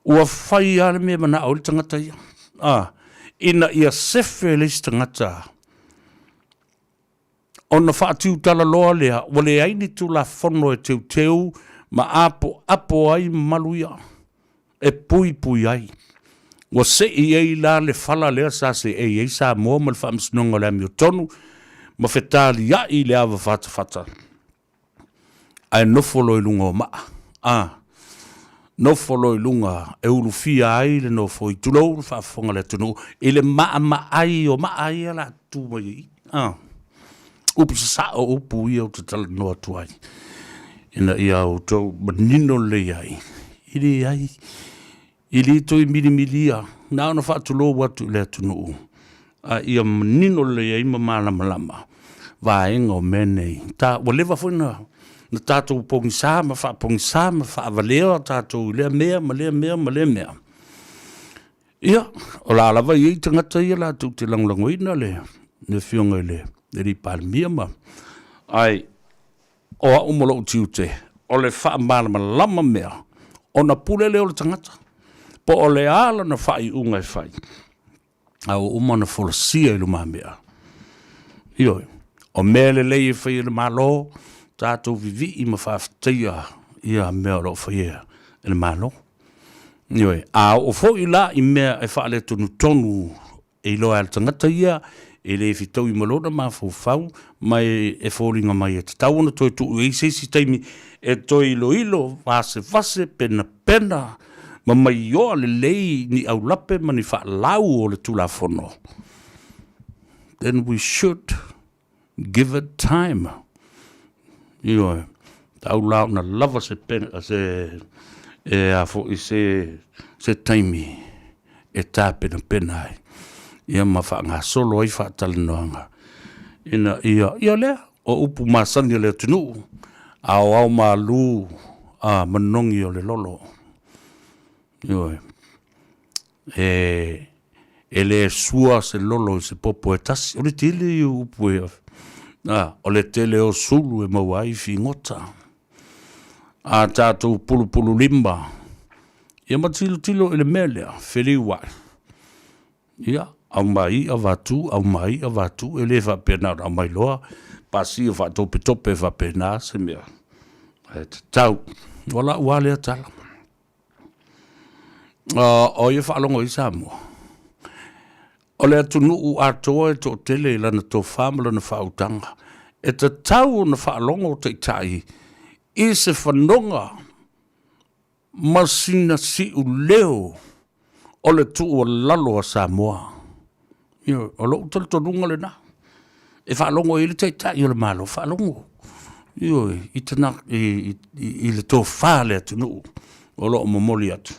Ua whai ale mea mana o le tangata ia. Ina ia sefe le tangata. Ona whaatiu tala loa lea. Wale aini tu la fono e teu ma apo ai maluia. E pui ai. Wa se i la le fala lea sa se e sa mo mal whamsinonga le amio tonu ma whetali ia i le awa whata. Ai nofolo i lunga o maa. Nofolo i lunga e uru fia ai le nofo i tulou whaafonga le tunu i le maa ai o maa ai ala tūma i. Upu sa o upu i au te tala noa tuai. Ina i au tau manino le ai. Ili ai. Ili to i milia. Nā na whaatulo watu le tunu. Ia manino le ai ma malama. Vaenga o menei. Ta walewa fwina. Na tātou pongisama, whaavaleo tātou lea mea, ma lea mea. Ia, o la alawa i tangata ia la tu te langlango ina le. Ne fionga le. Ne ri palmia ma. Ai, o a umolo utiute. O le whaamalama mea. O na pule leo le tangata. Po o le ala na whai unga e whai. Au umana folosia i luma mea. Ioi. O mele lei e whai le malo, tātou vivi i ma whaafatia ia mea lo whai e le malo. Ioi. A o fo i la i mea e wha le tonu e loa al tangata ia, e le fitau i malona ma fau, mai e fōringa mai e te tauana toi tu e seisi taimi e toi ilo, vase, pena, ma mai oa le lei ni au lape ma ni wha lau o le tulafono. Then we should give it time. Io, tau lau na lava se pena, e a fo i se taimi e tā pena ai. Ia ma wha ngā solo ai wha talanoanga. Ina ia lea, o upu masani le tunu, au ma lu manongi o le lolo. Ioi. E le sua se lolo se popo e tasi. O le tele i upu e. O le tele o sulu e mawai fi ngota. A tātou pulu limba. Ia ma tilo e le melea. Feli wai. Ia. Au mai a vatu. E le fa pena au mai loa. Pasi o fa tope fa pena se mea. E tau. Wala wale a tala. O ia whaalongo i Samoa. O le atunu u atoa e tō tele i lana tō whamala na whautanga. E te tau na whaalongo te tai i se whanonga masina si u leo o le tu o lalo a Samoa. O lo utale tonunga le na. E whaalongo i le te tai o le malo whaalongo. I tana i le tō whale atunu o lo o mamoli atu.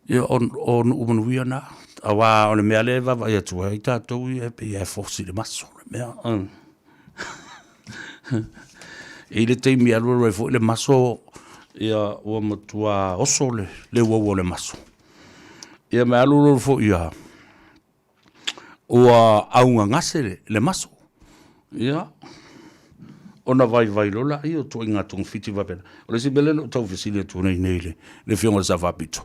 Ia on umanuia na. Awa o le mea le vava ia tua i tātou i e pe ia fosi le maso le mea. e le teimi alu e fo le maso ia ua matua oso le ua le maso ia me alu fo ia ua aunga ngase le maso ia ona vai lola i o to inga tung fiti va pena o le sibele no tau fisile tu nei le fionga sa va pito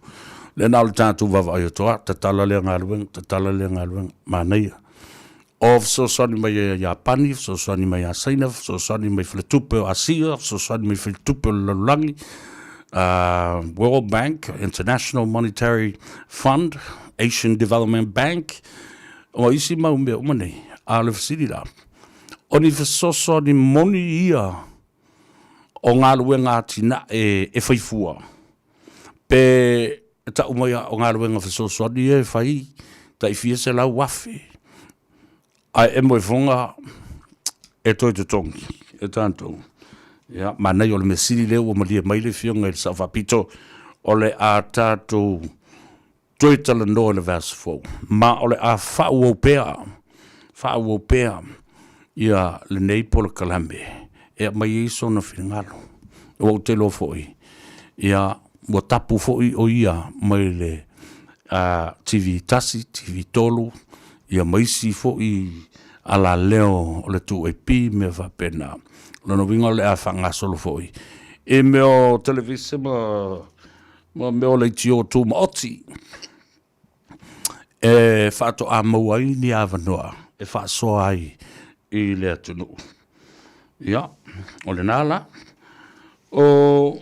le na le tatu va vai to ta tala le ngalueng manai of so sani mai ya pani so sani mai ya saina so sani mai fletupe asia so sani mai fletupe langi World Bank, International Monetary Fund, Asian Development Bank o isi mau me umane a le fisili la oni fesoso ni moni ia o ngā luenga tina e whaifua. Pe ta umoia o ngā luenga fesoso ni e whai ta i fia se lau wafi. Ai e moe fonga e toi te tongi, e tanto. Ja, ma nei o le mesiri leo o malia maile fionga e sa whapito o le a tātou toi tala noa le verse 4. Ma o le a whau o pēa, ia le nei pola kalambe e mai iso na whingalo o te lo foi ia o tapu foi o ia mai le TV tasi TV tolu ia mai si foi ala leo o le tu e pi me va pena no vinga le a fanga solo foi e meo televise ma meo le tio tu ma oti e fato a mawai ni avanoa e fa so ai i le atunu. Ia, o le nala, o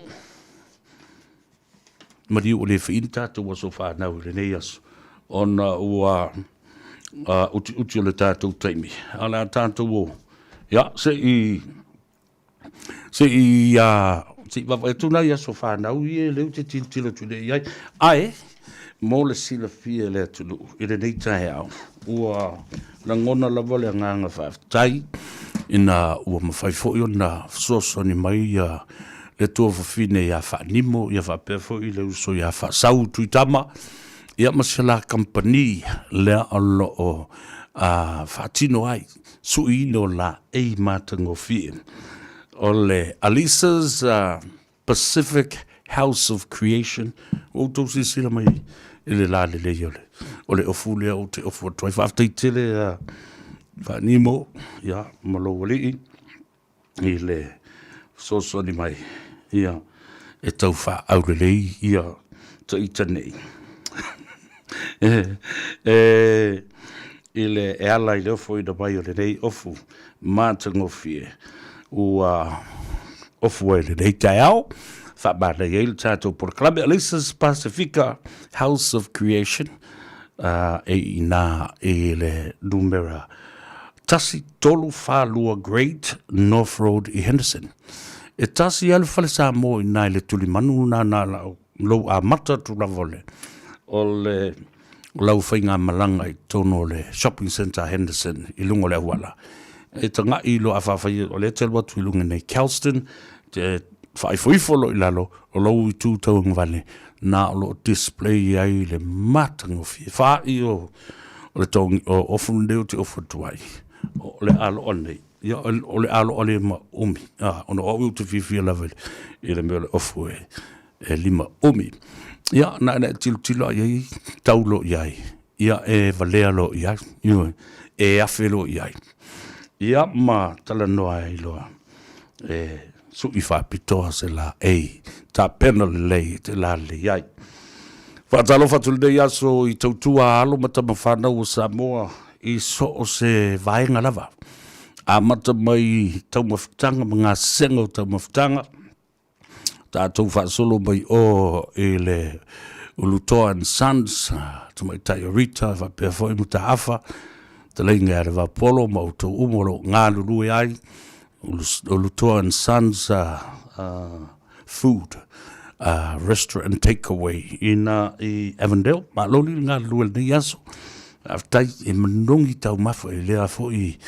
mari o le whiinta tu wa so whanau le nei aso, ona ua uti o le tātou taimi. Ala tātou o, ia, se wawa e tuna ia so whanau i e leu te tintila tu nei ai. Ai, mo le sila fia le atunu, i le nei tae au. Ua la ngona lava le nganga whaftai ina ua mawhai fōi o na soso ni mai le tua whawhine ia whanimo, ia whapefo i le uso ia whasau tuitama ia masela company lea alo o whatino ai sui no la ei matango fie o le Alisa's Pacific House of Creation o tō si sila mai ele la le o le ofu lea o te ofu atoi whaftai tele whanimo ia malo wali i le soso ni mai ia e tau wha aure lei ia ta ita nei i le e ala i le ofu i da mai o le nei ofu mātango fie ua ofu e le nei tai au whabana i eil tātou por klabe Alisa's Pacifica House of Creation e ina e le numera tasi tolu whalua Great North Road i Henderson. E tasi alu whale sa mo i nai le tuli manu na lau a mata tu la vole o le lau whainga malanga i tono le shopping center Henderson i lungo le awala. E tanga i lo a whawhai o le telwa tu i lunga nei Kelston te whaifoifolo i lalo o lau i tūtau ngvale na o lo display ai le matango fie. Wha i o le tongi o ofun leo te ofun tuai. O le alo o nei. Ia o le alo o le ma umi. Ono o iu te fifia lavel i le meo le ofu e lima umi. Ia na tilo ai taulo iai. Ia e valea lo iai. E afe lo iai. Ia ma tala noa i loa. Su i whapitoa se la ta pena le lei te la le iai. Whaatalo whatu le aso i tautua alo mata mawhanau o Samoa i so o se vaenga lava. A mata mai tau mawhitanga, mga senga o tau mawhitanga. Tātou whaasolo mai o e le Ulutoa and Sons, tu mai tai Rita, whapea fo i muta afa, te leinga ere wapolo, mautou umoro ngā lulu e ai, Ulutoa and Sons food restaurant and takeaway i Avondale, ma loli ngā lulu ni aso. Aftai e manongi tau mawha e lea fo i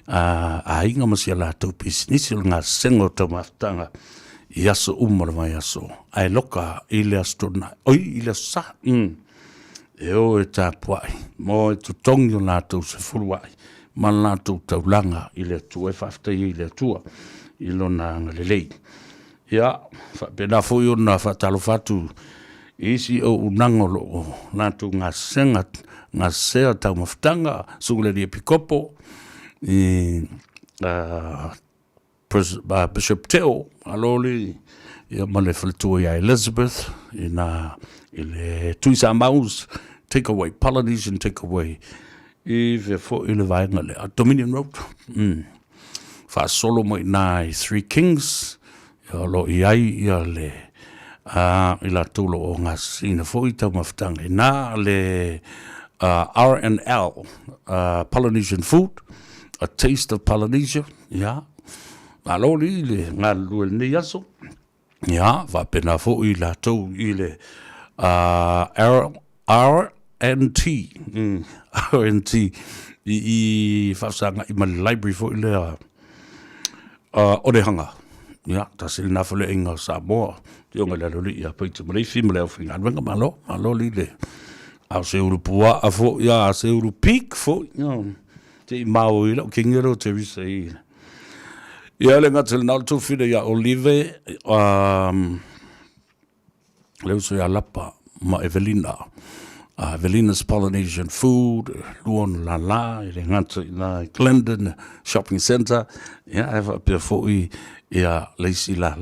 a inga masia la tau pisinisi ngā sengo tau mawhtanga i aso umara mai aso. Ai loka i lea stona, oi i lea sa, e o e tā puai, mo e tutongi o nā tau se furuai, ma nā tau taulanga i lea tua, e whaftai i lea tua, I lona ngalelei. Ia, pena foi ona whatalo whatu isi o unangolo o nātu ngā senga, ngā sea tau mawhtanga, suguleri e pikopo, Bishop Teo, aloli, ia male whaletua ia Elizabeth, i le tuisa maus, take away, Polynesian take away, I ve fo I le vaenga le, Dominion Road, Wha solo mo I nai Three Kings, ia lo I ai ia le, I la tūlo o ngā sina fo I tau mawhtanga, nā le R&L, Polynesian food, a taste of Polynesia, ia, aloli le ngā lua le nei aso, ia, va pena fo I la tau I le R&T, R&T, I whasanga I mali library fo I le Orehanga, ia, ta sili na fo le inga Samoa, Tionga le loli ia peita maleifi ma le au whinga anuenga malo li le au se uru pua a fo ia se uru peak fo te I mao I lau kingero te risa I ia le ngata le nau tō whina ia Olive leu so ia lapa ma Evelina Evelina's Polynesian food luon la I le ngata I Glendon shopping centre ia ewa pia fo ia leisi la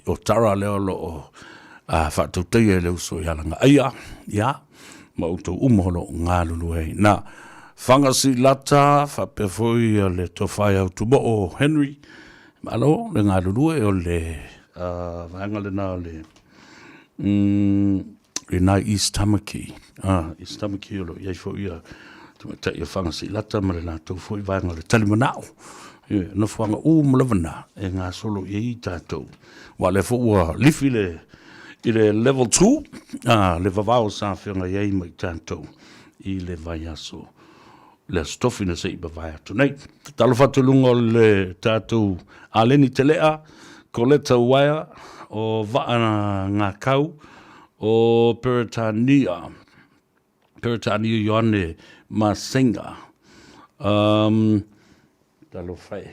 o tara leo lo o whātautei e leo so ia langa aia, ia, ma uto umaholo ngā lulu hei. Nā, whangasi lata, whapewhoi le to whai au tumo o Henry, ma alo, le ngā lulu e o le, vanga le nā le, le nā East Tamaki, East Tamaki o lo, iai fo ia, tumatai ia whangasi lata, ma le nā tau fhoi vanga le talimanao, na fuanga malawana e ngā solo I tātou. Wa le fua lifi le level 2, le vavao sa whianga iei mai tātou I le vai aso. Le stofina se I bavai atu nei. Talo whatulunga le tātou aleni te lea, Coletta Waia, o Vaana ngā kau, o Peritania Ioane Masenga. Talo fai.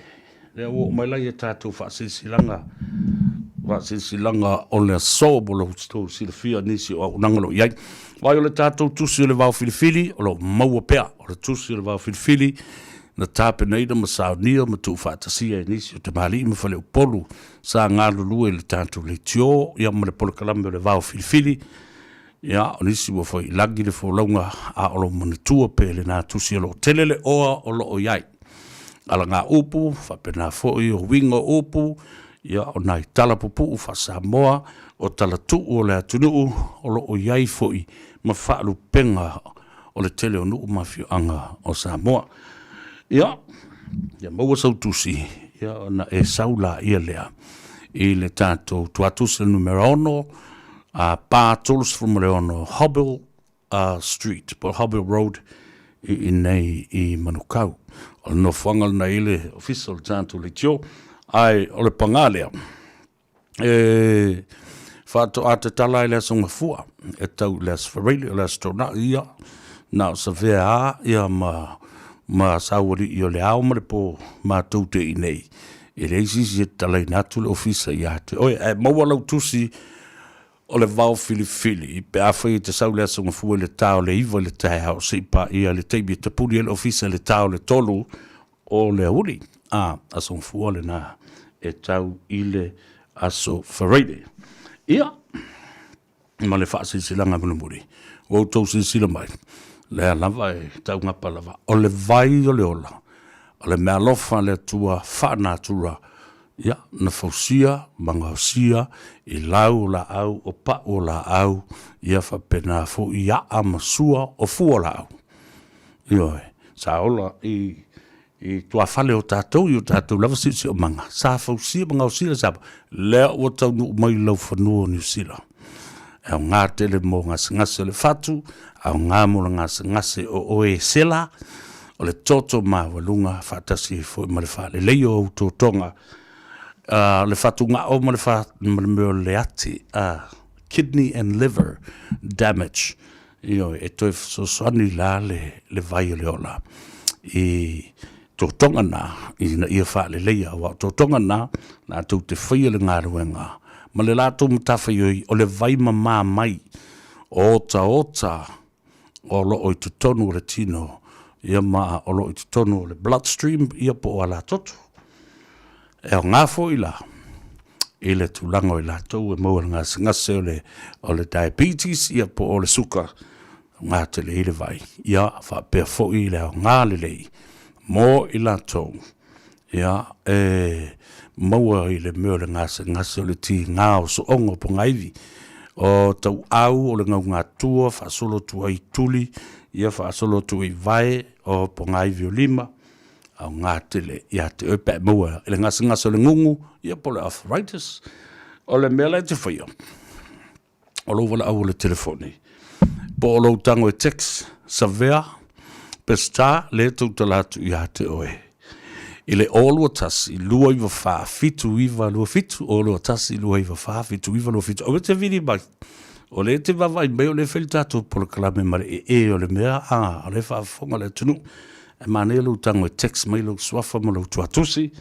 Lea o mai lai e tātou whaasilanga o le sōbolo tō silafia nisi o unangalo iai. Wai o le tātou tusi o le vau filifili, o lo maua pea, o le tusi o le vau filifili, na tāpe neida ma saunia ma tū whaatasia nisi o te mali ma whale upolu, sa ngā lulu le tātou le tio, ia ma le polokalame o le vau filifili, ia o nisi wa whai lagi le wholaunga a o lo manatua pe le nā tusi o lo telele oa o lo o iai. Ala ngā upu, whapena fōi o winga upu, ia o nai talapupu u Samoa, o talatu o le atunuu, o lo o iai fōi, ma whaalu penga o le tele o nuu mafio anga o Samoa. Ia maua sautusi, ia o na e saula ia lea, I le tātou tuatusa numero ono, pātolus from le ono, Hobble Street, po Hobble Road, I nei I Manukau. O no whangal na ile official tātou le tio, ai o le pangalea. Whātou a te tala I le asonga fua, e tau le asfarele, le astrona ia, na o Savea ia ma sawari I o le ao ma le po ma taute I nei. E reisi si e tala I natu le ofisa ia te. Oe, maua lau tusi o le vau filifili, I pe awhai te sau le asonga fua le tau le iwa le tae hao seipa ia le teibi te puri le ofisa le tau le tolu o le auri. Asonga fua le nā e tau I le aso whareide. Ia, ma le whaasi silanga munamuri, o tau sila mai, le lava e tau ngapa lava, o le vai o le ola, o le mea lofa le tua whanatura, ia, na fausia, mangausia, I lau la au, o pa o la au, ia whapena fo ia amasua o fua la au. Ioe, sa ola I tua whale o tātou, I o tātou lava sisi o manga. Sa fausia, mangausia la sapa, lea o tau nu mai lau whanua New Zealand. Au ngā tele mo ngase o le whatu, au ngā mo ngase o oe sela, o le toto ma walunga whatasi fo I male whale leio o tō tonga, le whatu ngā o male whale meo le ati, kidney and liver damage. Io, e toi so soani la le vai o le ola. tō tonga nā, I na ia wha le leia wa tō tonga nā, nā tō te whaia le ngā ruenga. Ma le lātou matawhai oi, o le vaima mā mai, ota, o lo o I tu tonu le tino, ia maa o lo I tu tonu le bloodstream, ia po o ala totu. E o ngā fo I la, I le tūlanga o I lātou, e maua ngase o le diabetes, ia po o le suka, ngā te le ile vai. Ia, wha pēr fo I le o ngā le lei, mō I lātou, ia, maua I le meo le ngase o le ti ngā o so ongo po ngaivi, o tau au o le ngā tua, wha solo tua I tuli, ia wha solo tua I vai, o po ngaivi o lima, au ngā tele, ia te ope maua, le ngase o le ngungu, ia po le arthritis, o le mea lai te whaia, o lo wala au o le telefoni, po o lo tango e text, Savea, pesta, le tau talatu ia te oe. I le olu atasi, lua iwa wha, fitu iwa lua fitu, olu atasi, lua iwa wha, fitu iwa lua fitu. O te vini mai, o le te wawai, mai o le wheli tātou po le kalame mare o le mea, o le wha whonga le tunu, e mane lu tango e text mai lu swafa ma lu tuatusi,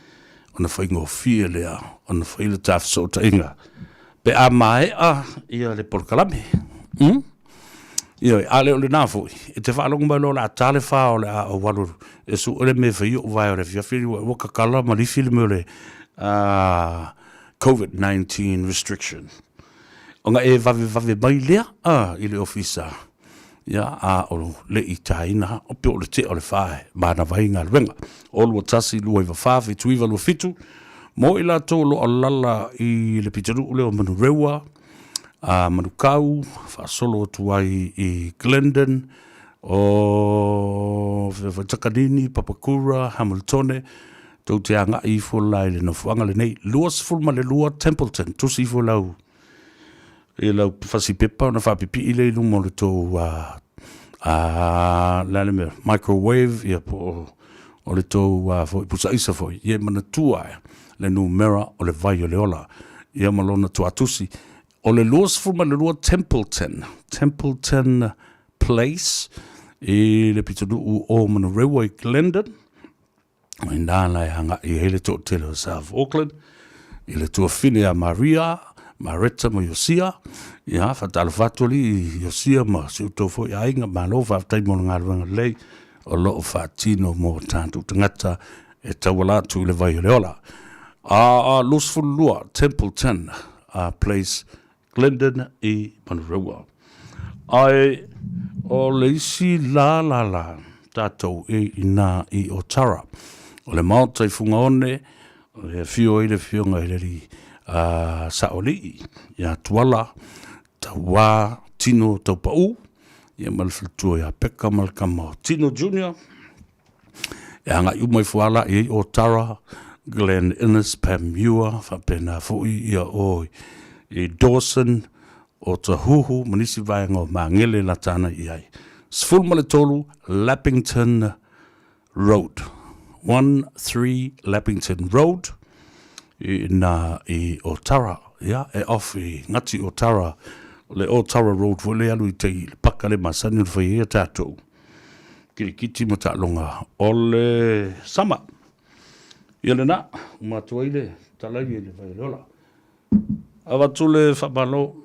o na whaingo fia lea, o na whaile tāwhiso o ta inga. Pe a mai ia le po le kalame, Ia, ale o le nāfoi, e te whaalonga mai lo la tāle wha o le a o waluru, e su ole me whai o vai o le whiawhiri wa wakakala ma li whili me o le COVID-19 restriction. O nga e vave mai lea, I le ofisa, ia, o le I taina, o pe o le te o le whae, mana vai ngā ruenga, o lua tasi lua iwa wha, fitu iwa lua fitu, mo I la tō lo o lala I le pitaru leo manu rewa, Manukau, whaasolo tuai I Glendon, o Takanini, Papakura, Hamiltone, tau te anga I fulai le no fuanga le nei, luas fulma le lua Templeton, tusi fulau, e lau whasi pepa, na whapipi I le lumo le tau, lale mea, microwave, ia po, o le tau, pusa isa foi, ia mana tuai, le numera o le vai o le ola, ia malona tuatusi, o le luas fuma le lua Templeton Place, I le pitadu o mana rewa I Glendon, I nāna hanga I hele tō tele o South Auckland, I le tua whine a Maria, Maretta ma Yosia, ia whatala whatoli I Yosia ma siuto fo I ainga, ma lo whaftai mo ngā ruanga lei, o lo o whatino mo tātou tangata, e tawala tu I le vai o le ola. Luas fulu lua Templeton Place, Glendon I Manurewa. Ai o leisi la tātou I nā I Otara. O le maotai funga one, o le fio I le fionga I le li saoli, ia tuala, taua, tino tau pau, ia malwhitua ia peka malkama Tino Junior, ia hanga umai fuala I Otara, Glen Innes, Pamua, whapena fui ia oi, I Dawson, o Tahuhu, manisi vaenga o Mangele la tāna I ai. Sfulma le tolu, Lappington Road. 13 Lappington Road. I Otara, ia, e off I ngati Otara, le Otara Road, vo le alu I te paka le masani o whai ea tātou. Kirikiti mo tālonga, o le sama. Ia le na, umatua I le, talai I le vai leola. Awa tule whapalo,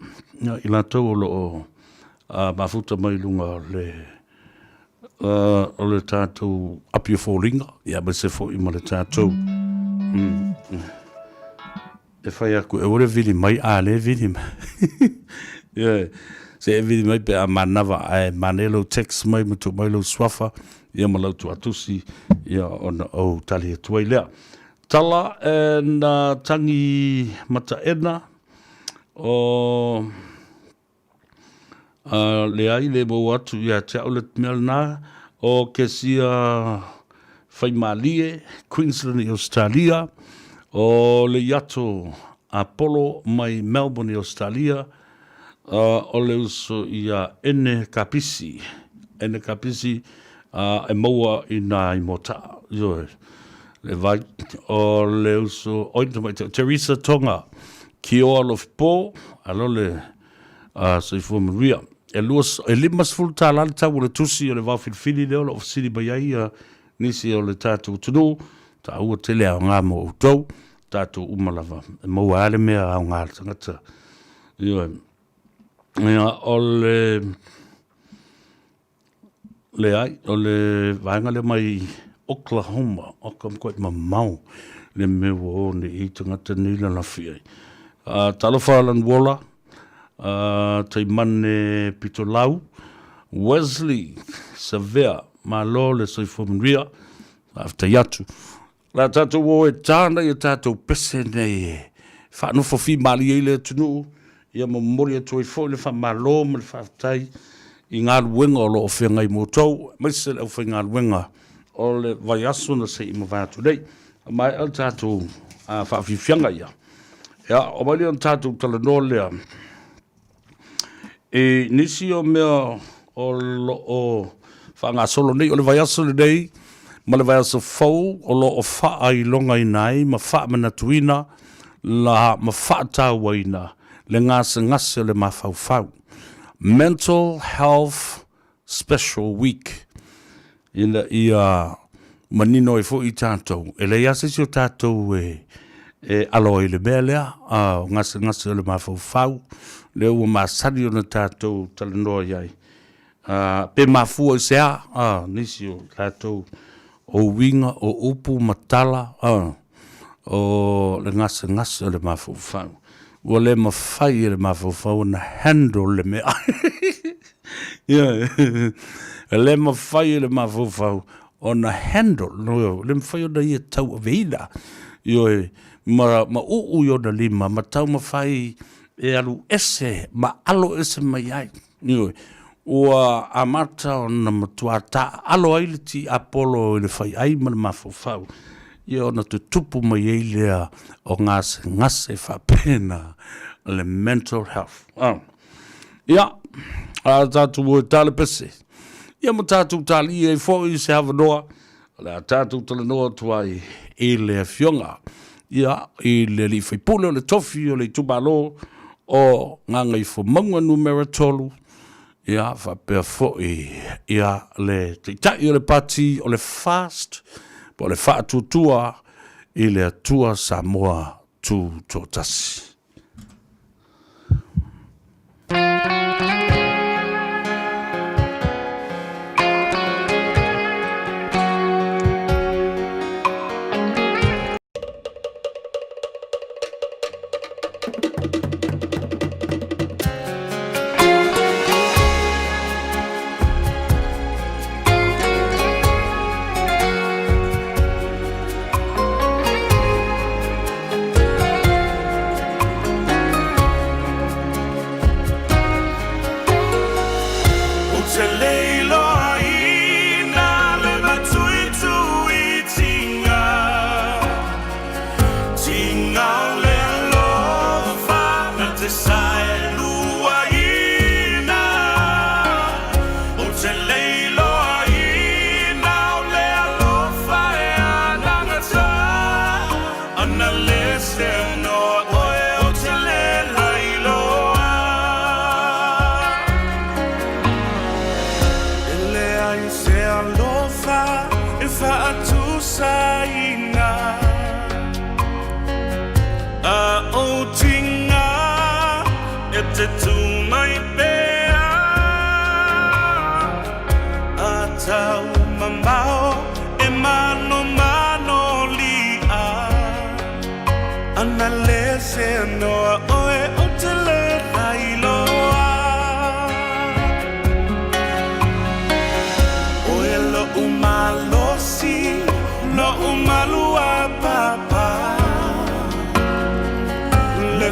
I la tau o lo mafuta mai lunga o le tātou api o fōringa, ia me se fō ima le tātou. E whai aku, e ore vili mai, le vili mai. Se e vili mai pe a manawa, manelo text mai, mutu mai lau swafa, ia ma lau tu atusi, ia ona au tali e tuai lea. Tala e na tangi mataena, o le ai le mo atu ia te au le melna o ke sia whaimalie Queensland I Australia o le yato Apollo mai Melbourne I Australia o le uso ia ene kapisi e moa I nā I mota le vai o le uso ointa mai Teresa Tonga ki o alof po, alo le Saifu Maria. E limas full talal tau le tusi o le wau filfili leo la ofisiri bai ai nisi o le tātou tunu, ta ua tele au ngā mo utau, tātou umalava. Mau ale mea au ngā tangata. Ia, o le vaenga le mai Oklahoma, o kam koe mamau, le mea o ne i tangata nila na fiai. Talawhalan wola, tai mane Pitolau, Wesley, Savea, malo le soifomenria, after yatu. La tātou o e tāna i tātou pese nei whanofo fi mali e le tunu, ia mamori atu i fo le wha malo me le whaftai i ngā ruenga o lo o whengai mōtou, mai se le au whenga ruenga o le vai aso na se i mawatu nei, mai al tātou whawhiwhianga ia. Ia, o mai le tātou tala no lea, e nisi o mea o lo o whanga solo nei, o le vai aso le nei, ma le vai aso fau, o lo o wha i longa i nai, ma wha mana tuina, la ma wha tāua ina, le ngase le ma fau fau. Mental Health Special Week, ina ia manino e fo i tātou, e le ase si o tātou e alo i le mea lea, ngase le ma fau fau, le ua masari o na tātou talanoa iai. Pe mafua i sea, nisi o tātou o winga o upu matala, o le ngase le mafau fau. Ua le mawhai le mafau fau na handle le mea. Le mawhai le mafau fau o na handle, le mawhai o na ia tau a veina. Ma uu yo na lima, ma tau mawhai e alu ese, ma alo ese mai ai. Ua amata o na matua ta alo ai le ti Apollo i le whai ai ma le mafau fau. Ia na te tupu mai ei lea o ngase whapena le mental health. Ia, a tātou o tale pese. Ia mo tātou tale i e fo i se hawa noa, le a tātou tale noa tua i le fionga. Ia, i le li whaipule o le tofi o le tubalo o nganga i fo maunga numera tolu. Ia, whapea fo ia le te tai o le pati o le fast, po le whaatutua i le atua Samoa tu tōtasi.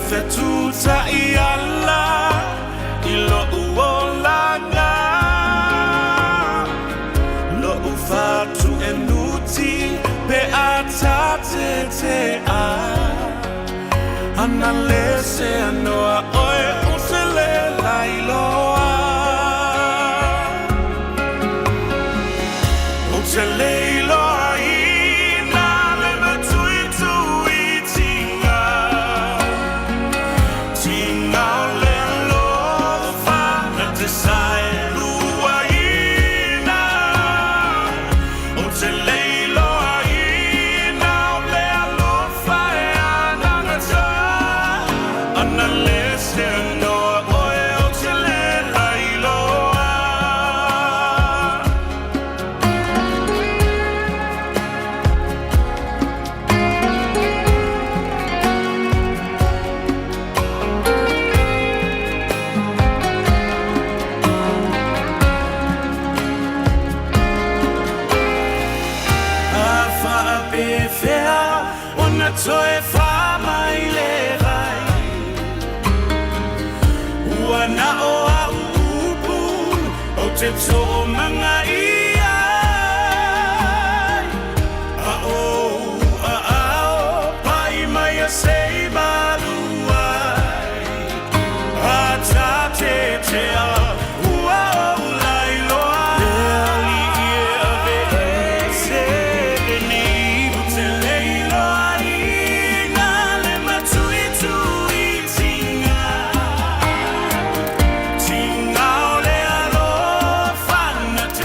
Fetuta i alla i lo uolanga lo ufatu enuti pe atate te a analese anoa oe usele lailoa usele Say to e whama i le rai Ua na o a upu O te tō manga i ai A o a ao Pai mai a sei malu ai A ta te te a Ua o lai loa Leali i a ve e se ni Te leilo ai Nga le matui tui tinga Tinga o le alo Whana te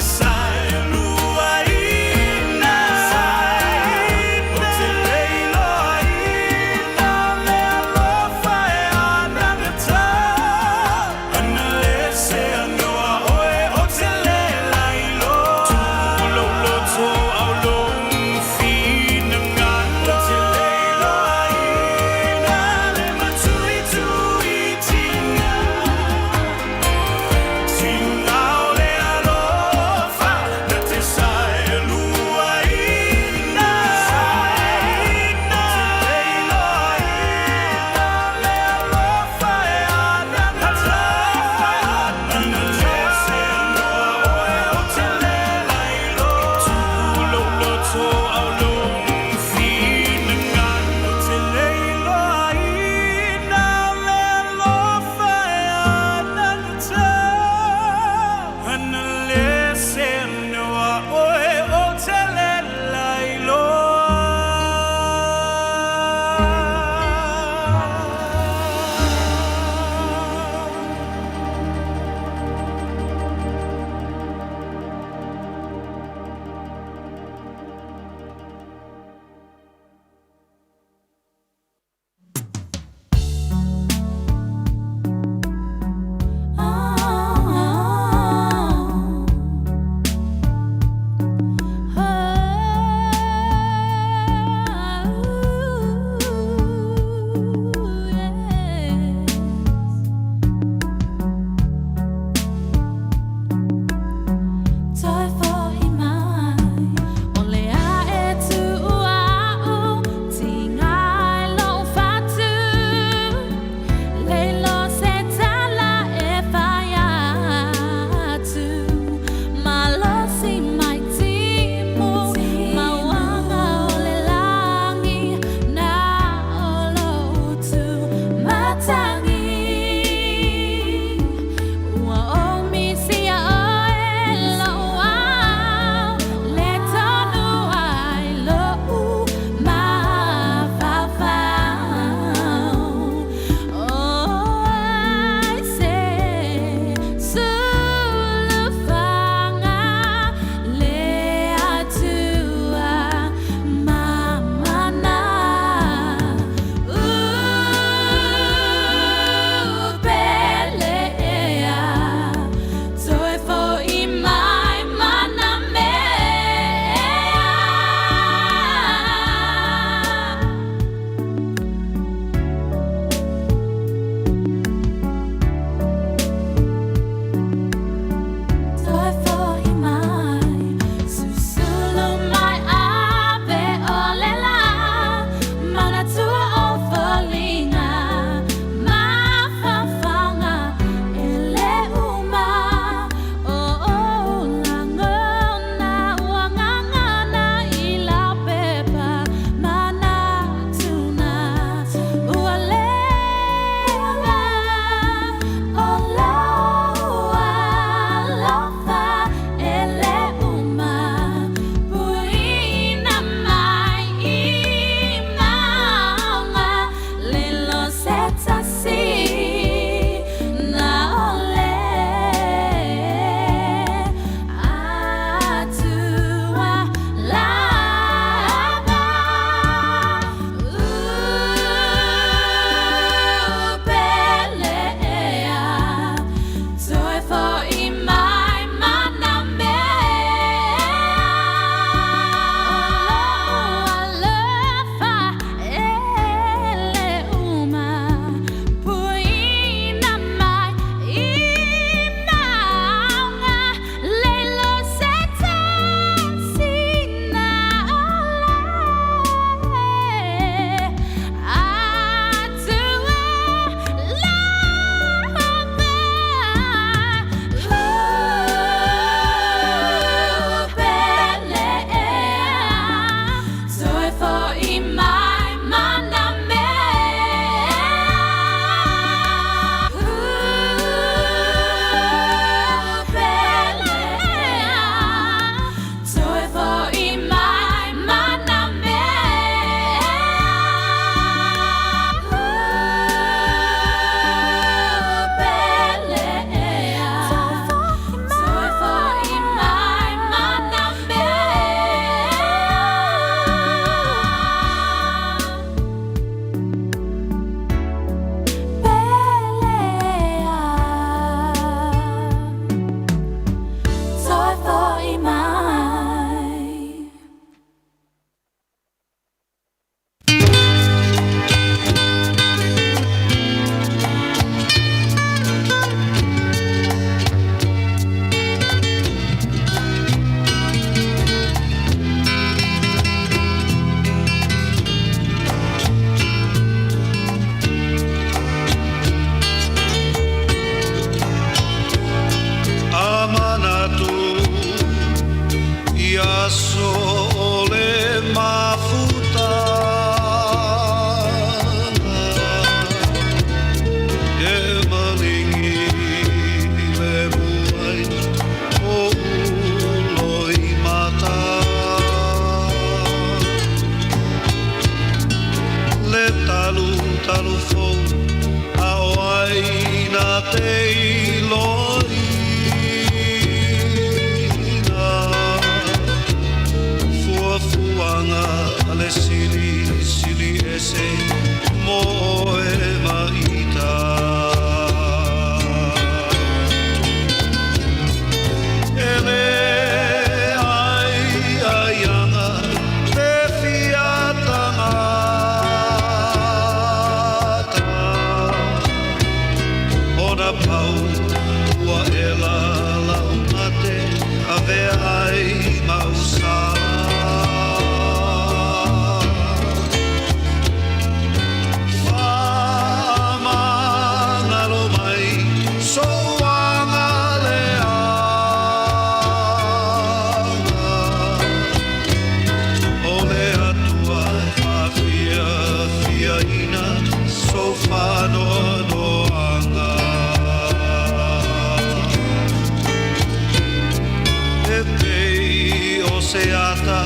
aso o le mafuta e malingi le muai o uloi mata le talu talu fou ao ai na te iloina fuafuanga ale sili sili ese moe maita ele ai aianga te fiatanga ona pau ua e la laumate ave ai mausala whamangalo mai soanga leanga o le atua whawhia fia ina so whanoa noanga e pei o se ata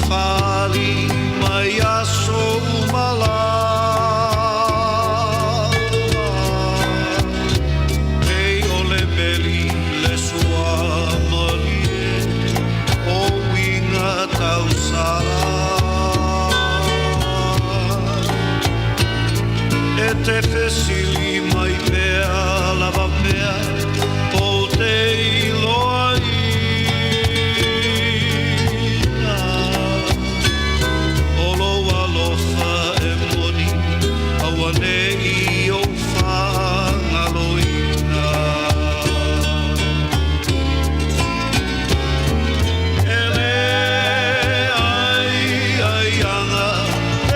whali mai aso umala pei o le meli le sua malie o winga tausala e te fesili mai pea lava pea po te iloaina o lo alofa e moni aua nei o whangaloina ele ai aianga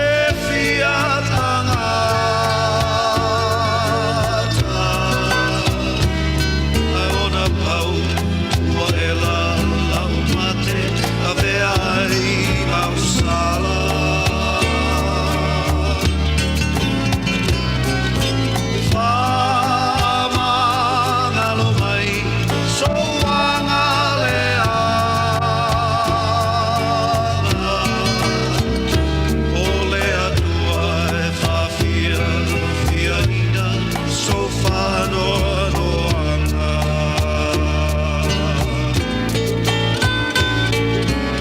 e fiatanga ai ona pau ua e la laumate ave ai mausala whamangalo mai soanga leanga o le atua e whawhia fia ina so whanoa noanga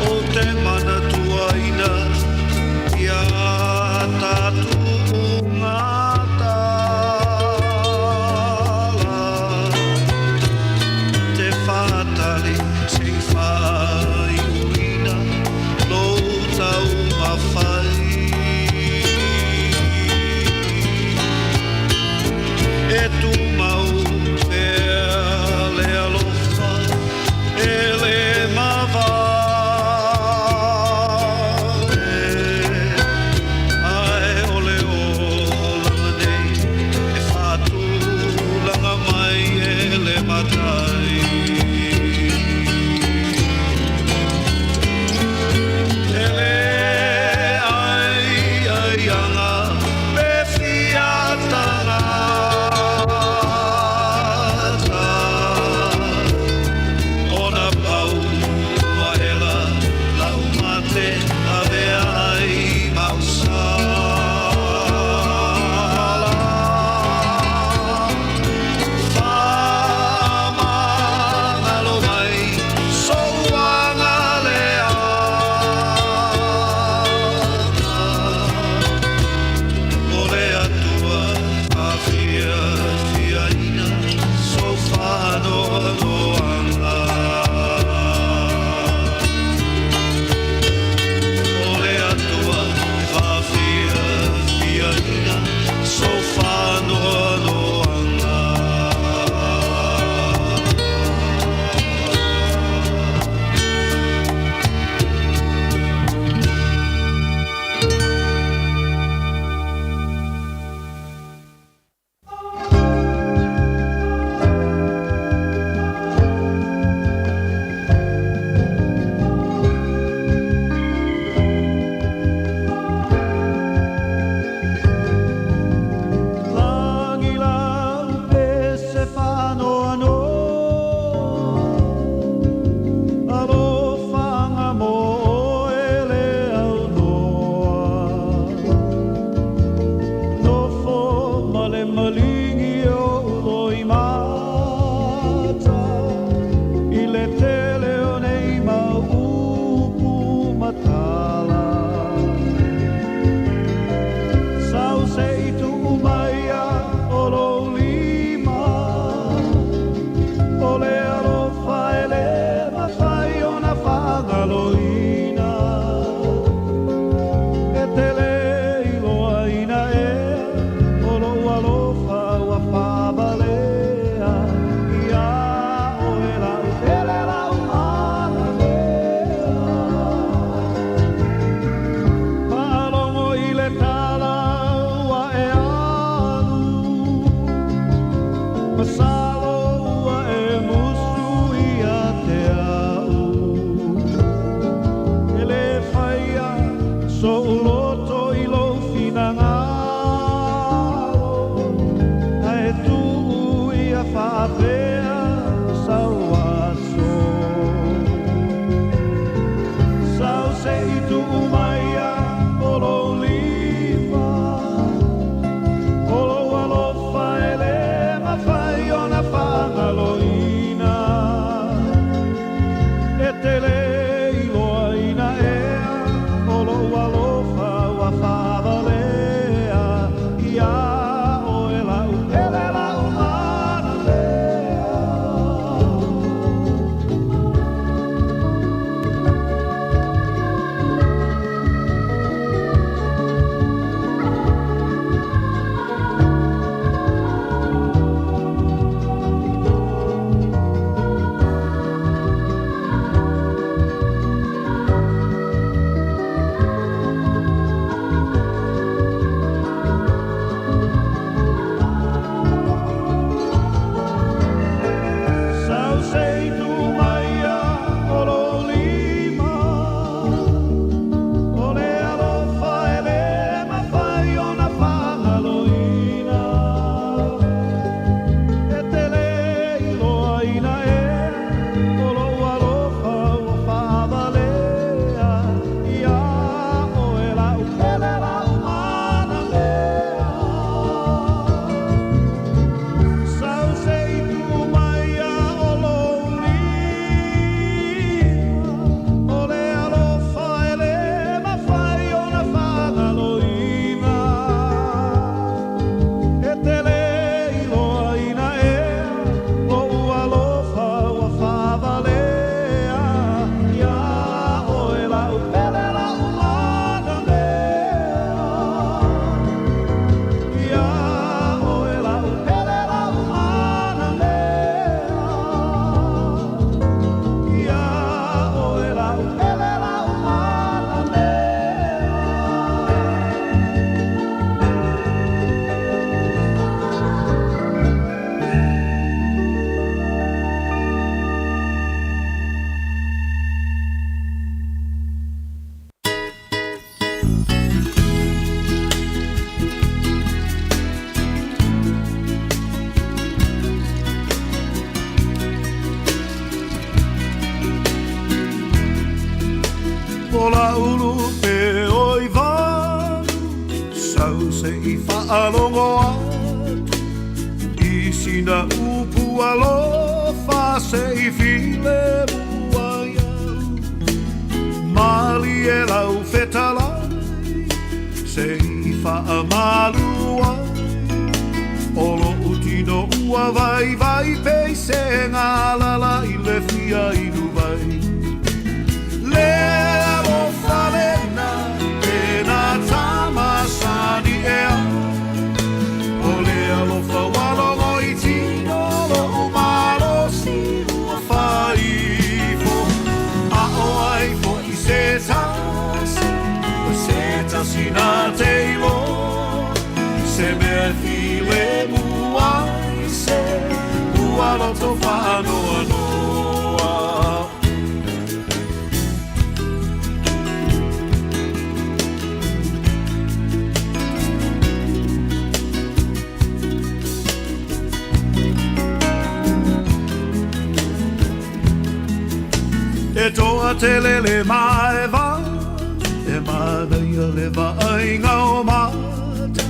o te mana umaya olo lima olo alofa ele mafai ona whangaloina e te leiloa ina ea olo alofa wa whavalea ia o e lau mana lea Sao sei tu maia olo lima o le alofa e le mawhai ona whangaloina e te leiloa ina e olo alofa o whavalea ia o e lau mana lea Sao sei tu maia olo lima o le alofa e le mawhai ona whangaloina e te leiloa ina e o alofa ua whavalea ia o e lau mana lea ia o e lau mana lea ia o e lau mana Ola ulu pe oi vanu Sau se I whaalongo atu I sina upu alofa se I file mua iau Mali e lau whetalai Se I whaamalu ai Olo utino ua vai vai pei se ngā lala I le fia inu vai Le alofa lena pena tamasani ea O le alofa walongo I tino lo umalo si ua whaifo A o ai fo I se tasi nā teilo Se mea file muai se Ua loto whanoa noa E toa te lele mai va E mana ia le vainga o mata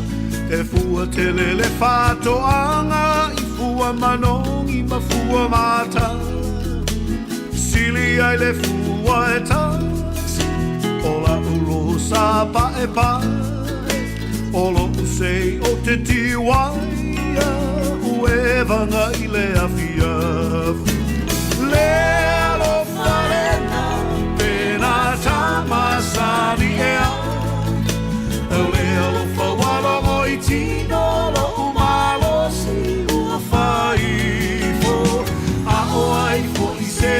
E fua te lele whatoanga I fua manongi ma fua mata Sili ai le fua e taksi Ola ulo sa pa e pai Olo usei o te tiwaia Ue vanga I le afiafu Le alofa lena pena tamasani ea Le alofa walongo I tino lo umalo si ua whaifo A o ai fo I se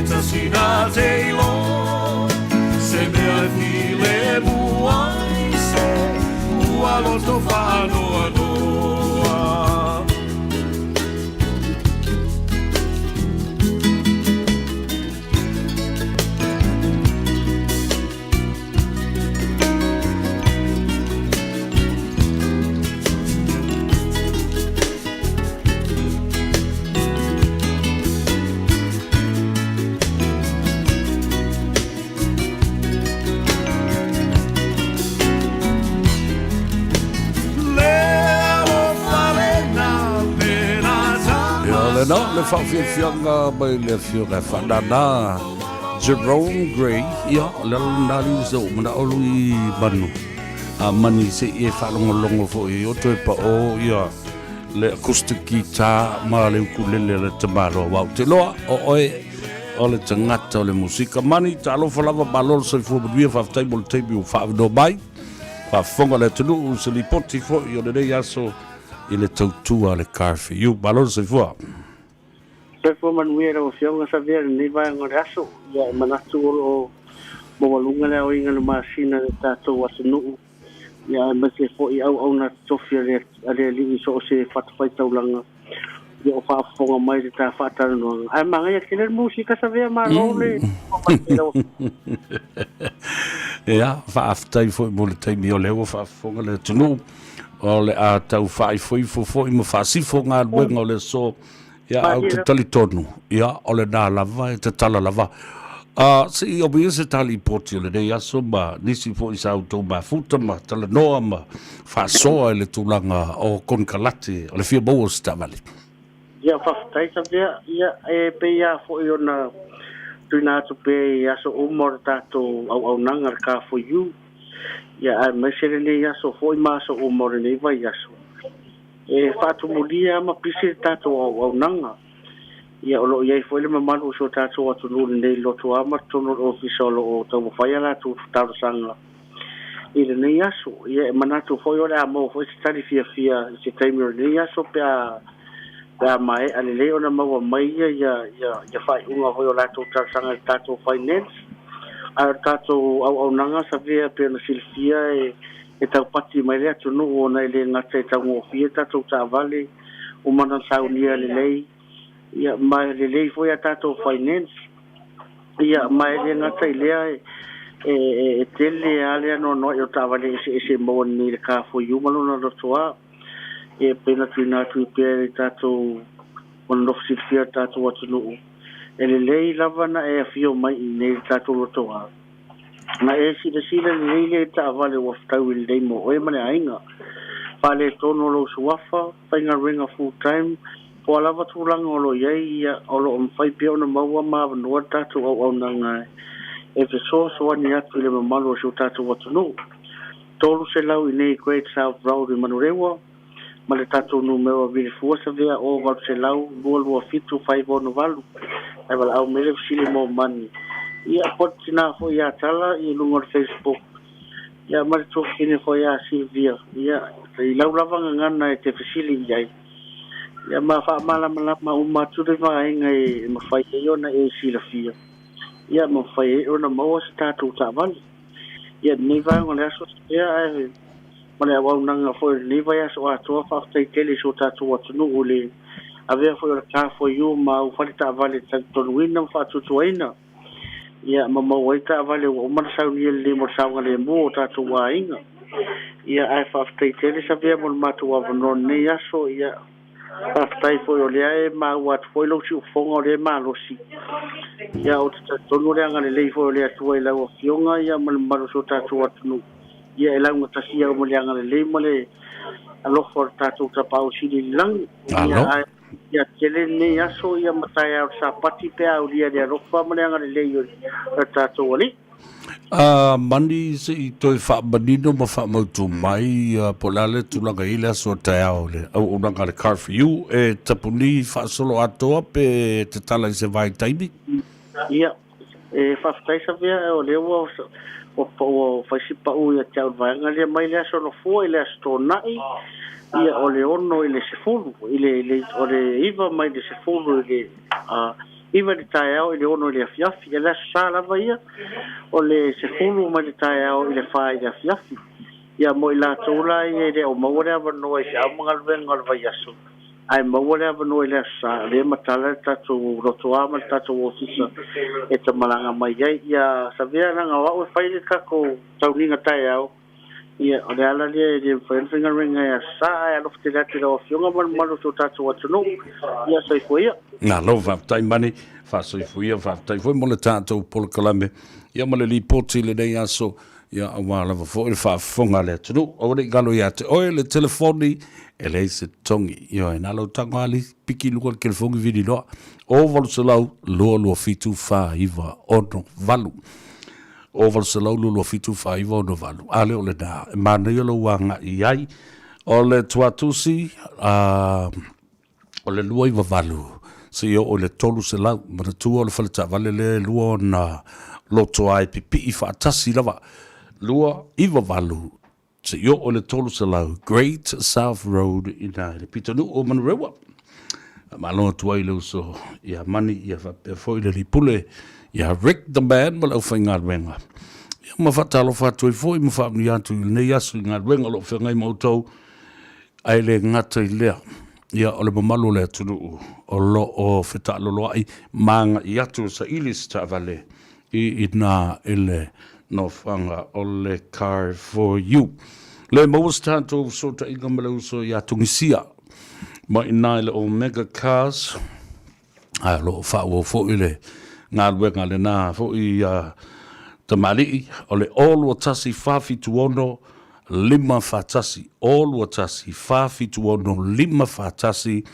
tasi nā teilo Se mea file muai se Ua loto whanoa noa no, le whawhiawhianga mai le whionga whanana Jerome Gray, ia, le nari so mana olu I manu. A mani se e whalongolongo fo I oto e pa o ia le acoustic guitar ma le ukulele le tamaro wau te loa o oe o le tangata o le musika mani talo falava balol se fo bia whaftai mo le teipi o whaavino mai whafonga le tunu se li poti fo I o le rei aso I le tautua le car for you balol se fo se fo manuera o fionga Savea nei vai ngore aso ia manatu o mo walunga le o inga le masina le tatou atunu ia ma se fo I au na tofia le li so se fatfai taulanga ia o whaafonga mai le ta whaatara noanga ai manga ia kele musika Savea ma role ia whaaftai fo mo le taimi o leo whaafonga le tunu o le a tau whai fo I ma whaasifo ngā luenga o le so ia au te tali tonu ia o le nā lava te tala lava se I obia se tali poti o le rei aso ma nisi fo I sa autou ma futa ma tala noa ma whaasoa le tūlanga o konkalate o le whia mou o stavali ia whaftai Savea ia e pe ia fo I ona tuina atu pe ia so umor tātou au nanga ka for you ia ai mesere le ia so fo I ma so umor nei vai ia so e fatu mulia ma pisi tātou au nanga ia olo ia foi le mamalu so tātou atu nuri nei loto ama tono official o tau whaia la tu tātou sanga I le nei aso ia manatu foi o le amo foi se tari fia se taimi o nei aso pe a mai ale leo na maua mai ia whai unga foi o la tu tātou sanga tātou finance a tātou au nanga Savea pe na silfia e tau pati mai lea tunu o nei le ngata e tau ngofia tātou tā vale o mana saunia le lei ia mai le lei foi a tātou finance ia mai le ngata I lea e tele ale no o tā vale se mo ni le ka for you malona rotoa e pena tuina tu pe tātou on silfia tātou atunu e le lei lava na e fio mai nei tātou rotoa na e sila le ta vale wa tau I le mo e mane ainga pale tono lo suafa painga ringa full time po lava tulanga o lo ia o lo fai pe ona maua ma no tatu o nanga e fe so ani atu le malo so tatu watu no tolu se lau I nei Great South Road I Manurewa ma le tatu no me o vile fua Savea o va se lau lo fitu 5 no valu e vala au mele sile mo mani ia potina fo ia tala I lungo Facebook ia mar to kine fo ia Silvia ia I lau lava ngana e te fasili ia ia ma fa mala ma uma tu de va ngai ma fai e ona e silafia ia ma fai ona mo sta tu taval ia ni va ngona so ia ma le wa nanga fo ni va ia so atu fa tai tele so tatu atu no ule ave fo ka fo you ma u fa ta vale tanto wina fa tu tuina ia mama waita vale o man sau ni le mo sau le mo tatu wa inga ia ai fa tai tele Savea mo matu wa no ne ia so ia fa tai fo le ai ma wat fo lo si fonga le ma lo si ia o tonu le anga le fo le atu ai la o fionga ia mo ma so tatu atu ia ela mo tasia mo le anga le mo le alo for tatu ta pau si lang ia ia tele ne aso ia mataya sa pati pe au dia rofa mo le anga le yo tatu wali mandi se I toi wha manino ma wha mautu mai po lale tulanga ile so tau le au unanga le car for you e tapuni wha solo atoa pe te tala I se vai taimi ia e whaftai Savea o leo o whaisipa u ia tau vanga le mai le so no fo ile sto nai ia o le ono ile se fulu ile o le iva mai de se fulu ile iva de taiao ile ono ile fiafi ile sala vai o le se fulu mai de taiao ile fai de fiafi ia mo ila tola ile o mo le ava no se amangal vengal vai aso ai mo le ava no ile sa le matala tatu rotoa ma tatu ofisa e te malanga mai ia Savea nga wa o fai le kako tauninga taiao ia o le ala le finger ring ia sa ia lo te lati lo fionga malo so tatu watu no ia sai foi na lo va tai mani fa so foi va tai foi mo le tato pol kalame ia mo le lipoti le nei aso ia wa lava fo le fa fonga le tunu o le galo ia te oe le telefoni e le se tongi ia na lo tanga ali piki lu ke fongi vidi lo o vol se lo fitu fa iva ono valu o vol se lo fitu fa iva ono valu ale o le da ma ne lo wanga iai o le tuatusi o le lua iva valu se yo o le tolu se lau ma le tua o le faleta vale le lua na loto ai pipi i fa tasi lava lua iva valu se yo o le tolu se lau Great South Road ina le pitonu o Manrewa ma lo tua i le so ia mani ia fa pe foi le pule ia Rick the man ma lo fainga wenga ia ma fa talo fa toi foi ma fa ni atu ne yasu nga wenga lo fa ngai moto ai le ngata i lea ia o le mamalo le tunu o lo o feta lo ai manga i atu sa ilis ta vale i ina ele no fanga o le car for you le mo tanto so ta ingamalo so ya tungisia ma ina le omega cars a lo fa wo fo ile nga wenga le na fo i tamali o le all watasi fafi tuono lima fatasi all watasi fafi tuono lima fatasi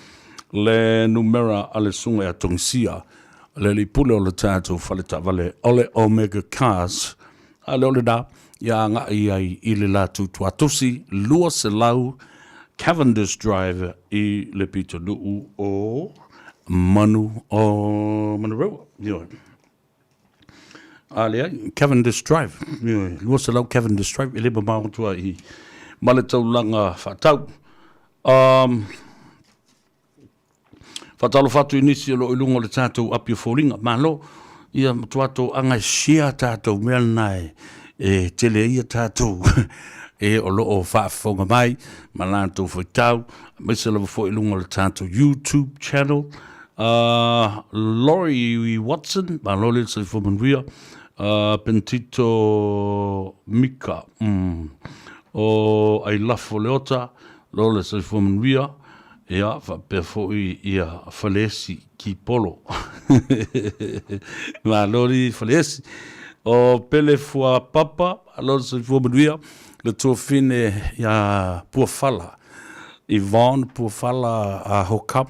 le numera ale sunga ya tungisia le li pule o le tato faleta vale ole omega cars ale ole da ya nga i le latu tuatusi lua se lau Cavendish Drive i le pito nuu o manu o Manrewa ale Cavendish Drive lua se lau Cavendish Drive i le mamautua i maletau langa fatau fatalo fatu inisi lo ilungo le tatou api folinga malo ia tuato anga shia tatou melnai e tele ia tatou e o lo o fa fonga mai malanto foi tau miselo fo ilungo le tatou YouTube channel Laurie Watson malole se fo manvia Pentito Mika o ai lafo leota lole se fo manvia ia fa pe foi ia falesi ki polo ma lori falesi o pele fua papa alor se fo meduia le to fine ia por fala Yvonne por fala a hokam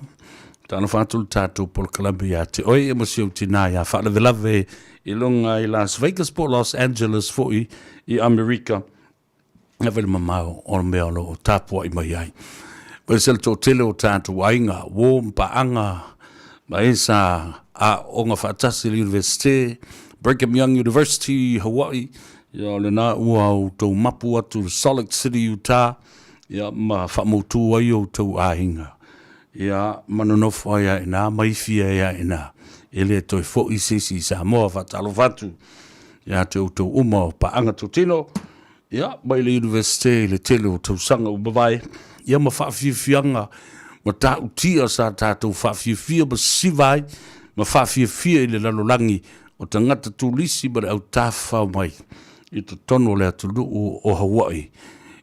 tano fatul tatu por Columbia te oi emosio tina ia fa le lave ilonga i Las Vegas por Los Angeles foi i America evel mamao o mealo tapo i mai ai Pesel to tele o tātou ainga, wō mpaanga, maesa a onga whaatasi University, Brigham Young University, Hawaii, ia le nā ua o tau mapu atu Salt Lake City, Utah, ia ma whamotu ai o tau ainga. Ia manonofo ai ina, maifia ai ina, ele toi fo i sisi Samoa whatalo watu, ia te o tau uma o paanga to tino, ia mai le University, le tele o tau sanga o mawai, ia ma whaafiafianga, ma tā utia sa tātou whaafiafia ma sivai, ma whaafiafia i le lalolangi o tangata tūlisi ma le au tāwhau mai, i to tono le atu luu o Hawaii,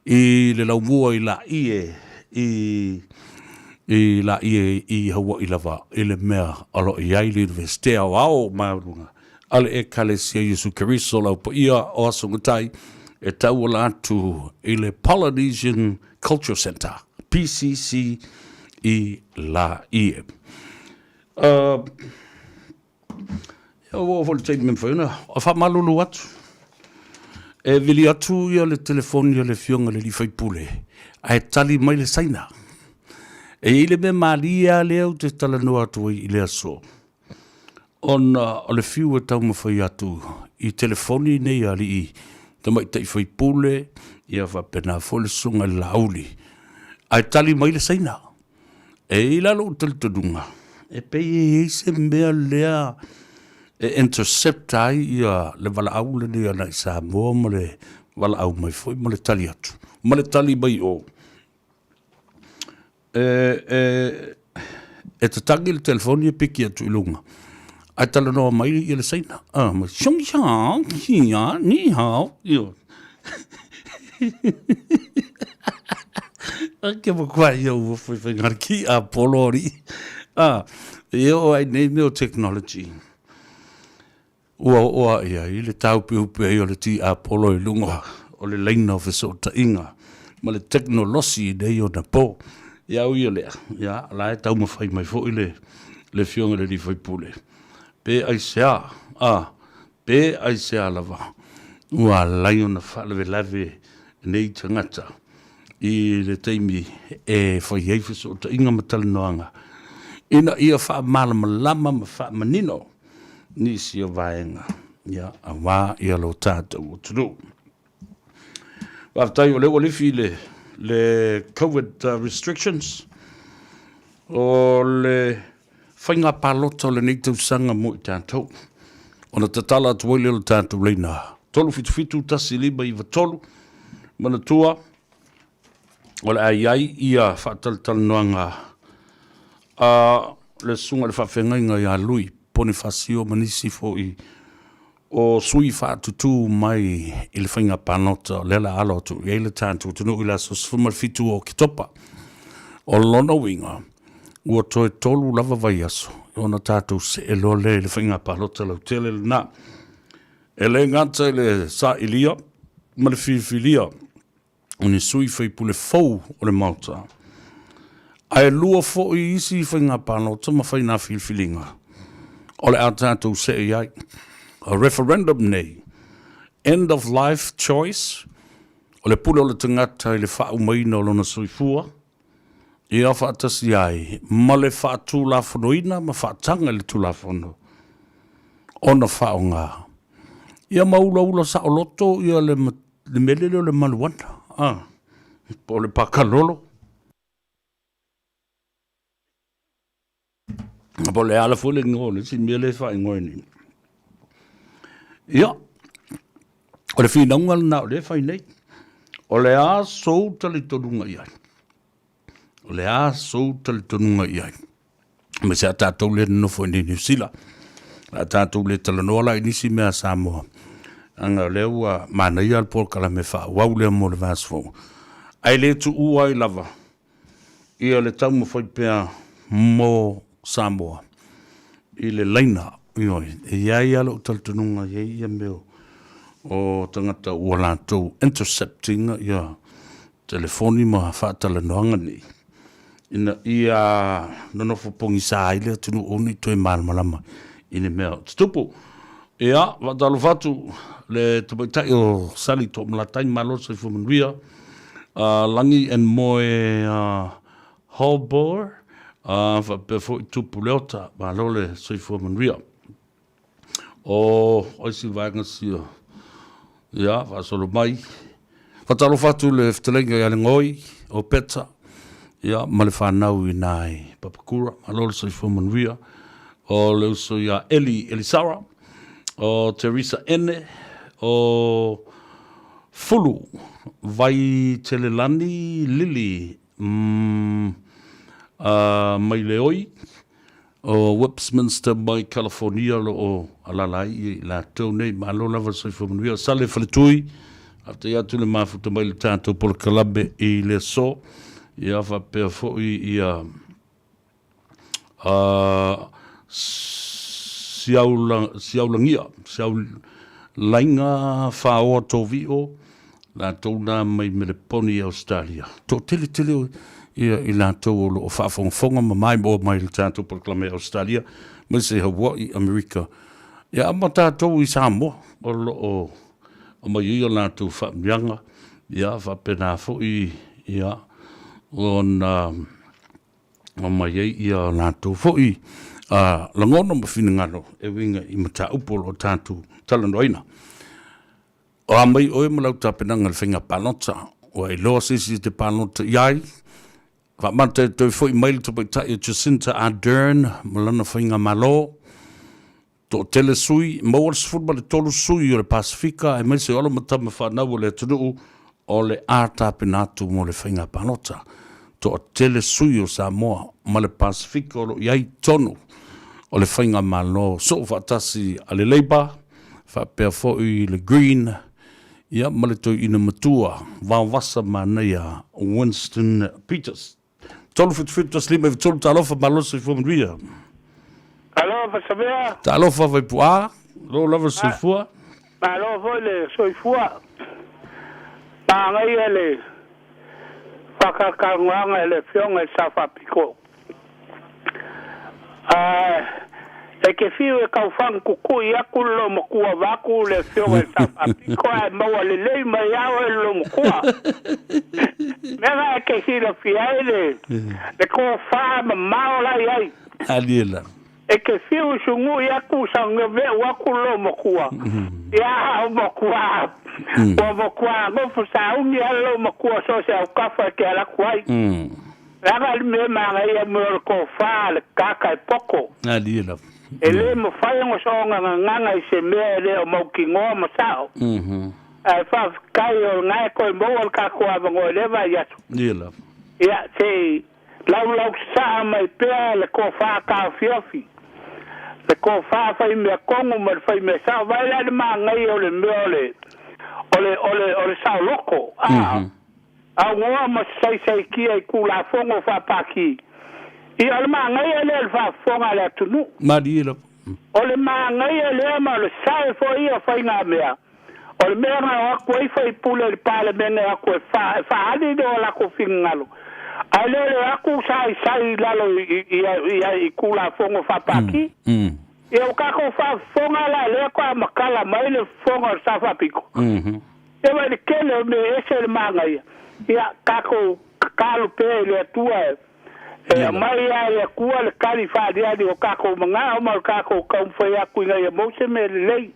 i le laumua i la ie, i la ie i Hawaii lava, i le mea alo i ai le universite au au maurunga, ale e kalesia Yesu Keriso lau pa ia o asungatai, e tau la atu i le Polynesian Culture Center, PCC i la ie. O fol te men fona, o fa malulu atu. E vili atu ia le telefoni ia le fionga le li fai pule. Ai tali mai le saina. E ile me malia le au te tala no atu i le aso. On o le fiu e tau ma fai atu i telefoni nei ali i. Tamai tai fai pule, ia fa pena fole sunga lauli. Ai tali mai le saina. E ila lo teltodunga. E pei e se mea lea e intercept ai ia le wala au le nea na isa moa ma le wala au mai foi ma le tali atu. Ma le tali mai o. E te tangi le telefoni e piki atu ilunga. Ai tala noa mai ia le saina. Ma xiong xiong, xia, ni hao. Io. Anche ma qua io fui fingere chi a polori. Io ai nei technology. ua ia i le tau piupi ai o le ti Apollo i lunga o le leina o feso ta inga ma le teknolosi i dei o na po ia ui lea ia la e tau mawhai mai fo i le fionga le li fai pule pe ai sea pe ai sea lava ua lai o na whalewe lave nei tangata i le teimi e fai ei feso ta inga matala noanga ina ia wha malama lama ma wha manino ni si o vaenga ia a wā ia lo tātou o tunu. Waftai o leo lifi le COVID restrictions o le whainga pālota le nei tau sanga mo i tātou. O na tatala atu wai leo tātou leina. Tolu fitu tasi liba i vatolu mana tua o le ai ia whaataltal noanga le sunga le whawhengainga ia lui Bonifacio manisi fo i o sui whaatutu mai i le whainga panota lela alo tu i le tātou tunu i la sosfuma fitu o kitopa o lona winga ua toe tolu lava vai aso o na tātou se e lo le whainga panota lau tele le na e le ngata i le sa ilia ma le whiwhilia o ni sui whai pule fau o le mauta ai lua fo i isi whainga panota ma whaina whiwhilinga o le tātou se e ai a referendum nei end of life choice o le pula o le tangata i le whau maina o lona soifua i a whaatasi ai ma le whaatu la whanoina ma whaatanga le tu la whano o na whao ngā i a maula sa o loto i a le melele o le maluana po le pakalolo po le ala fule ngō le si mele whae ngoi ni ia o le whinaunga na o le whai nei o le a sou tali tonunga iai o le a sou tali tonunga iai me se a tātou le nofo ni New Zealand a tātou le talanoa la inisi mea Samoa anga le ua mana ia al por kala me wha wau le mo le vasfo ai le tu ua i lava ia le tau mo whai pia mo Samoa i le laina ioi e iai alo taltununga iai ia meo o tangata ua lātou intercepting ia telefoni ma whaatala noanga ni ina ia nanofo pongi sa aile tunu oni toi malama ine mea tupu ia watalo fatu le tupaitai o sali to malatai malo sa fumanuia langi en moe Holbor fa pe fo tupu leota malole sa fumanuia o oisi vanga sia ia fa solo mai fatalo fatu le ftelenga ya ngoi o peta ia male fa nau i nai papakura malol so fumanuia o le so ya Elisara o Teresa Ene o fulu vai telelani lili mai leoi o Westminster mai California lo o alalai i la tau nei ma lo lava so fumanuia sale faletui after ya tu le mafuta mai le tātou por kalabe i le so ia fa pe fo i siaulangia lainga fa o tovio la tona mai me le poni Australia to tele ia i la tau o whaafonga mai mo mai le tātou proklame Australia mai se Hawaii Amerika ia ama tātou i Samoa o mai i o la tau whaamianga ia whapena fo ia o mai i o la tau fo i langono ma whingano e winga i mata upolo o tātou talanoina o a mai oe malau tāpenanga le whinga panota o e loa sisi te panota iai Whamante toi foi mail to pai Jacinta Ardern malana whainga malo to tele sui mawars football tolu sui o le Pasifika e mai se olo matama whanau o le tunu o le ata penatu mo le whainga panota to tele sui o Samoa ma le Pasifika o lo iai tonu o le whainga malo so whatasi a le Labour whapea foi le Green ia ma le toi ina matua wawasa manea Winston Peters tolu fitu slima tolu talofa maloso fumanuia alofa Savea talofa vai pua Lo lava soifua. Ma lo foi le soifua. Pa ngai ele. Whakakanganga ele whionga e safa piko. E ke whiu e kau whang kukui aku lo mokua waku le whionga e safa piko e maua le lei mai au e lo mokua. Mega e ke hira fiaile. Le ko wha ma maola iai. Aliela. E ke whiu sungu i aku sanga ve waku lo mokua. Ia mokua. O mokua ngofu sa ungi alo mokua so se au kafa ke ala kuai. Raga me manga ia mo ko fa le kaka e poko. Aliela. Ele mo fai ngo so nganga I se me le o mo kingo mo sao. Ai fa kai o ngai ko mo o ka ko ava ngo le va ya. Aliela. Ia se lau sa mai pe le ko fa ka fiofi. Le ko fa me kongo mo fa me sa vai le manga I o le meole. Ole sa loko. A ngoa ma sai ki ai kula fongo fa paki. I ole ma ngai ele fa fonga le tunu. Mariela. Ole ma ngai ele ma le sai fo I fa inga mea. Ole mea na ko I fa pule le pale mene ko fa ali do la ko fingalo. Ale le aku sai lalo I kula fongo fa paki. E o kako fa fonga la le ko makala mai le fonga sa fa piko. E vai le kele me ese le manga ia. Ia kako kalu pe le tua. E mai ia le kua le kali fa dia di o kako manga o mal kako kam foi a kuinga ia mo se me le.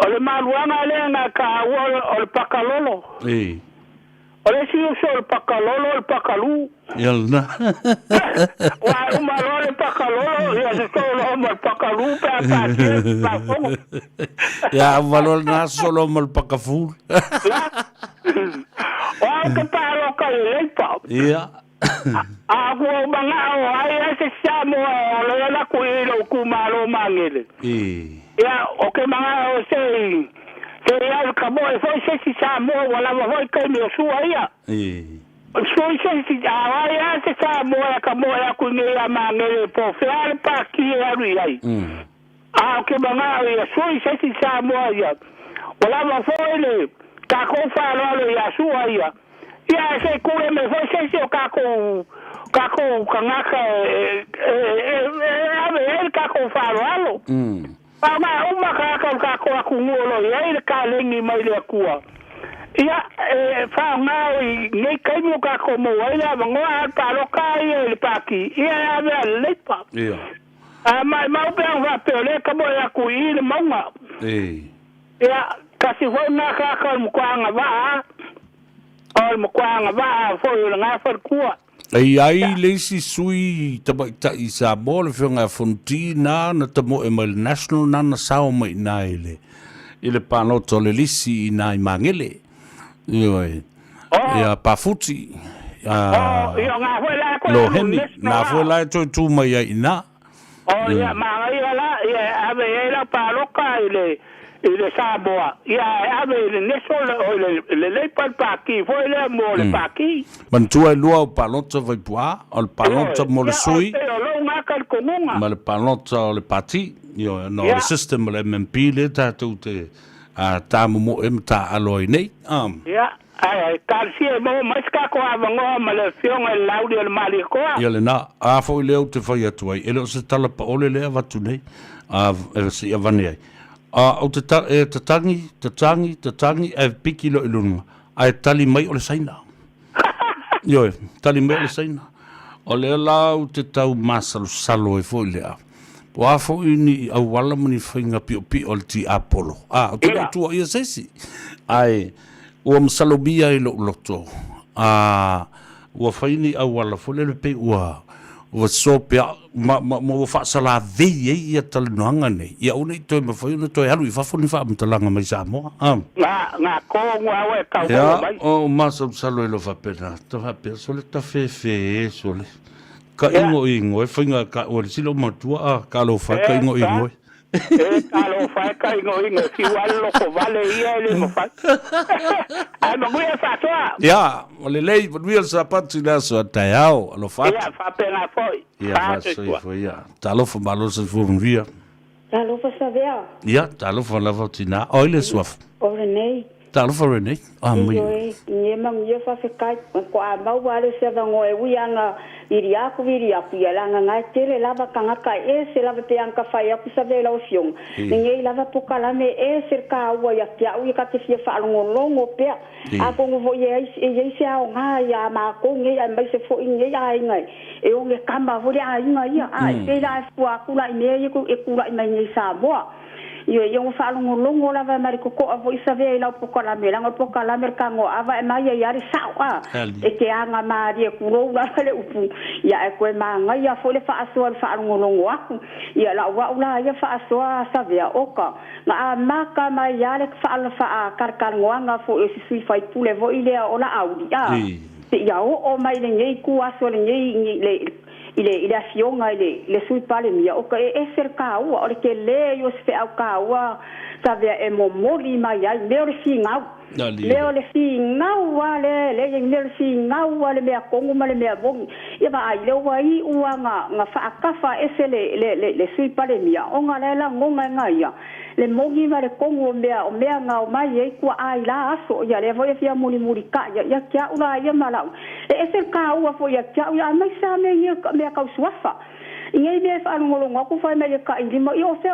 Ole maluanga le na ka o pakalolo. Ole si o so pakalolo o pakalu. Yalna. Wa umarole pakalolo ya se solo mal pakalu pa fongo. Ya valor na solo mal pakafu. O que paro ka le pa. Ya. Ako mga ay se Samoa le la kuilo kumalo mangele. Ya o que mga o se ya kamo e foi se Samoa wala foi ka mi sua ia. Foi se ya se Samoa kamo ya kunia mangele po fiar pa ki ari ai. O que mga ya foi se Samoa ya. Wala foi le ka ko fa lo ya sua ia. Ia se kure me foi se o kako kangaka ave kako faro. Ama uma kako akumulo ia ile kalengi mai le kua. Ia fa mai nei kanyo kako mo ia ngoa palo kai le paki. Ia ave lepa. Ia. Ama mau pe va pele kamo ya kuile manga. Ia kasi foi na kako mkwanga va. Ol mkwanga va foi nga fa kua. Ai leisi sui ta isa bol fenga fontina na tamo e mal national na sao mai naile. Ile panoto le lisi na mangele. Ioi. Ya pafuti. Lo heni na foi la tu mai ina. Oh ya mangai la ya ave la paloka ile Samoa. Ia ave le nesole le paki foi le mo le paki. Man tu ai lua o palota vai pua, o palota mo le sui. Ma le palota o le pati, io no le system le MP le tatu te ta mo ta aloi nei. Ia ai kalsie mo mas ka ko avango ma le fiong e laudi le mali ko. Ia le na a foi le o te fai atu ai. Ele se tala pa ole le avatu nei. Se avani ai. O te tangi e piki lo ilunga. Ai tali mai o le saina. Ioe, tali mai o le saina. O le lau te tau masalo salo e foi lea. Po a foi ni au wala mani whainga pi o le ti Apollo. O te tua ia sesi. Ai, ua masalo bia i lo loto. Ua whaini au wala foi le pe ua. Ua sopea mo fa sala vei ia talanoanga nei. Ia una I toi mawhai una toi halu I whafoni wha amtalanga mai Samoa. Ngā kongo awe kau mai. O masa salo ilo whapena. Ta whapena sole ta whewhe sole. Ka ingo ingo e whainga ka ori silo matua ka lo whai ka ingo ingo e. Ka lo whai ka ingo ingo si wale loko vale ia ele mo whai. Ai ma guia whatoa. Ia, o le lei wia sa pati la so tai au lo whatu. Ia whapena foi. Ia whasoi foi ia. Ta lo whamalo sa fuhun via. Talo fa Savea. Ia, talofa lava tina. Oile suaf. O Renei. Talofa Renei. Mui. Nye mangia fa fekai. Ko a mau wale se vango e wianga iriaku. Ia langa ngai tele lava kangaka se lava te anka fai aku Savea lau fiong. Nye lava pokalame se ka ua ia kia ui ka te fia whaalongolongo pea. Ako ngovo e se ao ngā ia mako nge a mai se fo inge a ingai. E o nge kamba vore a inga ia. Te la e fua kula i mea e kula i mai nge Samoa. Yo whaalongolongo lava mari koko a vo Savea i lau pokalame. Langa pokalame kango ava e mai e ari sawa. E ke anga maari e kurou lava le upu. Ia e koe maa ngai a fo le whaasoa le whaalongolongo aku. Ia la ua ula ia whaasoa Savea oka. Nga a maka mai a le karkarangoanga fo e sisui whai pule vo i lea o la auri. Te ia o mai le ngei ku aso le ngei ile afionga ile sui pale mia o ka e ser ka ua o ke le yo se au ka ua Savea e momoli mai ai me o le finga le o le finga ua le le finga ua le mea kongu ma le mea bongi ia ba ai le ua i ua nga whaakafa ese le sui pale mia o nga le la ngonga ngaia le mongi ma le kongu o mea nga o mai e kua ai la aso ia le voe fia muri ka ia kia ula ia malau e se ka ua fo ia kia ia mai sa mea kau suafa ia me fa ngolongo ku fa me ka i mo io se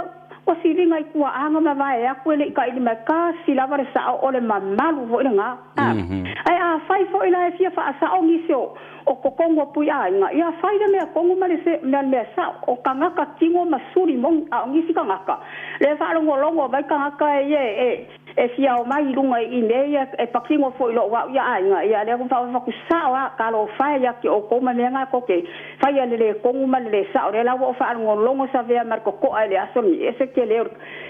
o si ringa i kua anga ma vai a ku le ka i me ka si lava re sa o le mamalu vo nga ai a fai fo ila fia fa sa o ngi so o kokongo pui a nga ia fai de me kongo ma le se me sa o kangaka tingo masuri mong a ngi si kangaka le fa ngolongo vai kangaka e fia o mai lunga i meia e pakingo fo ilo wa ia nga ia le fa ku sa wa ka lo fa ia ki o ko ma me nga ko ke fa ia le kongo ma le sa o le la wo fa ngolongo Savea mar ko ai le aso ni ese ke le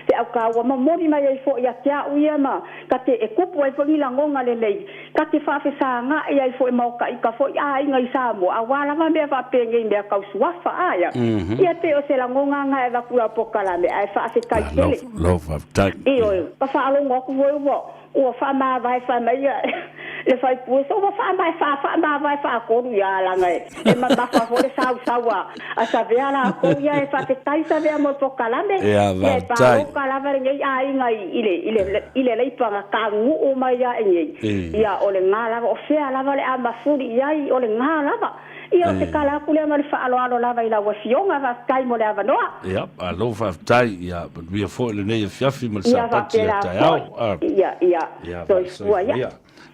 te au ka wa mori mai e fo ia kia u ia ma ka te e kupu e fo ni langonga le lei ka te fa fe sa nga ia fo e mau ka i ka fo ia i ngai Samoa a wala ma me fa penge me ka suafa aya ia te o se langonga nga e va ku pokalame ai fa se kai tele lo fa tai io pa fa lo ku o fa ma vai fa mai le fai pu so fa mai fa ma vai fa ko ya la ngai e ma fa fo le sa wa a Savea la ko ya e fa te tai Savea mo pokalame e pa pokalame ngai ai ngai ile le pa ka ngu o mai ya ngai ya o le ngala o se ala vale a mafuri ya o le ngala ba ia te kala kule ma le whaaloalo lava i la wafionga va kai mo le avanoa. Ia, alo whaftai, ia, but we are for le nei fiafi ma le sapati a tai au. Ia, so iskua, ia.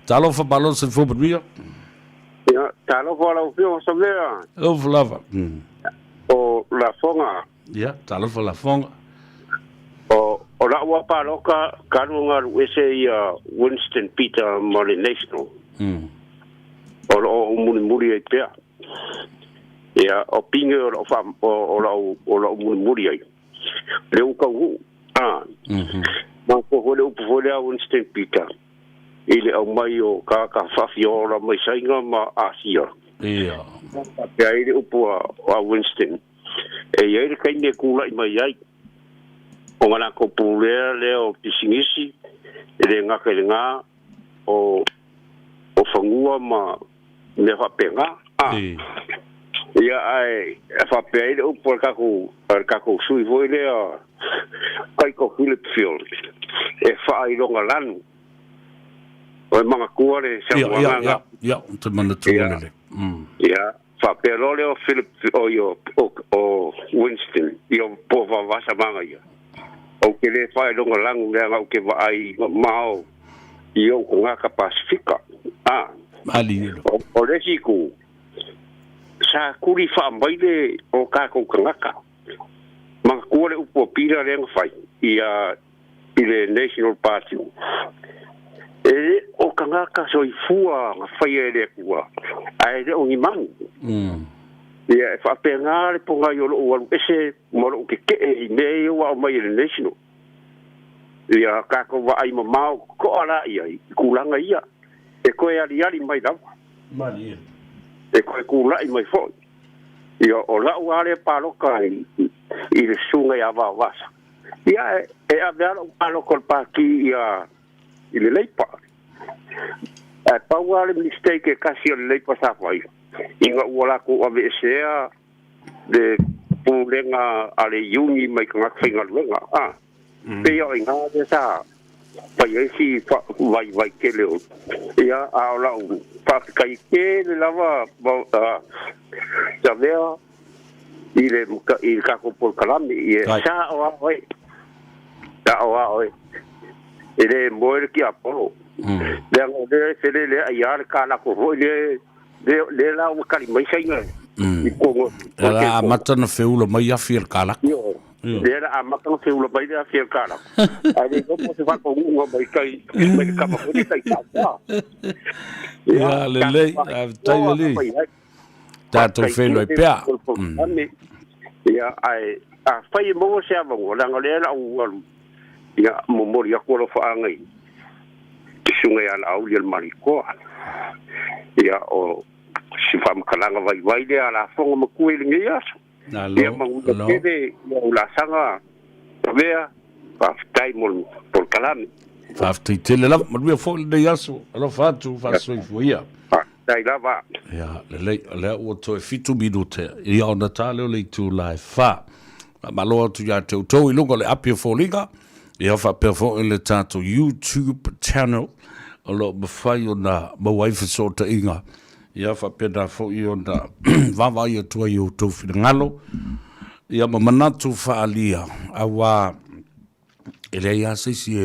Talo whabalo se whobruia? Ia, talo whalau fio Savea. Lo whalava. O la fonga. Ia, talo whala fonga. O la ua paloka, karunga wese ia Winston Peter mo le National. O muri e pea. Ia, o pinge o la muri ai. Le uka u. Ma ko hole upu hole a Winston Peter. Ile au mai o ka whawhiora mai sainga ma Asia. Ia. Ia ile upu a Winston. E ia ile kaine kula i mai ai. O ngana ko pulea leo pisingisi. Ele ngaka ele ngā o whangua ma me whapenga. Ia ai whapea ile upu ar kako sui voi lea kaiko Philip Field. E whaaironga lanu. O mga kua le Samoa. Ia, te mana tuanele. Ia, whapea lo leo Philip o Winston. Ia po wawasa manga ia. O ke le whaaironga langu lea ngau ke waai mao i o ngaka Pasifika. Ali. O resi ku sa kuri whaambaile o kako kangaka. Mga kua le upo pira le ngawhai ia le National Party. E o kangaka so i fua nga whaia ele kua. Ai le o ngimangu. Ia e whapea ngā le ponga i olo uaru ese moro ke i mea i wa o mai le National. Ia kako wa ai mamao ko ala ia i kulanga ia. E koe ali mai dawa. Mali. E koe kulai mai foi. Ia o lau ale paloka i le sunga i awa wasa. Ia e aveala o paloka paki ia i le leipa. E pau ale mistake e kasi o le leipa sa fai. Inga ua lako ave esea le pulenga ale yungi mai kanga finga lunga pe yo inga de sa pa yesi vai kele ya ala pa kai ke lava Savea il kako por kalami e sa oi ele moer ki apolo de ngode sele le ayar kala ko le la o kali mai sai ngai Era matana feulo mai afir kala. Era amatana feulo mai afir kala. Ai no se fa con un mai kai mai kapa ko kai ta. Ya lele tai lele. Tato feulo pea. Ya ai a fai mo se ava o la ngale la o ya mo mori ko lo fa ngai. Sungai ala au le mariko. Ya o si fam kalanga vai le ala fonga makui le ngia ya mangu tede ya ula sanga Savea pa tai mol por kalami fa tele la mo fo le yaso alo fatu fa so ia tai lava ya le o to fitu minute ia ona tale le tu live fa ma lo tu ya to i lungo le apia fo liga ia fa perfo le tato YouTube channel alo bafai ona mo wife so ta inga ia fa pena fo i ona vava ia tua i o tau whingalo ia mamanatu fa alia awa ele ia sisi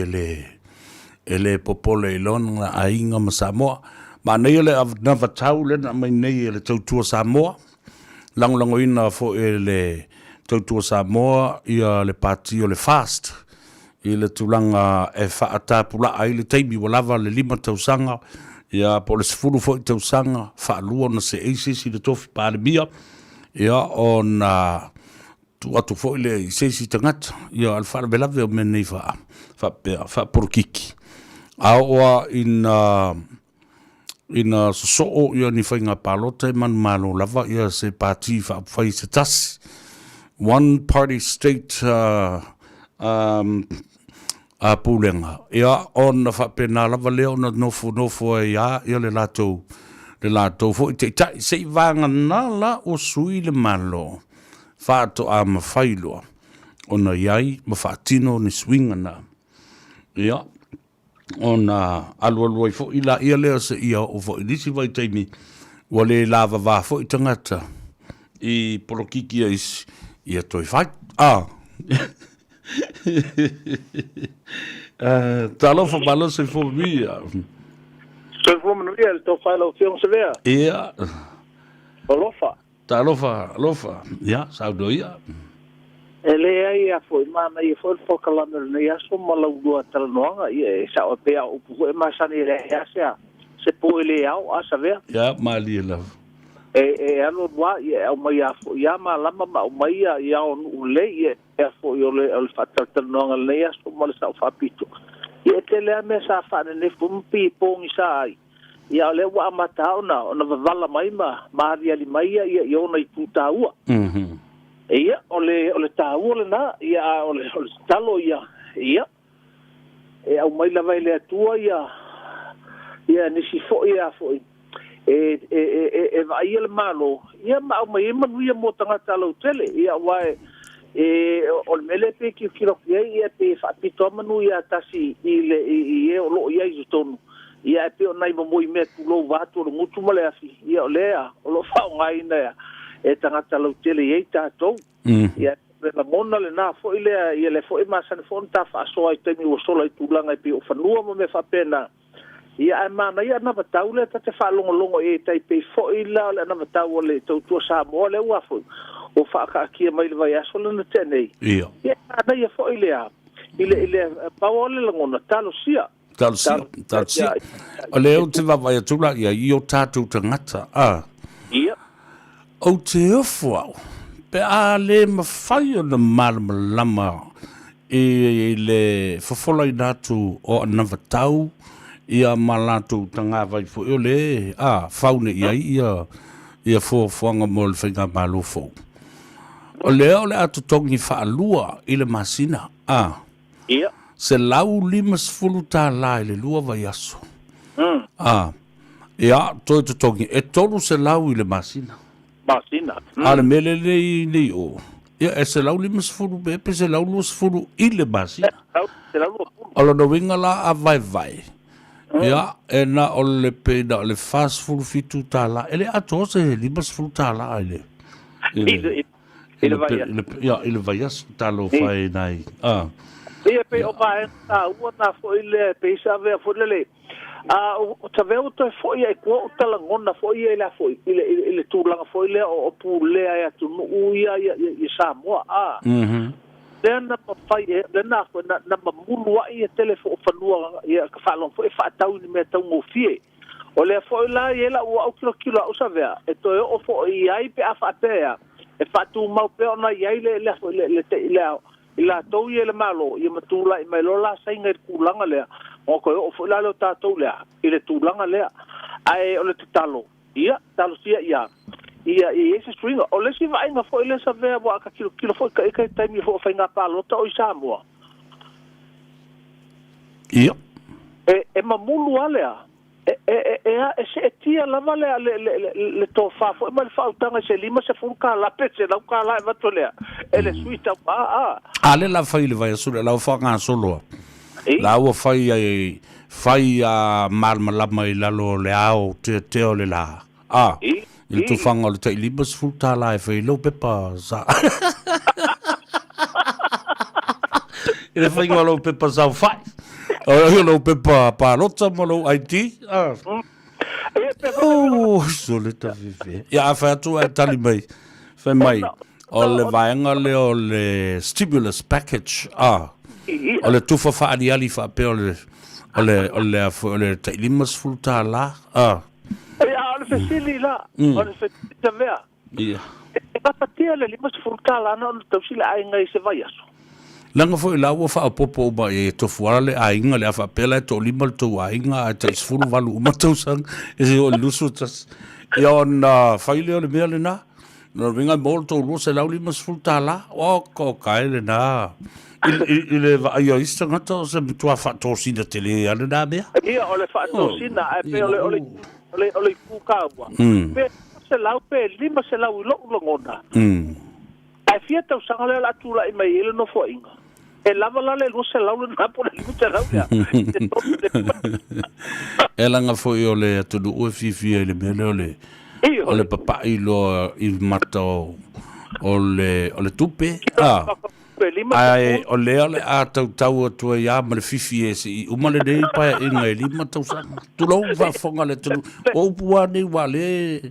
ele popole ilona a inga ma Samoa ma nei ele avnava tau le na mai nei ele tautua Samoa lango ina fo ele tautua Samoa ia le pati o le fast ile tulanga e fa atapula ai le taimi walava le 5 tausanga ia po le sefulu fo i tausanga whaalua na se eisesi le tofi pāremia ia o na tu atu fo i le eisesi tangata ia al whaare velave o menei wha porukiki a oa ina sosoo ia ni whainga pālota e manu malo lava ia se pāti whai se tasi one party state a pulenga ia on fa pena lava leo na nofo ia le lato fo te tai sei vanga na la o sui le malo fa to a mafailo ona iai ma fa tino ni swinga na ia ona alwaloi fo ila ia le se ia o fo disi vai taimi wale lava va fo i tangata i porokiki ia toi fai Talofa malo se fo via. Se fo manuia le to fai lo fiong Savea. Ia. Olofa. Lofa. Ia, saudoia. Ele ai a foi mana i foi fo kalame nei aso malau dua talanoanga i sa o pea o pu e masani le asia. Se po ele au a Savea. Ia, mali la. Ano wa o mai a fo ia ma lama ma o mai ia on ule e fo yo le al fatal no le ia so mal sa fa pito e tele me sa fa ne fu pi pong sa ia le wa mata ona vala mai ma maria li mai ia yo na tuta ua ia ole ta ua na ia ole talo ia e au mai la vai le tua ia ni si fo ia fo vai ele malo ia ma mai ia mo tanga talo tele ia wai o mele pe ki kilo ia pe fa pito manu ia tasi ile ia lo ia jutonu ia pe nai mo me tu lo vatu lo mutu male afi ia lea lo fa ngai na e tanga talo tele ia tato ia la mona le na fo ile ia le fo e masan fo ta fa so ai temi o sola tu langa pe o fa lua mo me fa pena ia mana ia na batau le te fa longo e tai pe fo ila le na batau le tu Samoa le wa fo o fa ka ki mai le vai aso le tenei ia na ia fo ile paole le ngona talo sia ole o te vai tula ia io tatu tangata ia o te ofo pe ale ma fai na malama e le fofola inatu o na batau ia malatu tanga vai fo ole faune ia fo fonga mol finga malufo ole atu tongi fa lua ile masina ia se lau limas fuluta la ile lua vai aso ia to tongi e tolu se lau ile masina ale mele nei o Ia e se lau 50 pe se lau 50 I le basi. Se lau Alo no winga la a vai. Ia e na o le pe na o le fast food fitu tala. Ele ato se 50 tala ele. Ele vai. Ia ele vai as talo fai nai. Ah. Ia pe o vai ua na fo ile pe Savea fo le. O Savea o to fo ia ko tala ngona fo ia ile fo ile tulanga fo ile o pule ia tu ia Samoa. Lena fai lena na mulu ia telefo fanua ia ka falon fo fa tau ni me tau ngofie. O le fo la ia la o kilo o Savea. E to o fo ia pe afatea. E fa tu mau pe ona ia le ila tau ia le malo ia matula I mai lola sainga kulanga lea o ko o fo la lo tatou lea ile tulanga lea ai o le talo ia talo sia ia ese string o le si vai nga fo ile Savea bo aka kilo fo ka time fo fa nga palo ta o Samoa ia e mamulu alea e se tia lava le to fa fo ma fa utanga se lima se funka la petse la ka la va tolea ele suita ale la fai le vai solo la fa nga solo la o fai a mal mala mai la lo le ao te o le la il tu fanga le te lima se funka la e fai lo pepa sa ele fai ngalo pepa sa fai o lo pepa pa lotsa mo lo IT solita vive ia fa tu tali mai fa mai o le vaenga le o le stimulus package o le tufa fa ali fa pe o le te limas fulta la ia o le fesili la o le fesili Savea ia e pa tia le limas fulta la no tausila ai ngai se vai aso langa foi la wa fa popo ba e to fuale a inga le fa pela to lima to a inga te sfulu valu ma to sang e o lusu tas e on fa ile le mele na no vinga molto lu se la lima sfultala o ko kaile na ile va io ista ngato se tu fa to si de tele ale na be ia o le fa to si na e pe ole ku ka wa pe se la pe lima se la lo ngona ai fieta usanga la tula I mai ele no fo inga e lava la le luce la na por le luce la e langa fo io le to do fifi le mele ole papa I lo il mato ole tupe ai ole a tau tu ya ma le fifi e si uma le dei pa inga e lima tau sa tu lo va fonga le tu o pua ni wale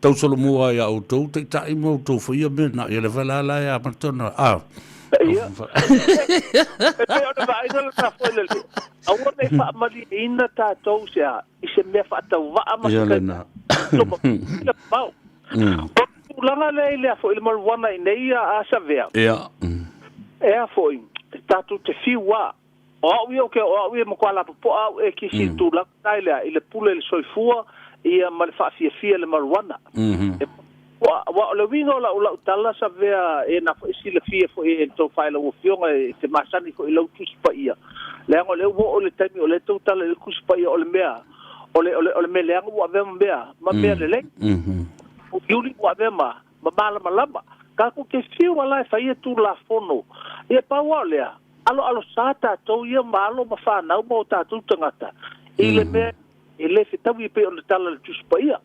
tau solo mua ya o tau te tai mo to fo ia me na ia le vala la ya matona ia e ona vai no ta fo le a ona fa mali ina ta tau sia I se me fa tau va ma ia na pau o langa le fo il mal wana nei a Savea ia e fo ta tu te fiwa o wi mo kwala po e ki si tu la taile ile pule le soifua ia mal fa fia le marwana wa le wingo la tala Savea e na fo si le fia fo e to faila o fionga te masani fo ilo tuspa ia le ngo le o le tami o le to tala le kuspa ia o le mea o le me le ngo wa mea ma mea le o yuli wa ma mala malama ka ku ke fio wala fa ia tu la fono e pa wa le alo sata to ia malo ma fa na mo ta tu tangata ile me ele se tawi pe on tala le tuspa ia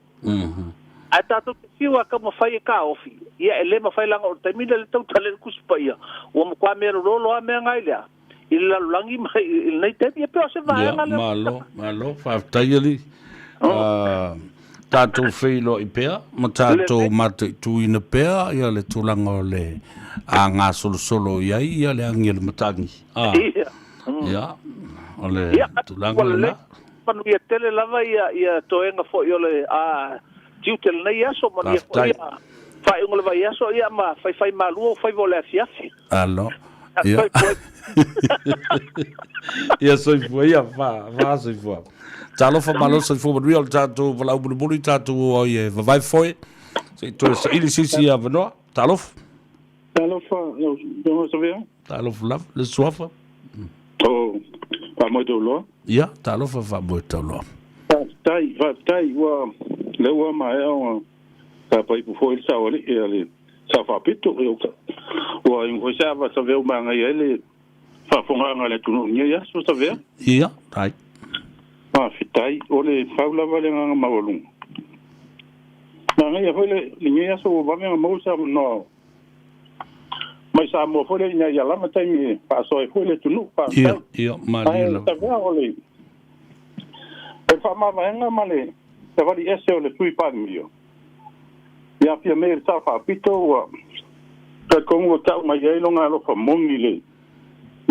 ata to fiwa ka mo fai ka ofi ia ele ma fai langa o termina le tau tala le kuspa ia o mo kwa me rolo a me ngai le ila langi mai nei te ia pe se va nga le malo fa tayali tato feilo I pea ma tato mate tu ina pea ia le tulanga o le a ngā solo ia le angi le matangi ia o le tulanga le na panu ia tele lava ia toenga fo i ole a tiutel nei aso ma ia fo ia fai ngole vai aso ia ma fai malu fai vole afiafi alo ia ia soifua ia fa soifua talo fa malo soifua ma real tato vala ubuli tato o ia vai foi se to se ili sisi ia vano talo fa no Savea talo love le sofa pa mo to lo ia talo fa mo to lo tai wa le wa mai o ka pai pu foi sa ole ele sa fa pito o sa va sa veo manga ele fa fonga ngale tunu nia so sa vea ia tai fitai ole faula vale nga mawalung nga ia fole nia so va me mo sa no mai sa mo fole nia ya lama tai pa so fole tunu pa ia malila ta vea ole e fa ma va nga male ta vali ese ole tui pa mio ia pia me sa fa pito wa ka kongo ta mai ai longa lo fa mongi le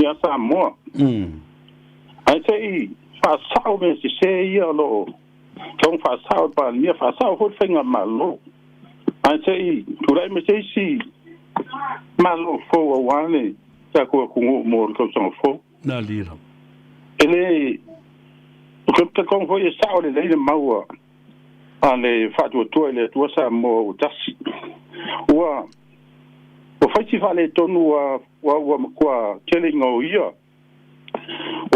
ia Samoa ai sei fa sao me si sei ia lo kong fa sao pa nia fa sao ho fenga malo ai sei turai me sei si malo fo wa wane ta ko kungo mo ko so fo na lira ele ka kong ho ia sao le le maua ale fa tu ele tu sa mo tasi wa o faiti vale tonu wa kwa telling o ia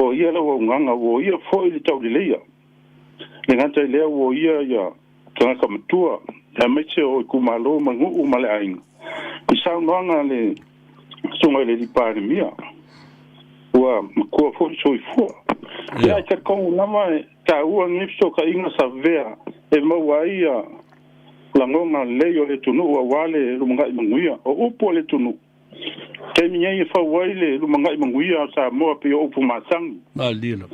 o ia lo nganga o ia foi le tau leia le ngata le o ia ya tanga kamtua ya meche o kumalo mangu umale aing isa nganga le sunga le di par mia wa ko foi so fo ya ka ko lama ka u ngipso ka inga Savea e mo wa ia la ngonga leo le tunu wa wale lumangai manguia o upo le tunu ke minyai fa wale lumangai manguia sa mo pe o upu masang malila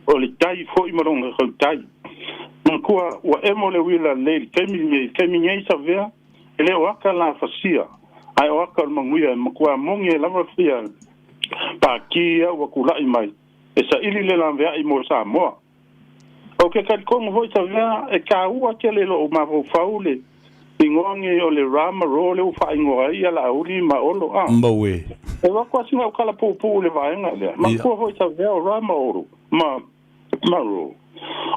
o le tai fo imaronga ko tai makua wa emo le wila le ke minyai sa vea ele waka la fasia ai waka manguia makua monge la fia pa kia wa kula mai esa ili le la vea i mo sa mo o ke ka ko mo sa vea e ka ua ke le lo ma faule ingonge o le rama ro le fa ingoa ia la uri ma olo mbawe e wa kwa singa kala pu le vaenga le ma ko ho sa vea rama oro ma ro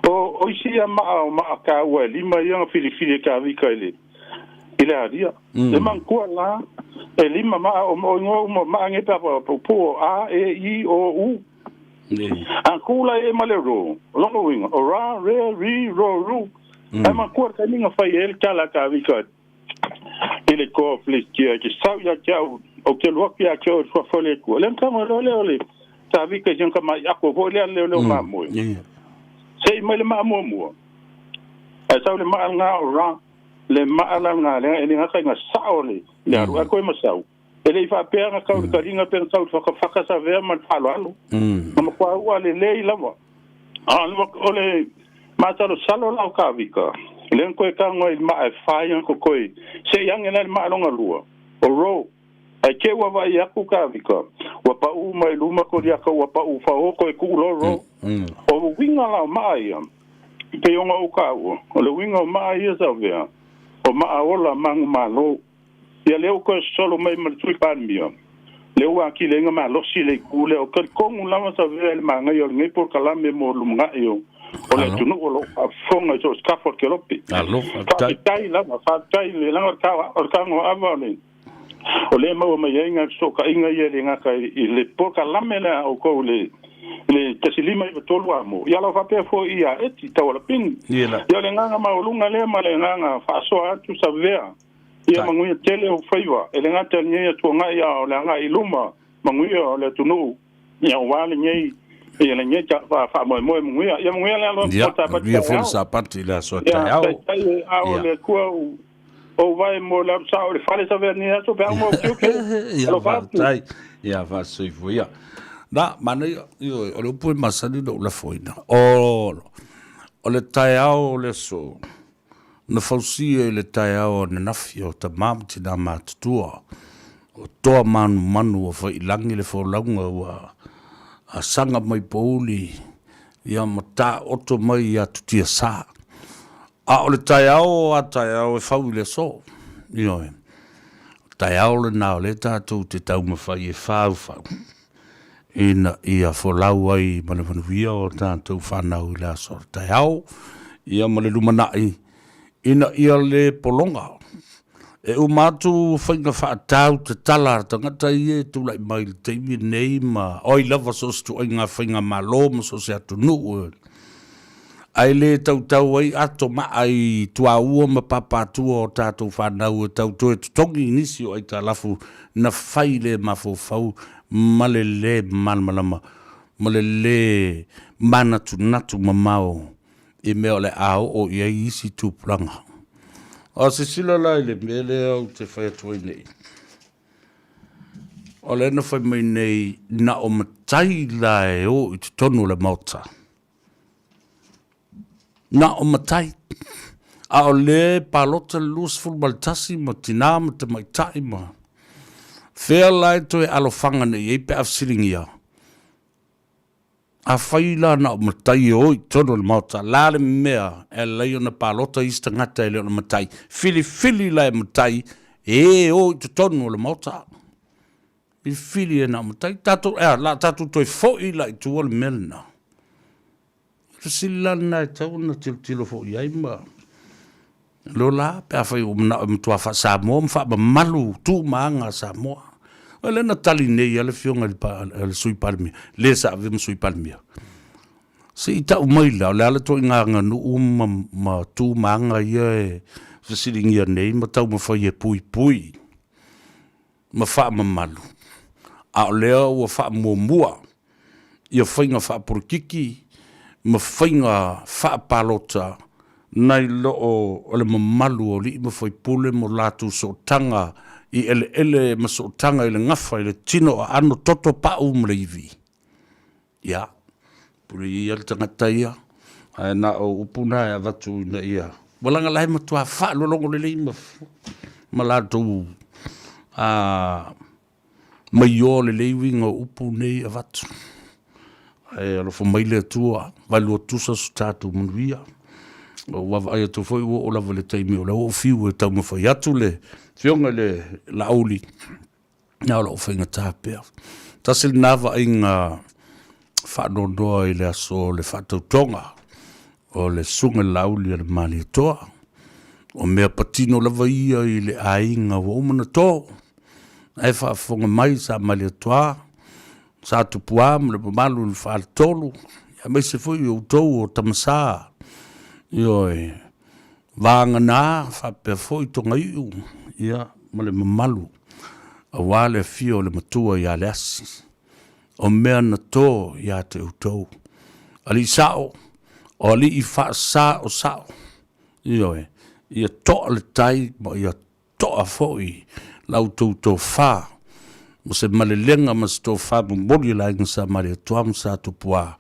o isia ma ka wa lima ia fili ka vi ka ile adia le man ko la e lima ma o ma nge pa pu a e i o u an kula e malero longo winga o ra re ri ro ru ama ko ka ninga fa el kala ka vi ka ele ko flis ki sa ya ka o ke lo ya ka o fa le ko le ka mo le sa vi ka jeng ka ma ya ko vo le ma mo sei mai le ma mo a sa le ma nga ra le ma la nga le ele nga ka sa ole le ru ko ma sa ele fa pe nga ka ka ringa pe sa fa ka sa ve ma falo ma ko wa le la mo ole ma talo salo la ka vika len ko ka ngoi ma fa yan ko koi se yang ena ma longa lua o ro ai ke wa va ya ku ka vika wa pa u mai luma ko dia ka wa pa u fa o ko ku lo ro o winga la mai pe yonga u ka o le winga mai ya sa vea o ma ola mang ma lo ya le ko solo mai ma tu pa mia le wa ki le nga ma lo si le ku le o ka ko la ma sa vea ma nga yo ngai por kala me mo lunga yo o le tunu o lo fonga so scaffold ke lopi alo tai la fa tai le la o ka ngo avale o le mo me yenga so ka inga ye le nga ka le poka la mela o ko le tasilima i tolu amo ya la fa pe fo ia eti tawala pin ya le nga ma olunga le ma le nga fa so atu Savea ia mangu tele o faiwa ele nga tele ye to nga ya o le nga iluma mangu o le tunu ya wale nye e le nye fa mo ya le lo ta pa ya fo sa parti la so ta ya le ko o vai mo la sa o le fale Savea ni so pe mo ke ya fa tai ya fa so ia na mana yo o le pu masani do la foina o le taiao le so na fausia le taiao na nafio ta mamti na matutua o toa manu o fa ilangi le fo launga wa a sanga mai pouli ia mata oto mai ya tutia sa a o le taiao e fau le so yo taiao le na le tatu te tau mawhai e fau ina ia folau ai manawanuia o tātou whanau i la sortai au, ia male lumanai, ina ia le polonga. E umatu whainga whaatau te tala tangata i e tūlai mai le teimi nei ma oi lava sos tu ai ngā whainga malo ma sos e atu nuu. ai le tau ai ato ma ai tua ua ma papatua o tātou whanau e tau toe tongi nisi o ai tā lafu na whai le mafofau ma le malmalama ma le manatu natu mamao e mea le ao o iai isi tūplanga. O se sila lai le mele au te whai atuai nei. O le na whai mai nei na o matai lai o i te tonu le mauta. Na o matai. A o le palota lus fulmaltasi ma tina ma te maitai ma. Whea lai toi alofanga nei e pe afsiringia. A whaila na o matai o i tono le mauta. Lale mea e leo na palota ista ngata e leo na matai. Fili lai matai e o i tono le mauta. Fili e na matai. Tatu toi foi lai tua le melna. Sila na e tau na tilo foi ai ma. Lola pe a whai o mtua wha Samoa mwha malu tu maanga Samoa. Le na tali nei ale fionga le sui palmia. Le sa avem sui palmia. Se ita umaila, le ale to inga nganu ma tu maanga ia e fasiringia nei, ma tau ma whai e pui. Ma wha ma malu. A lea ua wha mua. Ia whainga wha porukiki, ma whainga wha palota, nai loo ole ma malu o li ma whai pule mo latu so tanga, I ele ma so tanga ile ngafa ile tino a ano toto pa umleivi. Ya. Puri ia tangata ia. Ai na o upuna ya vatu ina ia. Walanga lai matua wha lolongo lele ma latu maio lele winga upune ya vatu. Ai alofo maile tua. Valua tusa su tatu manuia. Wawa ai atu foi o lava le taimi o la o fiu e tau mawhai atu le fionga le lauli na o whainga tāpea. Tasil nawa inga whanondoa I le aso le whatautonga o le sunga lauli le mali toa o mea patino lava ia I le ainga wa umana tō ai whaafonga mai sa mali toa sa tupuam le pamalu le whaatolu ia mai se foi o tau o tamasā Ioi, vanga nā, whapea fōi tonga iu, ia, ma le mamalu, a wale fio le matua ia le asi, o mea na tō ia te utou, ali sao, o ali I wha sa o sao, ioi, ia toa le tai, ma ia toa fōi, lau tō wha, mo se malelenga ma se tō wha, mo mori la inga sa mare tuam sa tupua,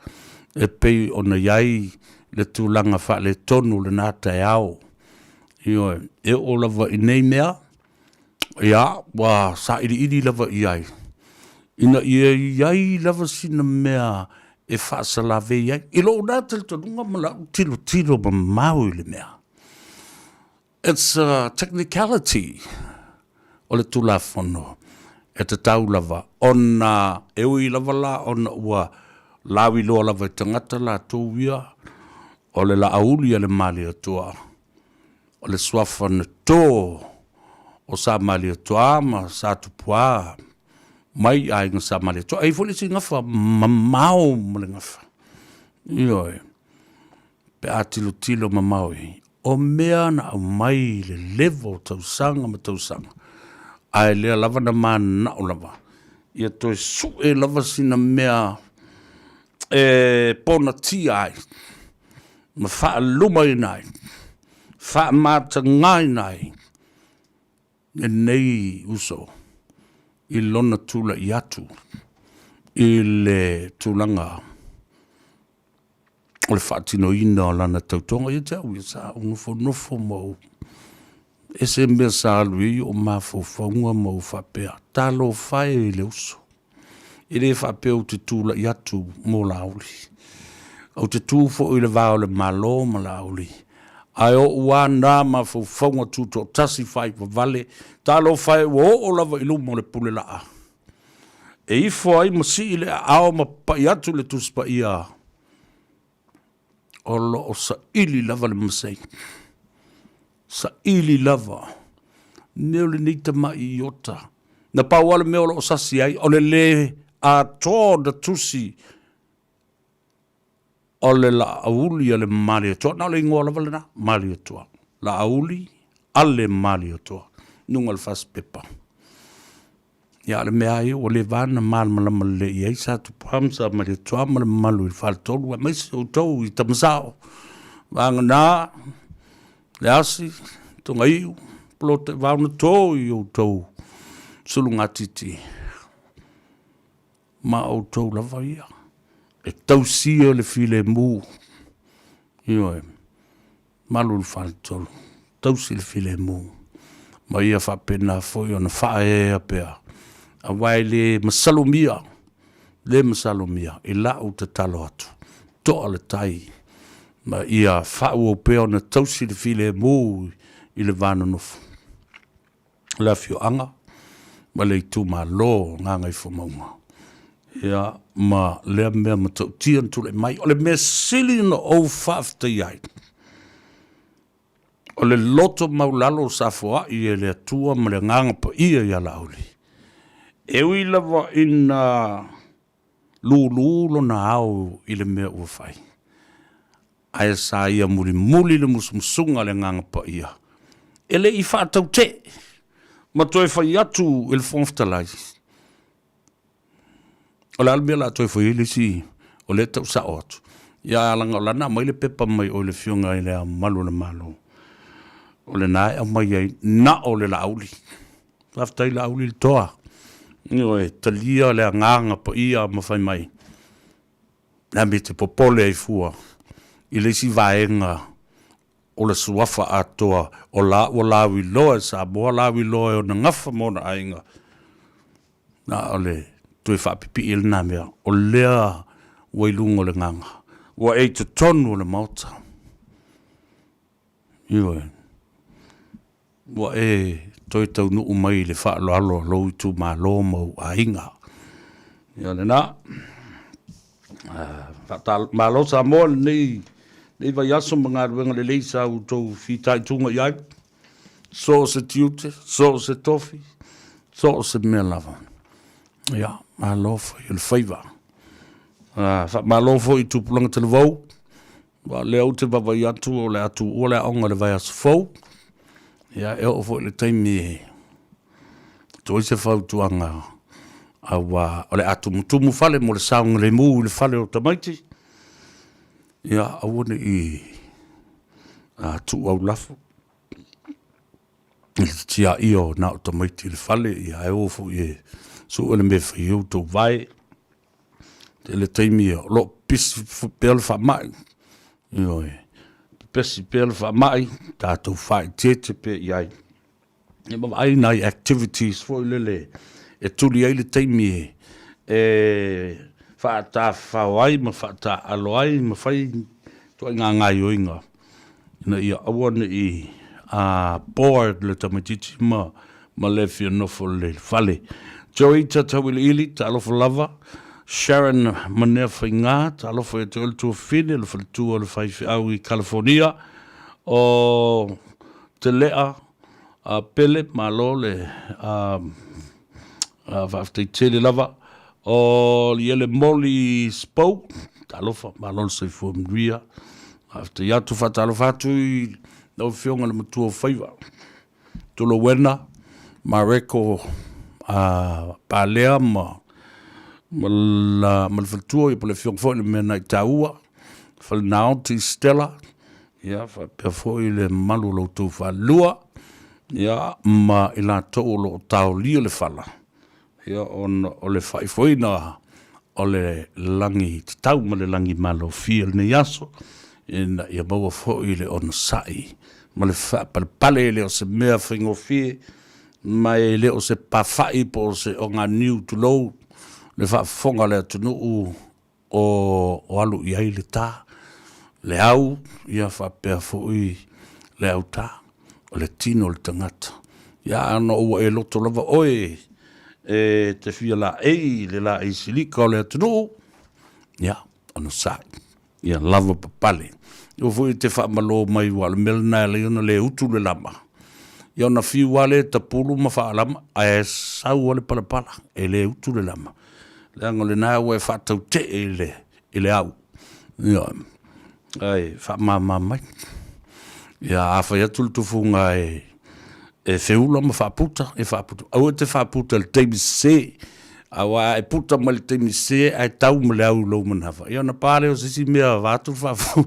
e pei o na iai, le tūlanga wha le tonu le nāta e au. Ioi, e o lava I nei mea, ia, wā, sa iri lava I ai. Ina iai lava sina mea e wha salave iai. I lo nāta le tonunga mala tilo ma mau le mea. It's a technicality o le tūla whono. E te tau lava. Ona, e ui lava la, ona ua lawi loa lava I tangata la tōwia. O le la auli le mali atua. O le swafa na tō. O sa mali atua ma sa tupua. Mai ai nga sa mali atua. Ei foli si ngafa mamau mo le ngafa. Ioi. Pe atilo mamau I. O mea na au mai le level tausanga ma tausanga. Ai lea lava na mana o lava. Ia toi su e lava sina mea pona ti ai. Ma wha luma I nai, wha mata ngai nai, e nei uso, I lona tula I atu, I le tūlanga, o le whaatino ina o lana tautonga, I te au I sa nofo mau, e se mea sa alui o mafo whaunga mau whapea, talo whae I le uso, I le whapea o te tula I atu mo lauli. O te tūfo I le vāo le malo ma lauli. Ai o ua nā ma whaunga tūto tasi whai pa vale, talo whai o lava I lumo le pule laa. E ifo ai masi I le ao ma pai atu le tuspa ia. O lo o sa ili lava le masei. Sa ili lava. Meo le nita ma I ota. Na pauale meo lo o sasi ai, o le a tō da tusi o le la auli ale mali atua, na le ingoa lava lena, mali atua. La auli ale mali atua, nunga le fast pepa. Ia le mea i o le vana malama le i eisa tu pamsa ma le atua ma le malu i whaltolu, a maisi o tau i tamasao. Vanga nā, le asi, tonga iu, plote vauna tō i o tau, sulunga titi. Ma o tau lava ia. E tau sia le file mu. Io e, malu le whaltolu. Tau si le file mu. Ma ia whapena foi o na whae a pea. A wai le masalumia. Le masalumia. I la o te talo atu. Toa le tai. Ma ia whau o pea na tau si le file mu i le vana nofu. La fio anga. Ma le tu ma lo nganga i fumaunga. Ia ma lea mea ma tau tian tu le mai. O le mea sili na o whaafta iai. O le loto maulalo sa foa i e le atua ma le nganga pa ia i ala auli. E ui lava ina lululo na au i le mea ua fai. Ae sa ia muli le musumsunga le nganga pa ia. E le i whaatau te. Ma toi fai atu il fonftalai. O le almea la toi fai ili si o le tau sa otu. Ia alanga o lana mai le pepa mai o le fionga i le a malu na malu. O le nae a mai ai na o le lauli. Taftai lauli le toa. Nio e talia le nganga pa ia ma fai mai. Na me te popole ai fua. I le si vaenga o le suafa atoa o la o lawi loa sa boa lawi loa o na ngafa mona ainga. Na ole tue whapipi il na mea o lea wailungo le nganga. Wa e te tonu le mauta. Iwe. Wa e toi tau nuu mai le wha alo alo lo tu ma lo mau a inga. Ia le na. Ma lo sa mo ni vai aso mga ruenga le leisa u tau fitai tunga iai. So se tiute, so se tofi, so se mea lava. Ia, ma lo fo i le faiva. Ma lo fo i tupulanga te le vau. Wa le au te vavai atu o le atu o le aonga le vai aso fau. Ia, e o fo i le taimi e. Toi se fau tuanga awa o le atu mutumu fale mo le saunga le mu le fale o tamaiti. Ia, awane i tu au lafo. Ile tia io na o tamaiti le fale ia e o fo i so ele me fa eu to vai. Te le taimi o lo pisi pel fa mai. Io e. Pesi pel fa mai. Tato fai tete pe iai. E ma ai nai activities fo lele. E tuli ai le taimi e fa wai ma fa ta aloai ma fai to nga ngai oinga. Na ia awane i board le tamatiti ma le fio no fo le fale. Joey tatawili ili ta alo fo lava. Sharon Manefa Inga, talo fo e te tu fine, le fo tu le fai au i California, o te lea, pele, malo le, vafte tele lava, o liele moli spau, talo fa, malo le se fo mria, vafte yatu fa talo fatu i, no fionga le mutua faiva. Tulo wena, mareko, palea ma, mal faltua i pole fiong foi me na taua fal naunti stella ya fa per foi le malu lo tu fa lua ya ma ila to lo tau li le fala ya on o le fai foi na o le langi tau ma le langi malo fiel ne yaso in ya bo foi le on sai ma le fa pale le o se mea fingo fi ma le o se pa fai po se on a new to low le fa fonga le tunu o alu ia le ta le au ia fa pe foi le au ta o le tino le tangata ia no o e loto lava oe te fia la le la e silika o le tunu ia ono sa ia lava papale o foi te fa malo mai wal melna le ona le utu le lama ia na fi wale ta pulu ma fa lama a sa wale pala pala e le utu le lama. Le angole na we fatau te ele au. Ia. Ai, wha mai. Ia, awhai atu tufunga e whiula ma whaputa, Au te whaputa le teimi se, awa e puta ma le teimi se, ai tau ma le au lau manhawa. Ia na pare o sisi mea vātu whafu.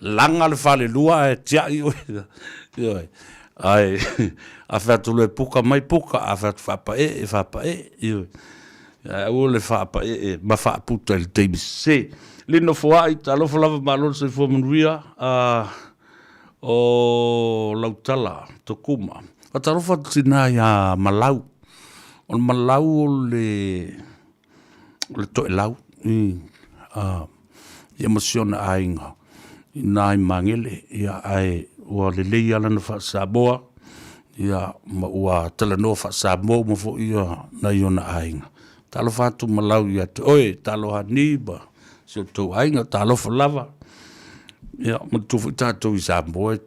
Langa le whale lua e tia i oe. Ai, a whatu le puka mai puka, a whatu whapa e, Au le whapa e, ma whaputa le teimi se. Lino fua i talofa lava malolo se fua manuia, o lautala, tokuma. A talofa tina ia malau. O malau o le toe lau. Ia masiona ainga. Ina i mangele, ia ai ua le lei ala na wha Samoa. Ia ma ua talanoa wha Samoa ma fo ia na iona ainga. Talofa atu malau ia te oe, taloha niba. So tau ainga talofa lava. Ia, ma tufu i tātou i Samoa.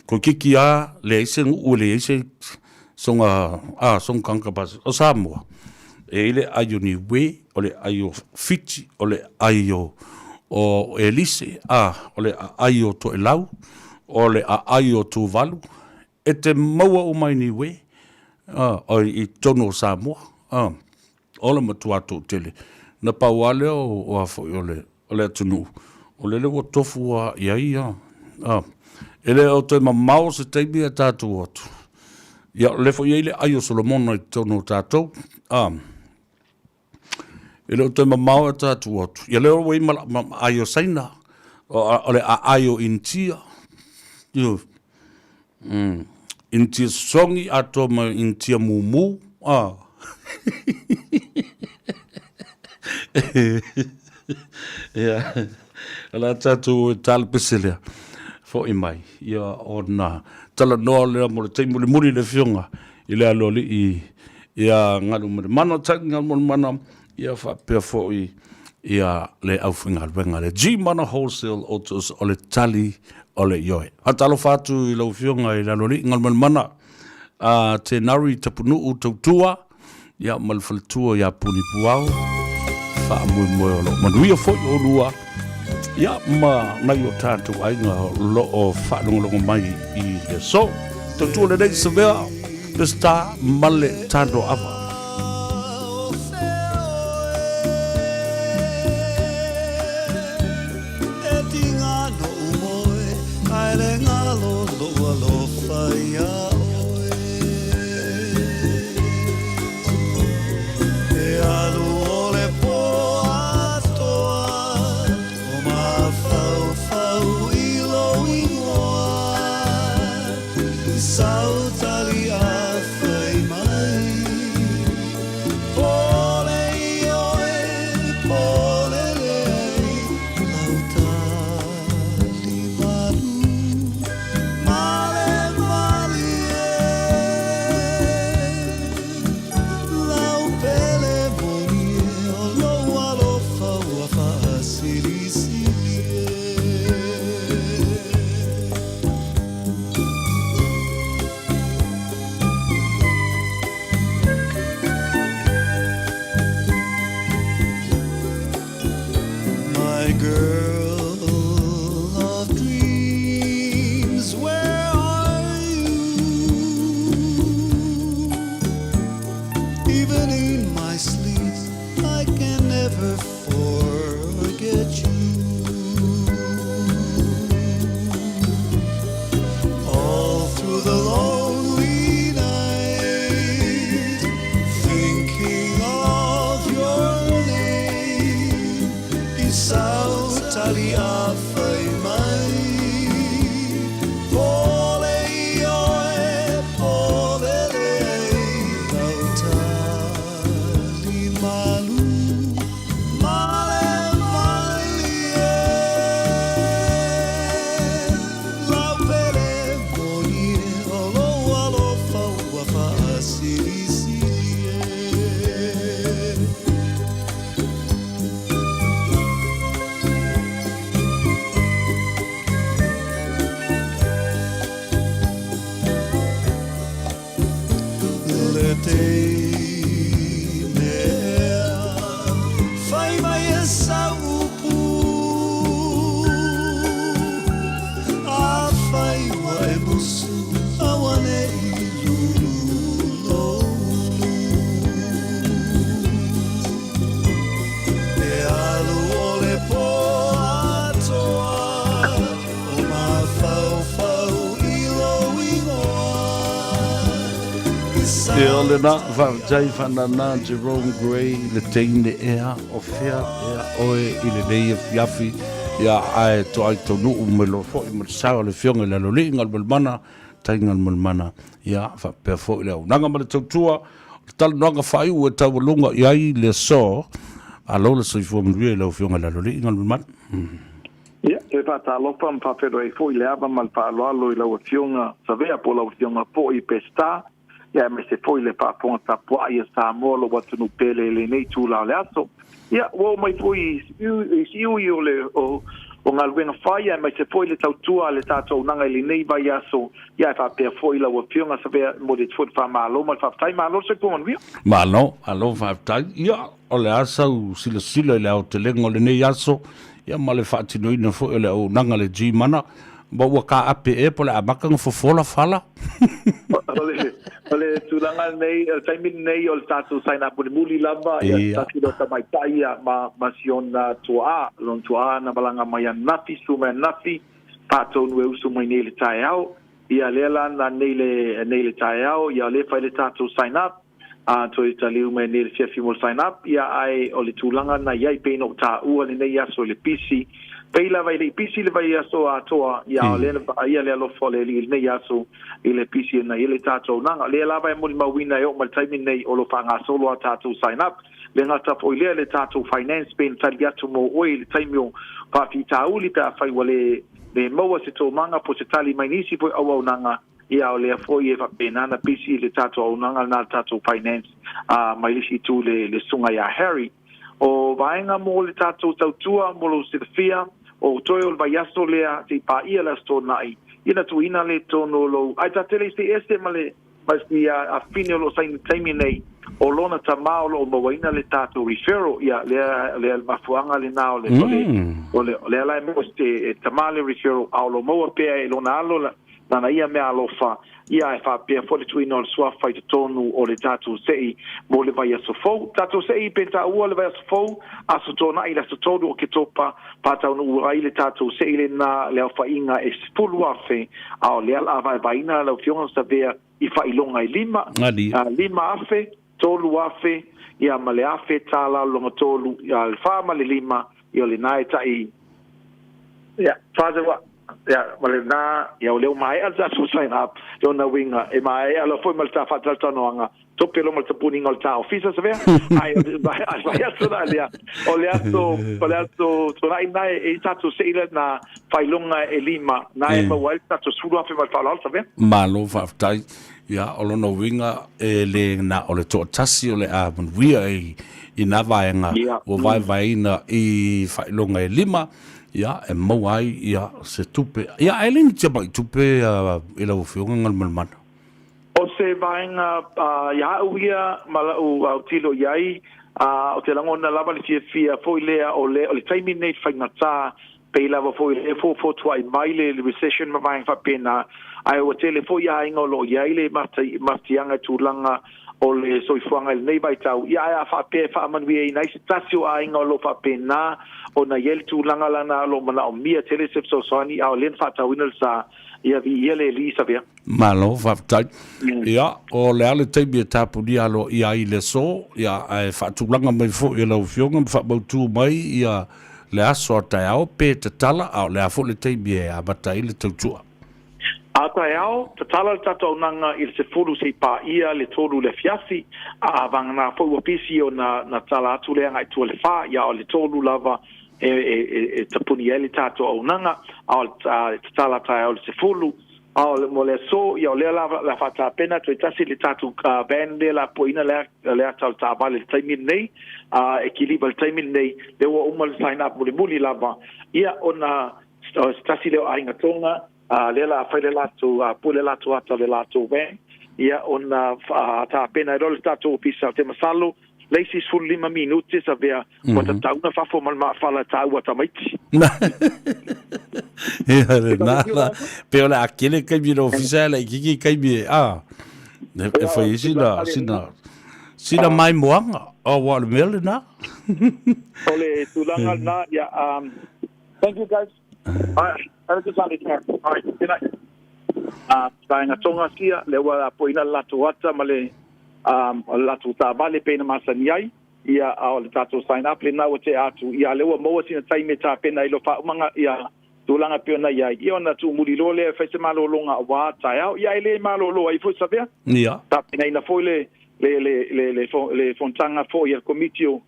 Ko kiki a le eise ngu le eise songa kankapasa o Samoa. E ile ayo ni we, o le ayo Fiji, o le ayo o Elise, o le ayo to elau, o le ayo to valu. E te maua o mai ni we, o i tono Samoa. O le matua to tele. Na pauale o afo o le atunu. O le lewa tofu a ia. Ele o te mamao se teimi a tātou atu. Ia lefo ia ile ayo Solomona i tono tātou. Ele o te mamao a tātou atu. Ia leo wei ayo saina. O le ayo intia. Intia songi ato ma intia mumu. Ia, ala tātou tāle peselea, fo i mai, ia o nā, tala noa lea mo le teimu le muri le fionga, i lea loli ia ngalu mare mana, tangi ngalu mare mana, ia whapea fo ia le auwhinga luenga, le G-Mana Wholesale Autos o le tali o le ioe. Hatalo whātu i lau fionga i lea loli, ngalu mare mana, te nari tapunu u tautua, ia malfaltua ia puni puau, mui moe o lo manuia foi o lua ia ma nai o tātou ainga lo o whanongalonga mai i le so tautua le nei Savea le star male Tanoa Ava e tinga no umoe ai le ngalo lo lo whaia Fai mai essa upu ole na whaatai whanana Jerome Gray le teine ea o whea ea oe I le nei fiafi ia ai to ai to nuu me lo fo I mo sao le fionga le lo lingal mana taingal mana ia whapea fo I le au nanga ma le tautua tal nanga whai ua tau lunga iai le so a lo le soifua mruia le fionga le lo lingal mana Ia, e pata lopa mpapero e fo I le ava mal pa alo I lau fionga Savea po lau fionga po I pesta ia me se foi le pa ponga tapua ia Samoa lo watu no pele le nei tu la le aso ia wo mai foi iu le o ngalwenga fai me se foi le tautua le tato nanga le nei vai aso ia fa pe foi la wo pionga Savea mo de foi fa malo mal fa tai malo se kon vi malo alo fa tai ia o le asa sila le au te lengo le nei aso ia male fa tino ina fo le o nanga le ji mana ba wa ka ape e po le amaka ngo fofola fala ole tulanga nei taimi nei o tatu sign up muli lava ia tatu do mai taia ma siona tua lon tua na balanga mai nafi suma nafi pato no uso mai nei le taiao ia lela na nei le taiao ia le fa le tatu sign up to italiu mai nei le fiafi mo sign up ia ai ole tulanga na ia pe no ta u le nei aso le pisi Peila vai le pisi le vai aso a toa ia le ia le lo fole le nei aso ile pisi na ile tato nanga le la vai mo mawina yo mal time nei o lo fanga solo a tato sign up le ngata po ile le tato finance pen taliatu mo oil time yo pa fita uli pa fai wale le mo se to manga po se tali mai nisi po au nanga ia le foi e fa pena na pisi le tato nanga na tato finance mai lisi tu le sunga ya Harry o vaenga mo le tato tautua mo lo sefia o toyo vai aso lea te pa ia la sto nai ina tu ina le tono lo ai ta tele este male mas a fine lo sai time nei o lona tamao lo mo ina le tato referral ia le mafuanga le nao le le la mo ste tamale referral au lo mo pe lo na lo na ia me alofa ia fa pe fo le tuino o swa fai tonu o le tatu sei mo le vai aso fo tatu sei penta o le vai aso fo aso tona ila so todo o ke topa pata no ai le tatu sei le na le fa inga es full wafe ao le ala vai baina le fiona Savea I fa ilonga I lima afe tolu afe ia male afe tala longa tolu ia le fa male lima ia le nai tai ia faza ya male na ya ole mai al za su sign up yo na winga e mai alo foi mal ta fatal tanoanga to pelo mal ta puning al ta office Savea ai vai aso dalia ole aso to na e tatu seila na failonga e lima na e ma wal tatu sulu afi mal fala Savea malo fa tai ya olo no winga le na ole to tasi ole a wia I na vaenga o vai na I failonga e lima ia e mau ai ia se tupe ia elin te mai tupe ila o fionga ngal malmana o se vaenga ia uia mala o tilo iai o te langona lava le fia foi lea o le taimi nei whaingata pe lava foi le fo tuai mai le recession ma vaenga fa pena ai o tele foi ia ingo lo iai le matianga tūlanga o le soifuanga le nei vai tau ia a fa pe fa manui nei se tasio a ingo lo fa pena o na yel tu langa lana lo mana o mia tele se so soni a len fa tau inel sa ia vi ele li Savea malo fa tai ia o le ale te bi tapu dia lo ia I le so ia ai fa tu langa mai fo ia lo fionga fa ba tu mai ia le aso ta au pe te tala a le fo le te bi a batai le tu Ata yao, te tala tato nanga il se furu se pa ia le tolu le fiasi, a vang na fo pisi o na tala atu le ngai tu le fa, ia o le tolu lava te puni ele tato o nanga, a te tala ta o le se furu, a mo le so, ia o le lava la fata pena, tu itasi le tatu ben le la poina le atal ta vale le taimin nei, ekiliba le taimin nei, le wa umal sign up muli lava, ia ona stasi leo a ingatonga, lela fai le lato pule lato ata le lato ben ia ona ta pena rol tato pisa te masalo leisi sul 5 minuti Savea wata tauna fa fo mal ma fala ta wata maiti ia le nala pe ola akele kai bi official ki kai bi e foi sina mai moanga o wa le mel na ole tulanga na ya thank you guys I just wanted to all right, good night. Tainga tonga sia le wa poina la tuata male o le atu tāwale pēna masani ai, ia o le tātou sign up le nau te atu, ia leua maua sina taime tā pēna ilo whaumanga, ia tūlanga pēna ia, ia ona tū muri lo le whaise malolonga a wā tai au, ia ele malolo ai fo Savea. Ia. Tā pēna ina foi le fontanga foi il komitio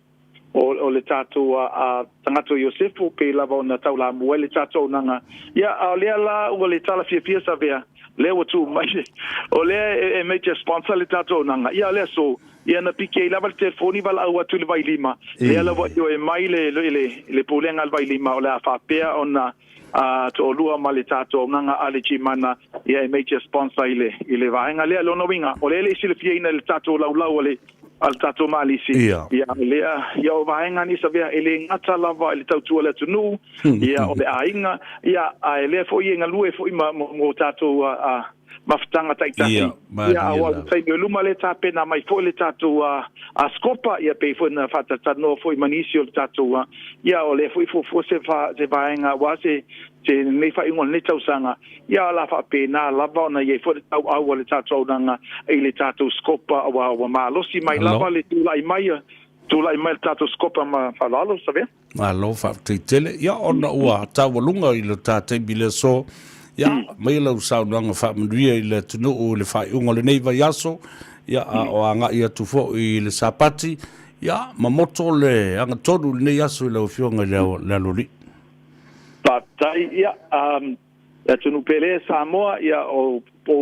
o le tātou a tangato Iosefu pe lava ona tau la mua le tātou nanga. Ia o lea la o le tala fia Savea. Lewa tu mai o le major sponsor le tātou nanga. Ia lea so ia na pike lava le telefoni vala au atu le vai lima. Lea lava yo e mai le polenga le vai lima o le a whapea ona to lua ma le tātou nanga ale chi mana ia e major sponsor ile vaenga lea lona winga. O le sile fia ina le tātou lau le al tato malisi ia lea ia o vaenga ni Savea ele ngata lava ele tautua le tunu ia o le ainga ia a ele fo ia ngalue fo ima mo tato mafutanga taitaki ia o sai me luma le tape na mai fo le tato a skopa ia pe fo na fata tano fo manisi o tato ia o le fo se vaenga wase te nei fa ingon le tausanga ia la fa pena lava na ye fo au le tato nanga e le tato skopa wa malosi mai lava le tulai mai tato skopa ma falalo Savea alo fa tele ia ona ua tawalunga i le tate bile so ia mai lau saunanga fa mduia i le tunu o le fa unga le nei vai aso ia o anga ia tufo i le sapati ia mamoto le anga tonu le nei aso i lau fionga le alori tai ia tunu pele Samoa ia o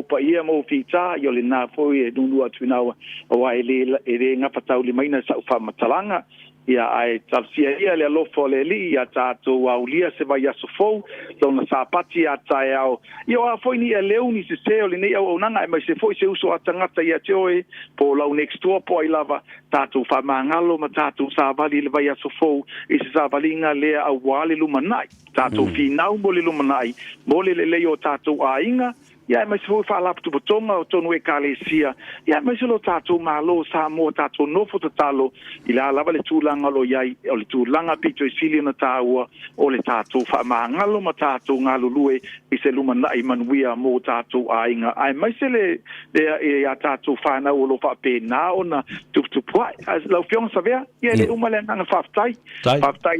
pa ia mo fita yo le na foi e nunu atu na o ai le nga patau le maina sa fa matalanga ia ai tafsia ia le lofo le li ia tato aulia se vai asofo lona sapati atai au io a foi ni leuni se se o le nei au nanga mai se foi se uso atangata ia tioe po lau next door po ai lava tato fa mangalo ma tato sa vali le vai asofo e se sa valinga le au wale lumanai tato finau mo le lumanai mo le o tato ainga ia mai se foi fa laptu botonga o tonu e kalesia ia mai se lo tato malo sa mo tato no fototalo ila lava le tulanga lo iai o le tulanga pito isili na taua o le tato fa mangalo ma tato ngalulue i se luma na imanuia mo tato ainga ai mai se le ia tato fa na o lo fa pena ona tu pua as lo fiong Savea ia le umale na faftai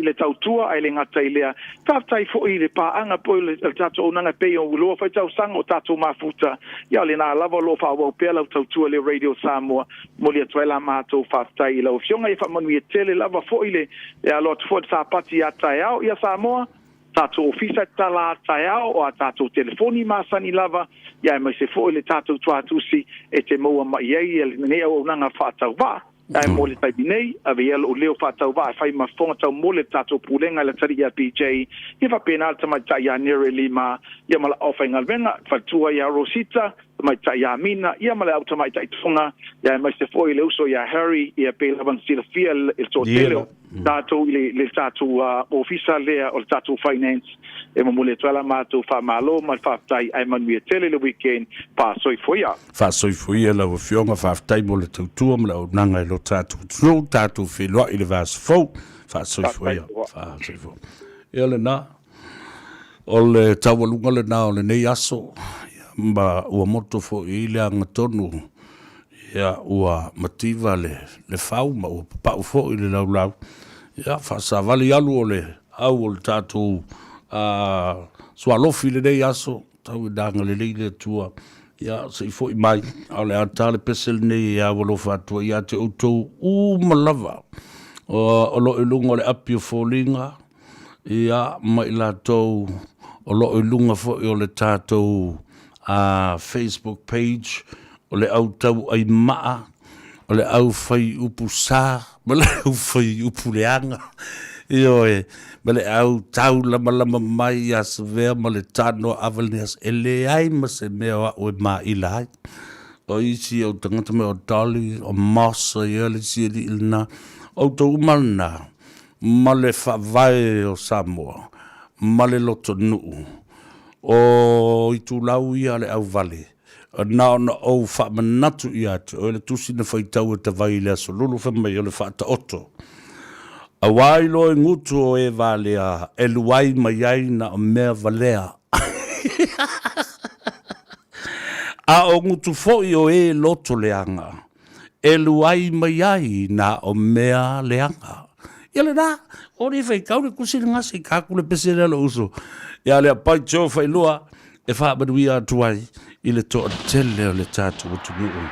le tautua ai le ngata ile faftai fo ile pa anga po le tato ona pe o lo fa tau sang o tato mafuta ia le na lava lo fa o pela tautua le radio Samoa mo le tuela mato faftai lo fiong ai fa manu tele lava fo ile e a lot fo sa pati ata ia Samoa tato ofisa tala taiao o tato telefoni masani lava ia mai se fo ile tato tuatusi e te moa mai ai ele nei o nanga fatau va ai mo le tai nei ave ia o leo fatau va fai ma fonga tau mo le tato pulenga le tari ia PJ ia fa penalta mai tai ia nere lima ia mala ofainga venga fatua ia Rosita mai tai ia mina ia mala auto mai tai tunga ia mai se fo ile uso ia Harry ia pe lavan sila fiel il totelo tato le tato ofisa le o tato finance e mo le tala mato fa malo mal fa tai ai manu tele le weekend pa soifoia la fionga fa tai mo le tutua mo le nanga lo tato filo ile vas fo fa soifoia ele na o le tawalunga le na o le nei aso ba ua moto fo ile anga tonu ia ua mativa le fau ma ua pa fo ile lau ia fa sa vale alu ole au o tatu swalofi le nei aso tau danga le tua ia se fo mai ale atale pesel nei ia volo fatu ia te auto malava o lo ilunga le apio folinga ia mai la tou o lo ilunga fo o le tatu Facebook page o le au tau ai maa o le au fai upu sa ma le au fai upu leanga io ma le au tau lama mai a Savea ma le Tanoa Ava ele ai ma se mea o ma ilai o isi au tangata me o tali o masa ia le si li ilna o tau mana ma le whawai o Samoa ma le loto nuu o i tu lau ia le au vale na o fa manatu ia o le tusi na fai tau te vai le aso lulu fa mai o le fa ta oto a wai lo ngutu o e vale a eluai mai ai na o mea valea a o ngutu fo i o e loto leanga e luai mai ai na o mea leanga. Ia le nā, o ni whai kaure kusi ni ngasi kākule pese le lo uso. Ia le pai tō whai loa e whaabanuia atuai i le toa tele o le tātou o tunuu.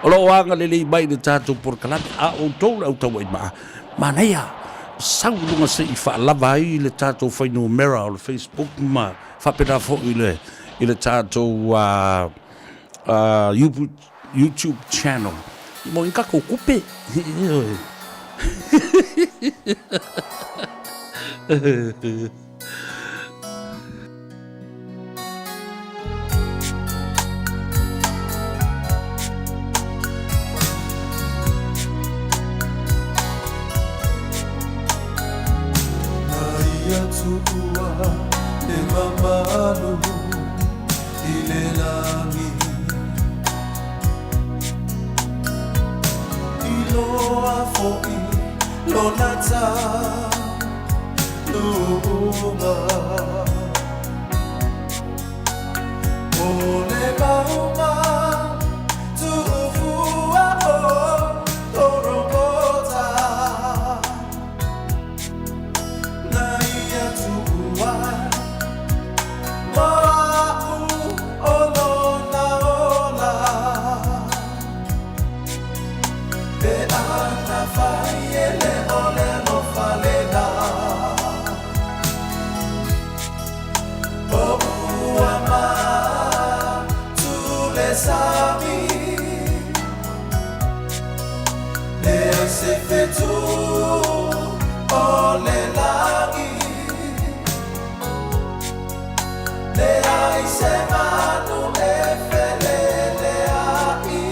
O lo wanga le lei mai le tātou por kalame a o tōu au tau ai maa. Maneia, saulunga se i whaalava ai le tātou whai no mera o le Facebook ma whapena fo i le tātou YouTube channel. Mo inka ko kupe. Ia tukua le mamalu i le langi I loa fo'i lo nata lu'uma o le mauma tu'ufua o torokota Se fait tout en les laghi le ai se manu e fele le ai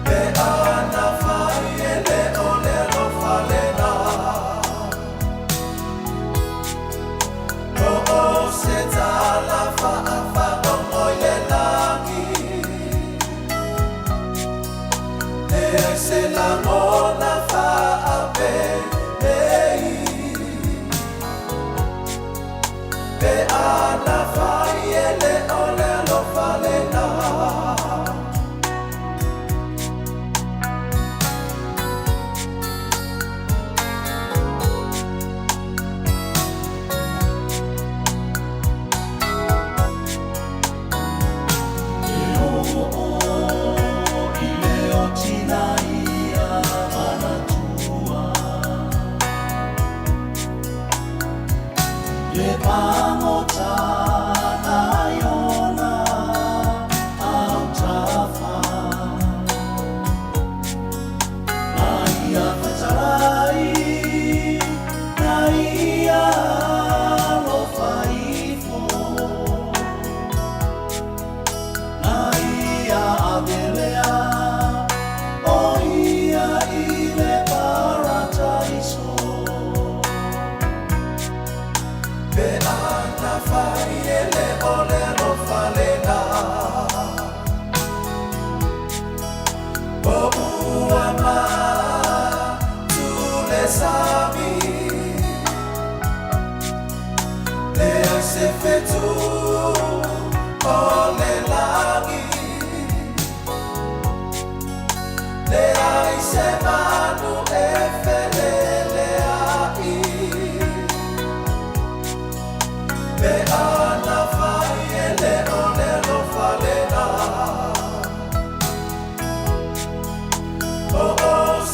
e ana fai e le ole lo falena o se tala fa no le laghi se la mona fa a bei pe ana fa ele ole lo falena se fait tout en les laghi le ai se manu e fele le ai pe ana fai e le ole lo falena o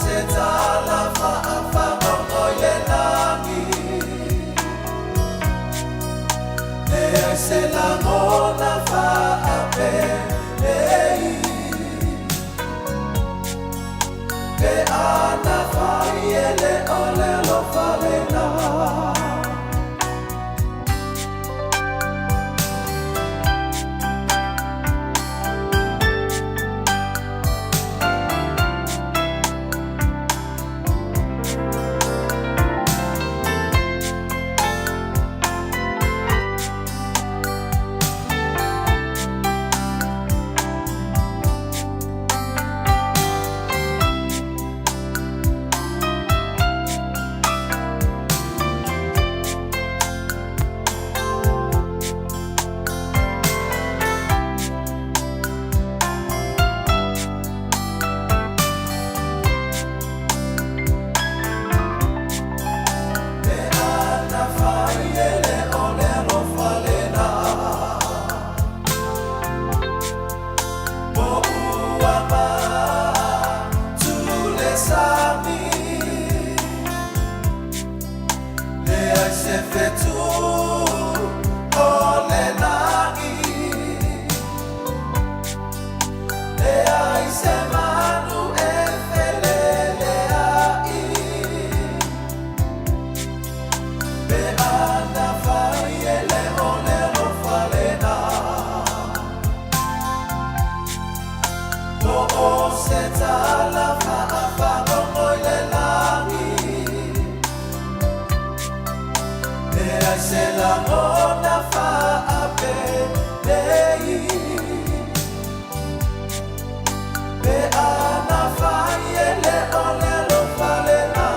se tala fa no le laghi se la mona fa a bei pe ana fai e le ole lo falena fetu o le langi e ai se manu e felele ai pe ana fai e le ole lo falena o se tala fa o le langi se la mona fa a pe lei pe ana fa ele ole lo fale na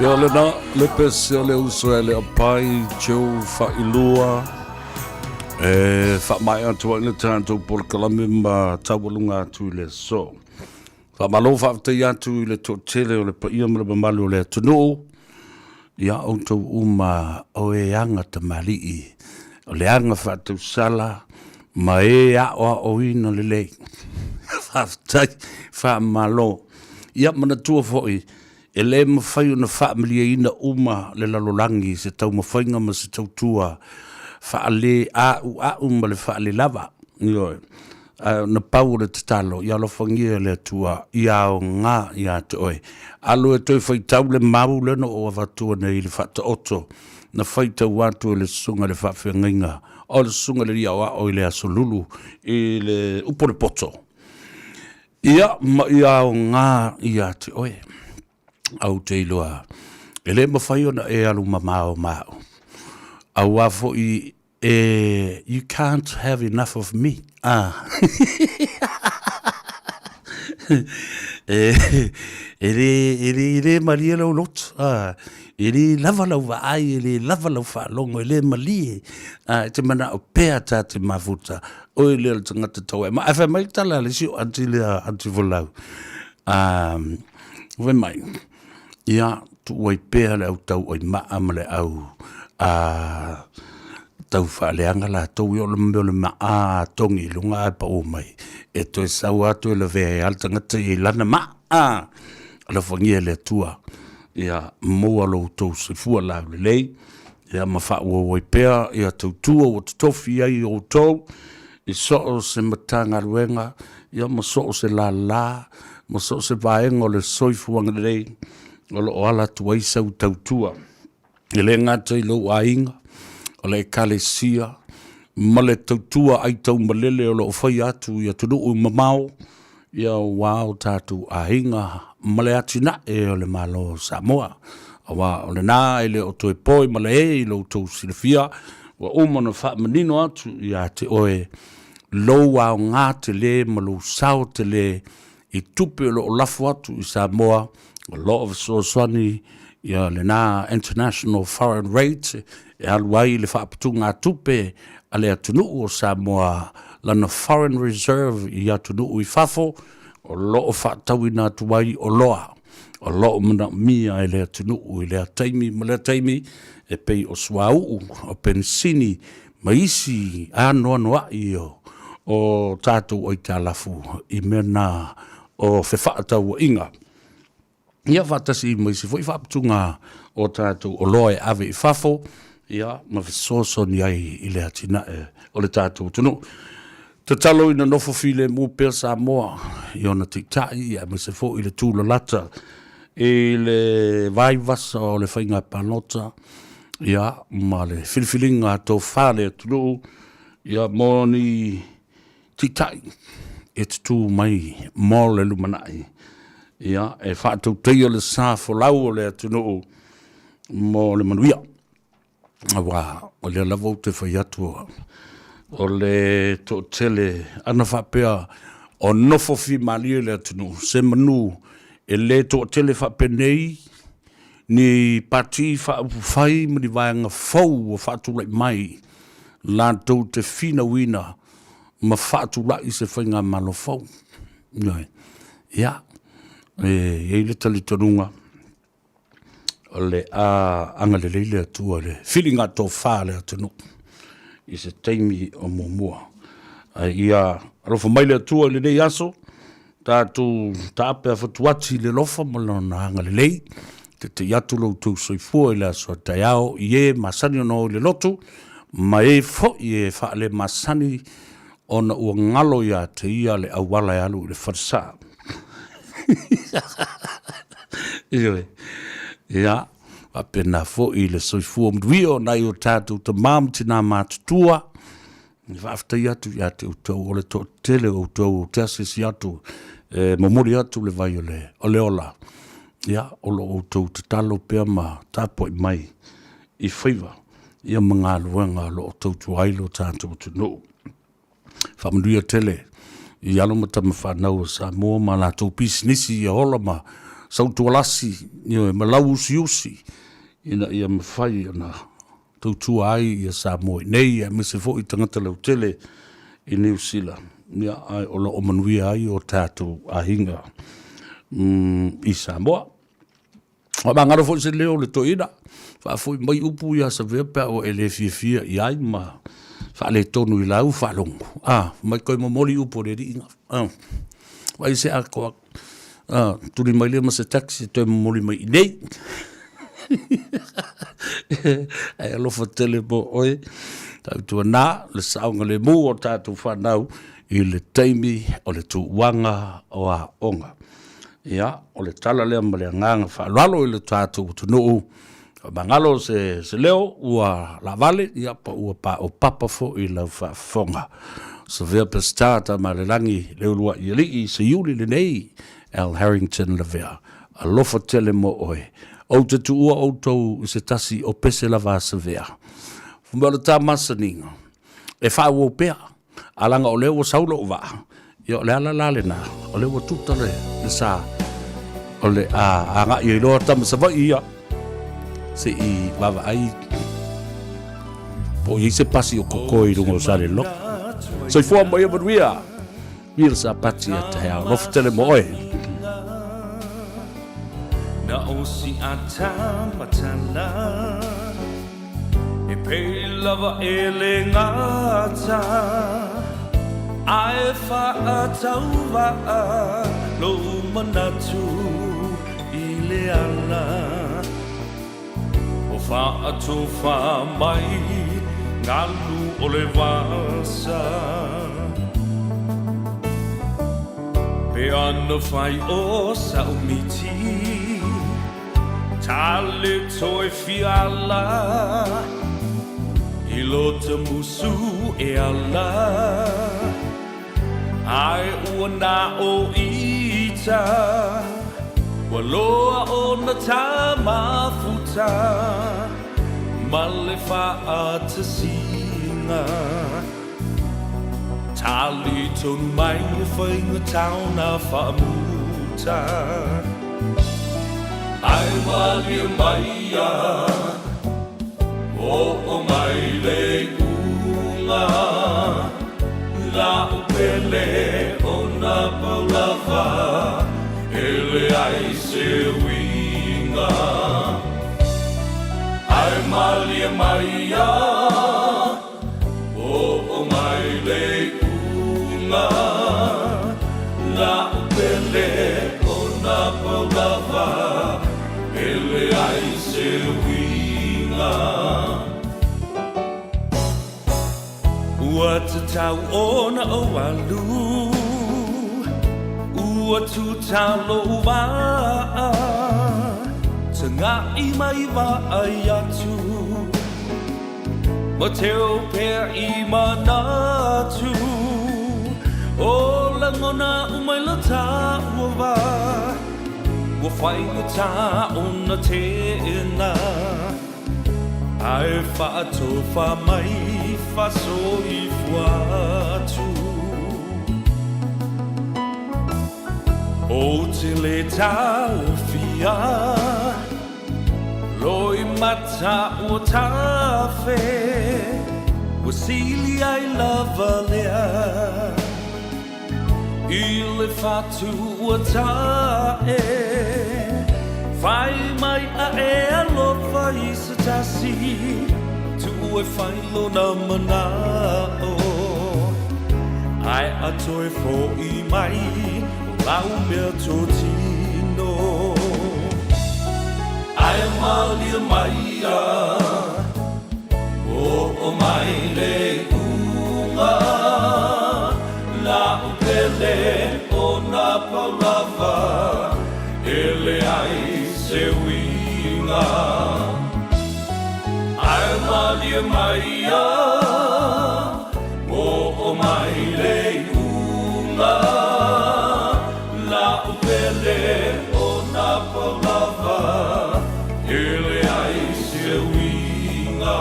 Yo le na le pese le uso le pai Joe Failua fa mai atu le tanto por kalame ma tawalunga tu le so fa malo fa te atu le totele le pa ia me malo le tunu ya auto uma o e anga te mali o le anga fa tu sala ma e a o ina le le fa malo ia mana tua foi e le mawhai o na whaamalia ina uma le lalolangi se tau mawhainga ma se tau tua whaale au ma le whaale lava. Na pau le tatalo, ia lo whangia le tua, ia o ngā ia te oe. Alo e toi whai tau le mau le no o avatua nei le whata oto, na whai tau watu le sunga le whawhiangainga, o le sunga le ria o le asolulu, i le upore poto. Ia o ngā ia te oe. Au te iloa. E le mawhai ona e alu mamao mao. Au wafo I you can't have enough of me. Ele maria lau lot. Ele lava lau vaai, ele lava lau whaalongo, ele malie. Te mana o pēa tā te mafuta. O ele al tangata tau e. Ma e whai mai tala le si o anti volau. Whai mai. Ia, tu oi pēa le au tau oi maa ma le au tau whaaleanga la tau I o le mbeo le maa tongi lunga e pa o mai. E toi sau atu e le vea e altangata I lana maa. Ala whangia le tua. Ia, moa lo tau se fua la le lei. Ia, ma wha ua oi pēa. Ia, tau tua o te tofi ai o tau. I soo se matanga ruenga. Ia, ma soo se la. Ma soo se vaenga o le soifuanga le lei. O ala tua isa u tau tua. E le ngata I lo ainga, o le kalesia, ma le tautua ai tau malele o lo whai atu I atunu u mamao, ia wao tātu ainga, ma le atina e o le malo Samoa. Awa o le nā e le o toi poi ma le I lo tau silafia, wa umana wha manino atu ia te oe, lo wao ngā te le, ma lo sao te le, I tupe o lo lafu atu I Samoa, a lot of soaswani, ia le nā international foreign rate, e aluai le whaapatu ngā tupe, a le atunu o Samoa, lana foreign reserve I atunu I fafo, o loo whaatau I nā tuai o loa, o loo mana mia e le atunu I le ataimi, ma le ataimi, e pei o swau, o pensini, ma isi, anoa noa o tātou o I tālafu, I mena o whewhaatau o inga. Ia whatasi I maisi fo I whaapatunga o tātou o loa e ave I fafo, ia ma fisoso ni ai I le atina o le tātou tunu. Te talo ina nofo file mu pēr Samoa, I ona tiktai, ia maisi fo I le tūla lata, I le vai vasa o le whainga panota, ia ma le filifilinga tō whale tunu, ia mo ni tiktai, e tu mai mo le lumanai. Ia, e whaatau teia le sāfo lau o le atunu mo le manuia. Awa, o le lavau te whai atua. O le tō tele, ana whapea, o nofo fi malia le atunu. Se manu, e le tō tele whapenei, ni pati whai mani vaianga fau o whaatulai mai. La tau te whina wina, ma whaatulai se whainga malo fau. Ia. E le tali tonunga o le anga le leile atua le whilinga tō whā le atunu I se teimi o mumua ia rofo mai le atua le nei aso tātu tāpe a whatuati le lofa malona anga le lei te iatu lau tū soifua I le aso tai ao I masani ono le lotu ma fo I wha le masani ona ua ngalo ia te ia le awala e alu le whatsa ia apena fo I le soifua mduio nai o tātou ta mam tina mātutua whaafta iatu ia te utau o le tō tele o utau o te asesi atu mamuri atu le vai o le ola ia o lo utau te talo pia ma tāpo I mai I whaiva ia mga luenga lo o tau tuailo tātou tunu whamanduia tele I alo matama whanau o Samoa ma la tau pisinisi I hola ma sautualasi ia malau usi ina ia mawhai ana tautua ai ia Samoa nei ia mese fo i tangata lautele i New Zealand ia ai o loo manuia ai o tātou ahinga i Samoa o mangaro fo i se leo le toina fa fo i mai upu ia Savea pe o ele fia i ai ma fa le tonu i lau fa longo mai koe momoli upu le ringa wai se ako turi mai le ma se taxi toi momoli mai i nei ai alofa tele mo oe tautua nā le saunga le mu o tātou whanau i le teimi o le tuwanga o a onga ia o le tala lea ma le nganga whalalo i le tātou tunuu mangalo se leo ua la vale ia pa ua pa o papa fo i la whafonga Savea pestata ma le langi leo lua i li i se yuli le nei Al Harrington Lavea alofa tele mo oe o te tuua o tau i se tasi o pese la va Savea. Fumala tā masaninga. E whau o pēr. Alanga o leo o saulo o waa. Ia o le ala lale nā. O leo o tutale. Le sā. O le a ngā i loa tama sa vai ia. Se i wawa ai. Po i se pasi o kokoi rungo sare lo. So i fua mai amanuia. Mira sa pati a te hea. Lofu tele mo oe. Na o si ata matana e pei lava e le ngata ai fa atau wa lo manatu i le ala o fa atu fa mai ngalu o le vasa pe ana fai o sa umiti Tale toi fiala I lota musu e ala Ai ua na o ita Waloa o na tama futa Male fa ata singa Tali tonu mai whainga tauna fa muta Ai wali maia o mai le unga La upele o na paulava Ele ai se winga Ai mali maia o mai le unga La upele o na paulava Ele ai se winga Ua te tau ona o alu Ua tu talo wa Te ngā i mai wa ai atu Ma teo pēr i manatu O langona umai la tā ua wa Ua whainga tā ona tēna Ai whaato wha mai whaso i whatu O te le tau whia Loi mata ua tāwhe Ua sili ai lava lea I le whatu ua tae Whai mai a e alofa i sa tasi Tu e whailo na manao Ai atoe fo i mai O lau mea tō tino Ai malia mai a O mai le unga La upele o na paulava Ele ai se winga Ai malia mai a O mai le unga La upele o na paulava Ele ai se winga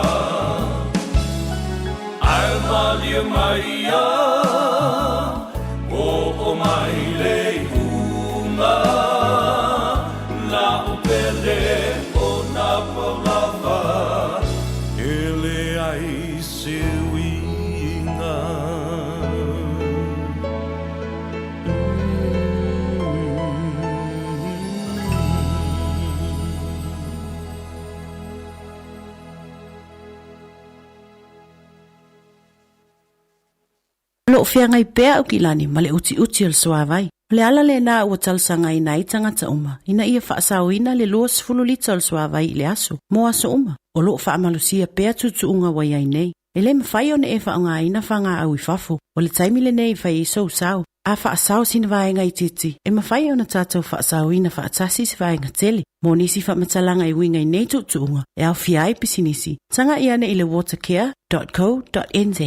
Ai malia mai a O mai le unga Lo fia ngai pea o kilani ma le uti uti al suavai. Le ala le na ua talsanga ina i tangata uma. Ina ia whaasawina le lua sifulu lita al suavai i le aso. Mo aso uma. O lo whaamalusia pea tutu unga wai ai nei. E le mawhai o ne e whaonga ina whanga au i fafo. O le taimi le nei whai i sou sao. A whaasau sina vaenga i titi. E mawhai o na tātou whaasawina whaatasi si vaenga tele. Mo nisi whamatalanga i winga i nei tutu unga. E au fiai pisinisi. Tanga iana i le watercare.co.nz.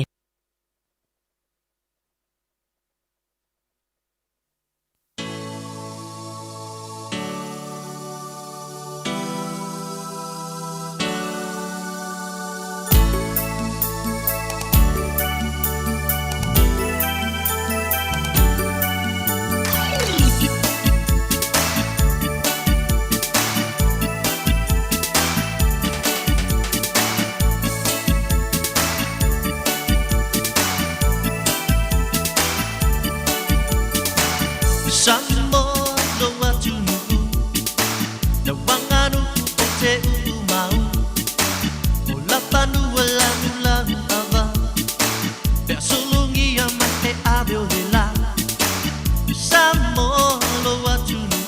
Samoa loa tunu na wanganu o te umau o lapanu alanu lanu ava pe solungi a mai ave o la Samoa loa tunu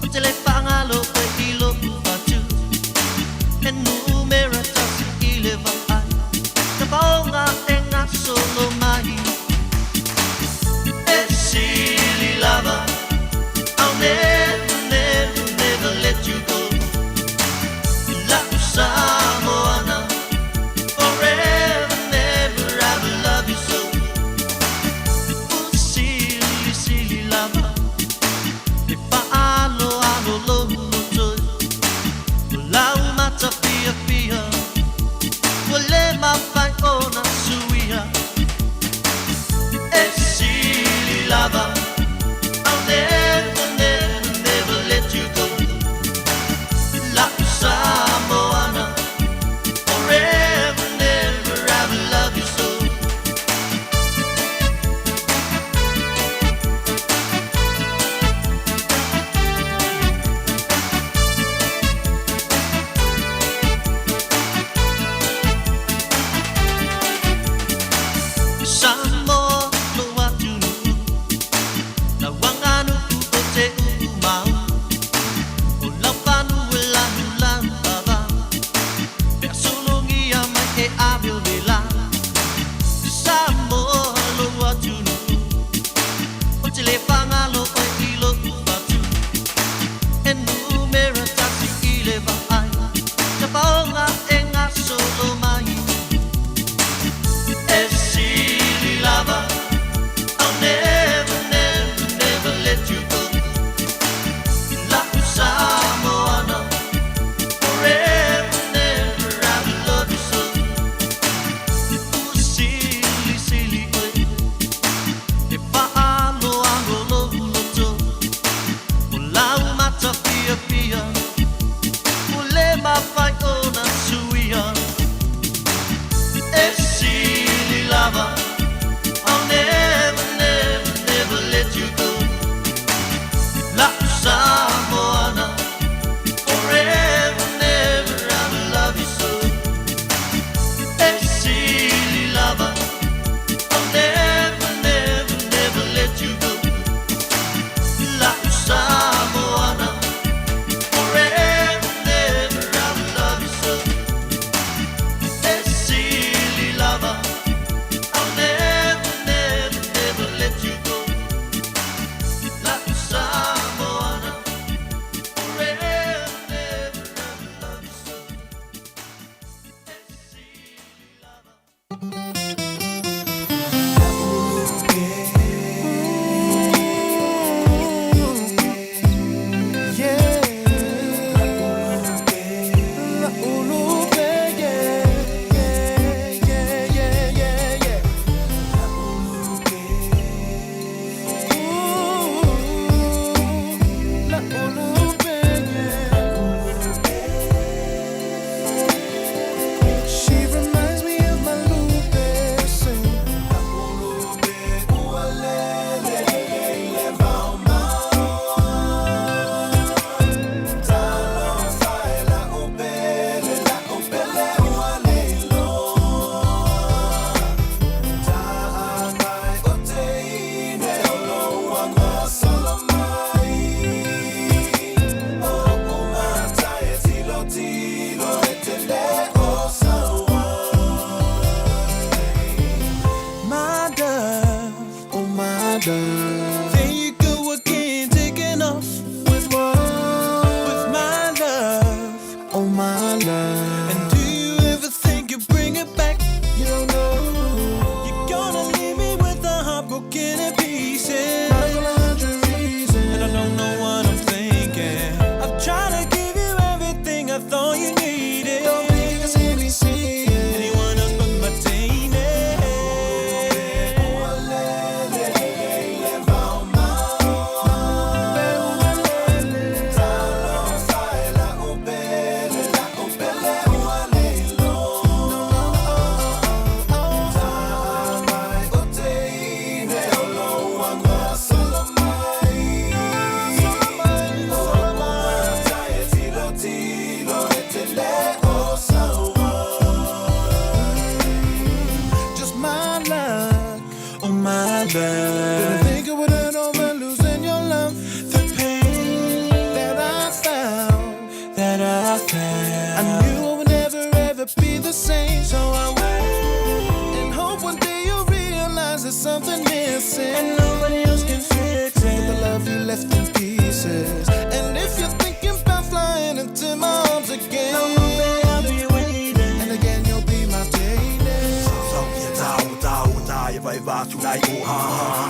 o te le pangalo pe ilo patu e numera tasi ile va ai te paonga tenga solo mai lover, I'll never let you go. Love Samoa, forever, never, I will love you so. Oh, silly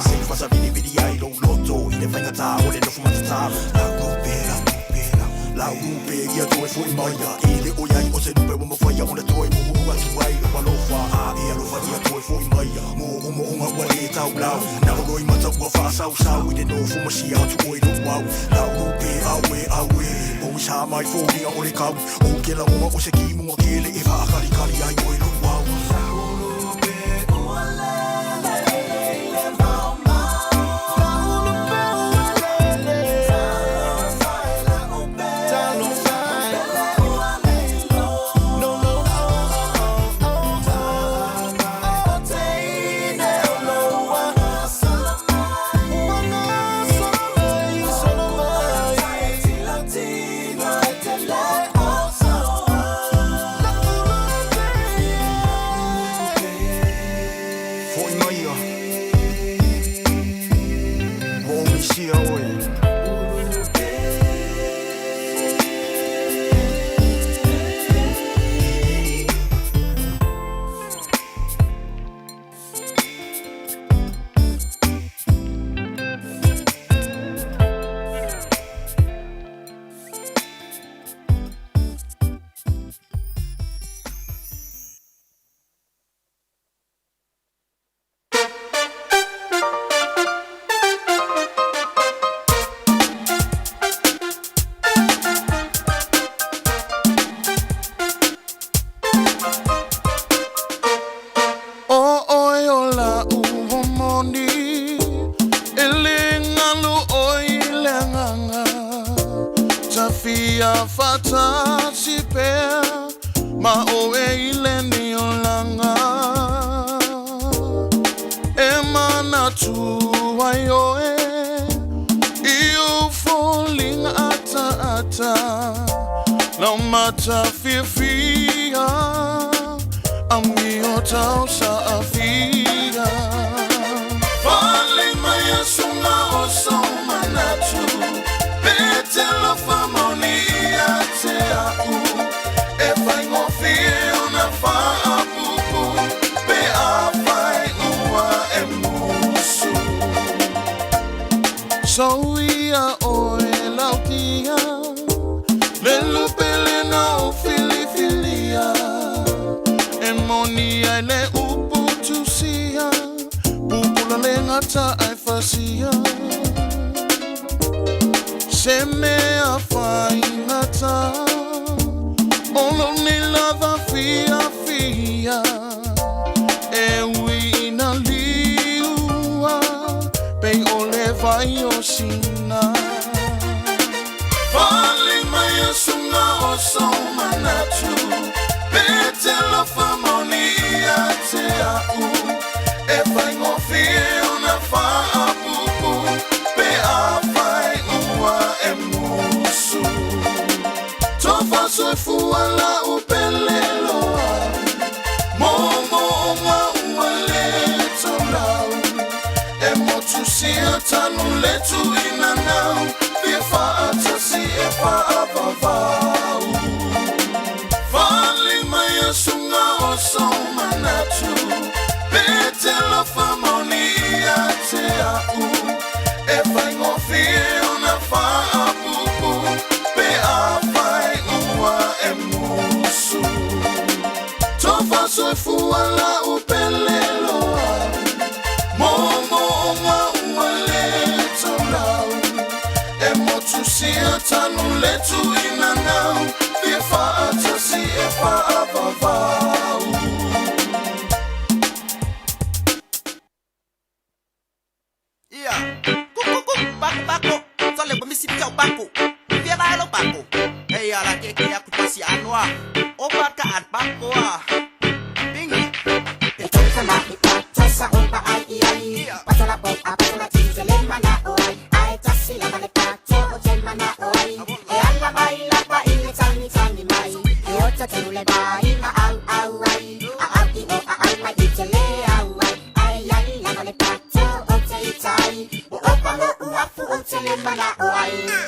Sei fasa vidi vidi ai lo loto I le whainga tā o le nofu matata La upe ia toe fo I maia I le oiai o se lupe o mawhaia o na toe mo mua tuai o walofa A e alofa ia toe fo I maia Mo o mo o ngā wale e tau lau Na o roi mata ua wha sau sau I le nofu masia atu oi lo wau La upe awe O sa mai fo ringa o le kau O ke la oma o se ki mua kele e wha akari kari ai oi lo wau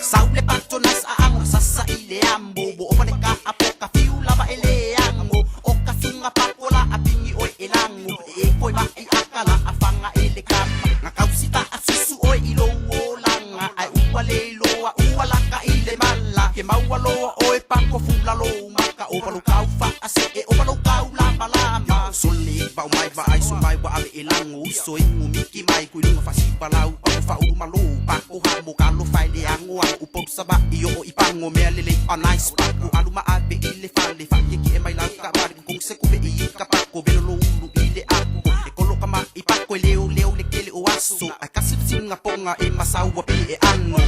Saule patonas ang sasa ileambo Buo maneka apo ka fiu lava ileango O kasunga pakola apingi oy ilango Ikoy ma iakala afanga ilikam se e o malo kau lama lama soli ba mai ba ai su mai wa ale elangu so ingu miki mai ku lunga fasi balau pa fa u malu pa ko ha mo kalo fai le angu ang upop saba iyo o ipango me lele a nice pa ku alu ma abe ile fa le fa ki e mai lau ka ba kung se ku be i ka pa ko be lo lu ile ako e kolo ka ma ipako leo le kele o aso ai kasi singa ponga e masau wa pi e ano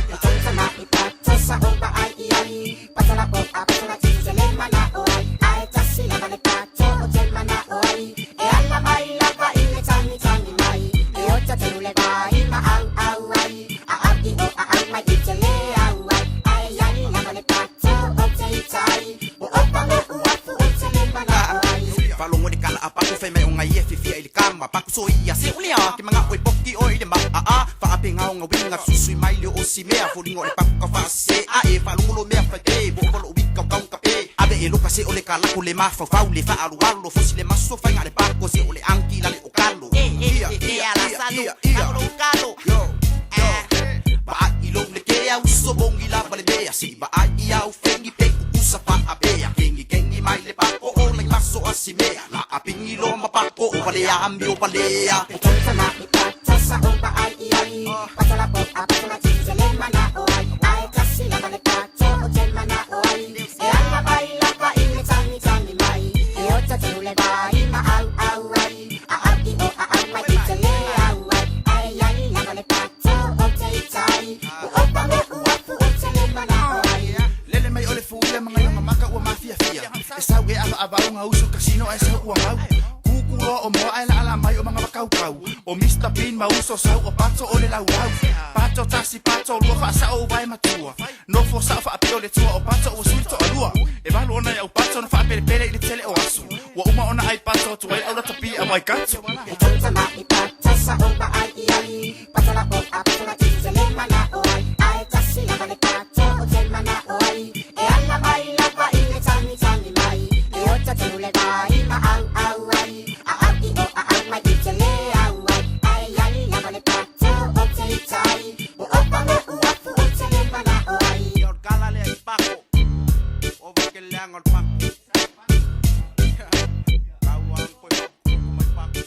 Sama ipato sa oba ai ai patala po apatala tizele mana oi ai tasi la vale pato hotel mana oi e alla mai la va ile tani tani mai e ota telule vai ma au ai o a mai tizele au ai ai la vale pato hotel tai o opa mo uafu hotel mana oi falongo de kala apa ko fe mai unga ye fi ile kama pa so ia se ulia ki manga oi poki oi de ma fa apinga unga winga susui mai le o si mea folingo le pakka fa se a e falongo mea fa de bo bolo wika kau ka pe abe e luka se o le kala ko le ma fa le fa alu alu fo si le maso fa ngale pakko se o le anki la le o kalo la salu kalo kalo yo ba i lo le ke au so bongi la vale de si ba i au fengi pe usa pa abe ya kengi mai le pakko o le maso asi mea la apingi lo ma pakko o vale ya ambi o vale ya sama ipato sa oba ai patala po apatala tizele mana oi ai tasi la vale pato hotel mana oi e alla vai la va ile tani tani mai e ota telule vai ma au ai o a mai tizele au ai la vale pato hotel tai o opa mo uafu hotel mana oi lele mai ole fu le mga yung maka ua mafia e sauge ava unga usu kasino ai sa ua mau kukulo o mo ai la mai o mga makau o Mr. Bean mauso sau o pato o le lau pato tasi pato lua fa sa o vai matua no fo sa fa apio le tua o pato o suito o lua e valo ona ya o pato no fa pele i le tele o asu wa uma ona ai pato tu ai aura tapi a mai katu sama ipato sa oba ai patala po apatala tizele mana oi ai tasi la vale pato hotel mana oi e alla mai la va ile tani tani mai e ota telule vai ma au ai o a mai tizele au ai la vale pato hotel tai o opa mo uafu hotel mana oi yor kala le pako o ke lang or pako kawang ko mai pako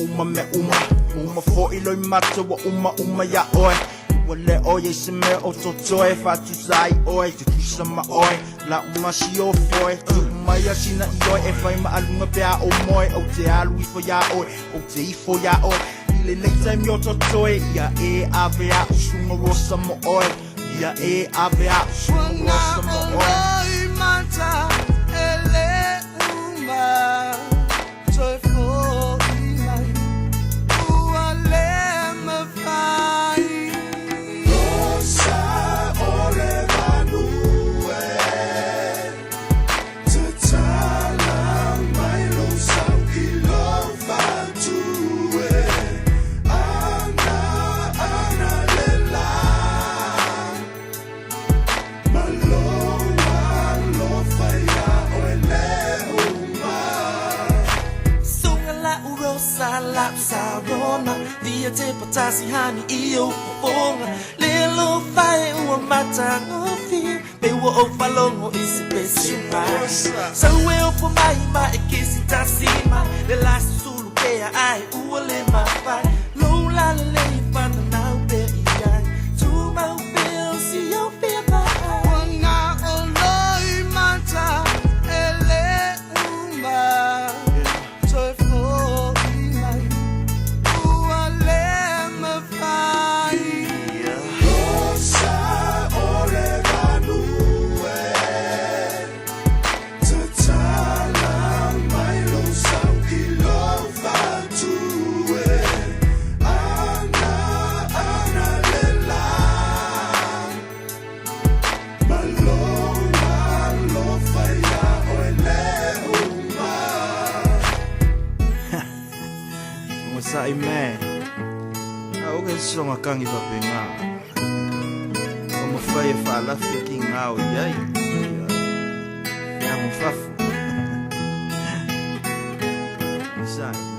uma me uma fo i loi mata wa uma ya oi wale oye se me o totoe fatu sai oi te kusama oi la uma si o foi tu mai sina i oi e fai ma alunga pea o moi o te alu i fo ya oi o te i fo ya oi ile nei time yo totoe ia e avea usunga rosa mo oi ia e avea usunga rosa mo oi mata ele uma toi fo i mai ua le me fai rosa ore vanue te tala mai lo sau ki lo fatue ana le la Salap sarona dia te patasi hani iyo ponga lelo fai o mata no fi be wo o falongo isi pesi mai so we o po mai e kisi tasima le la sulu ke ai o le ma fai lo la le fa na be ai tu ma be si yo fe ma na o loi mata ele uma so Sai me au ke songa kangi pa penga o mo fai fa la freaking out yai ya mo fafu sai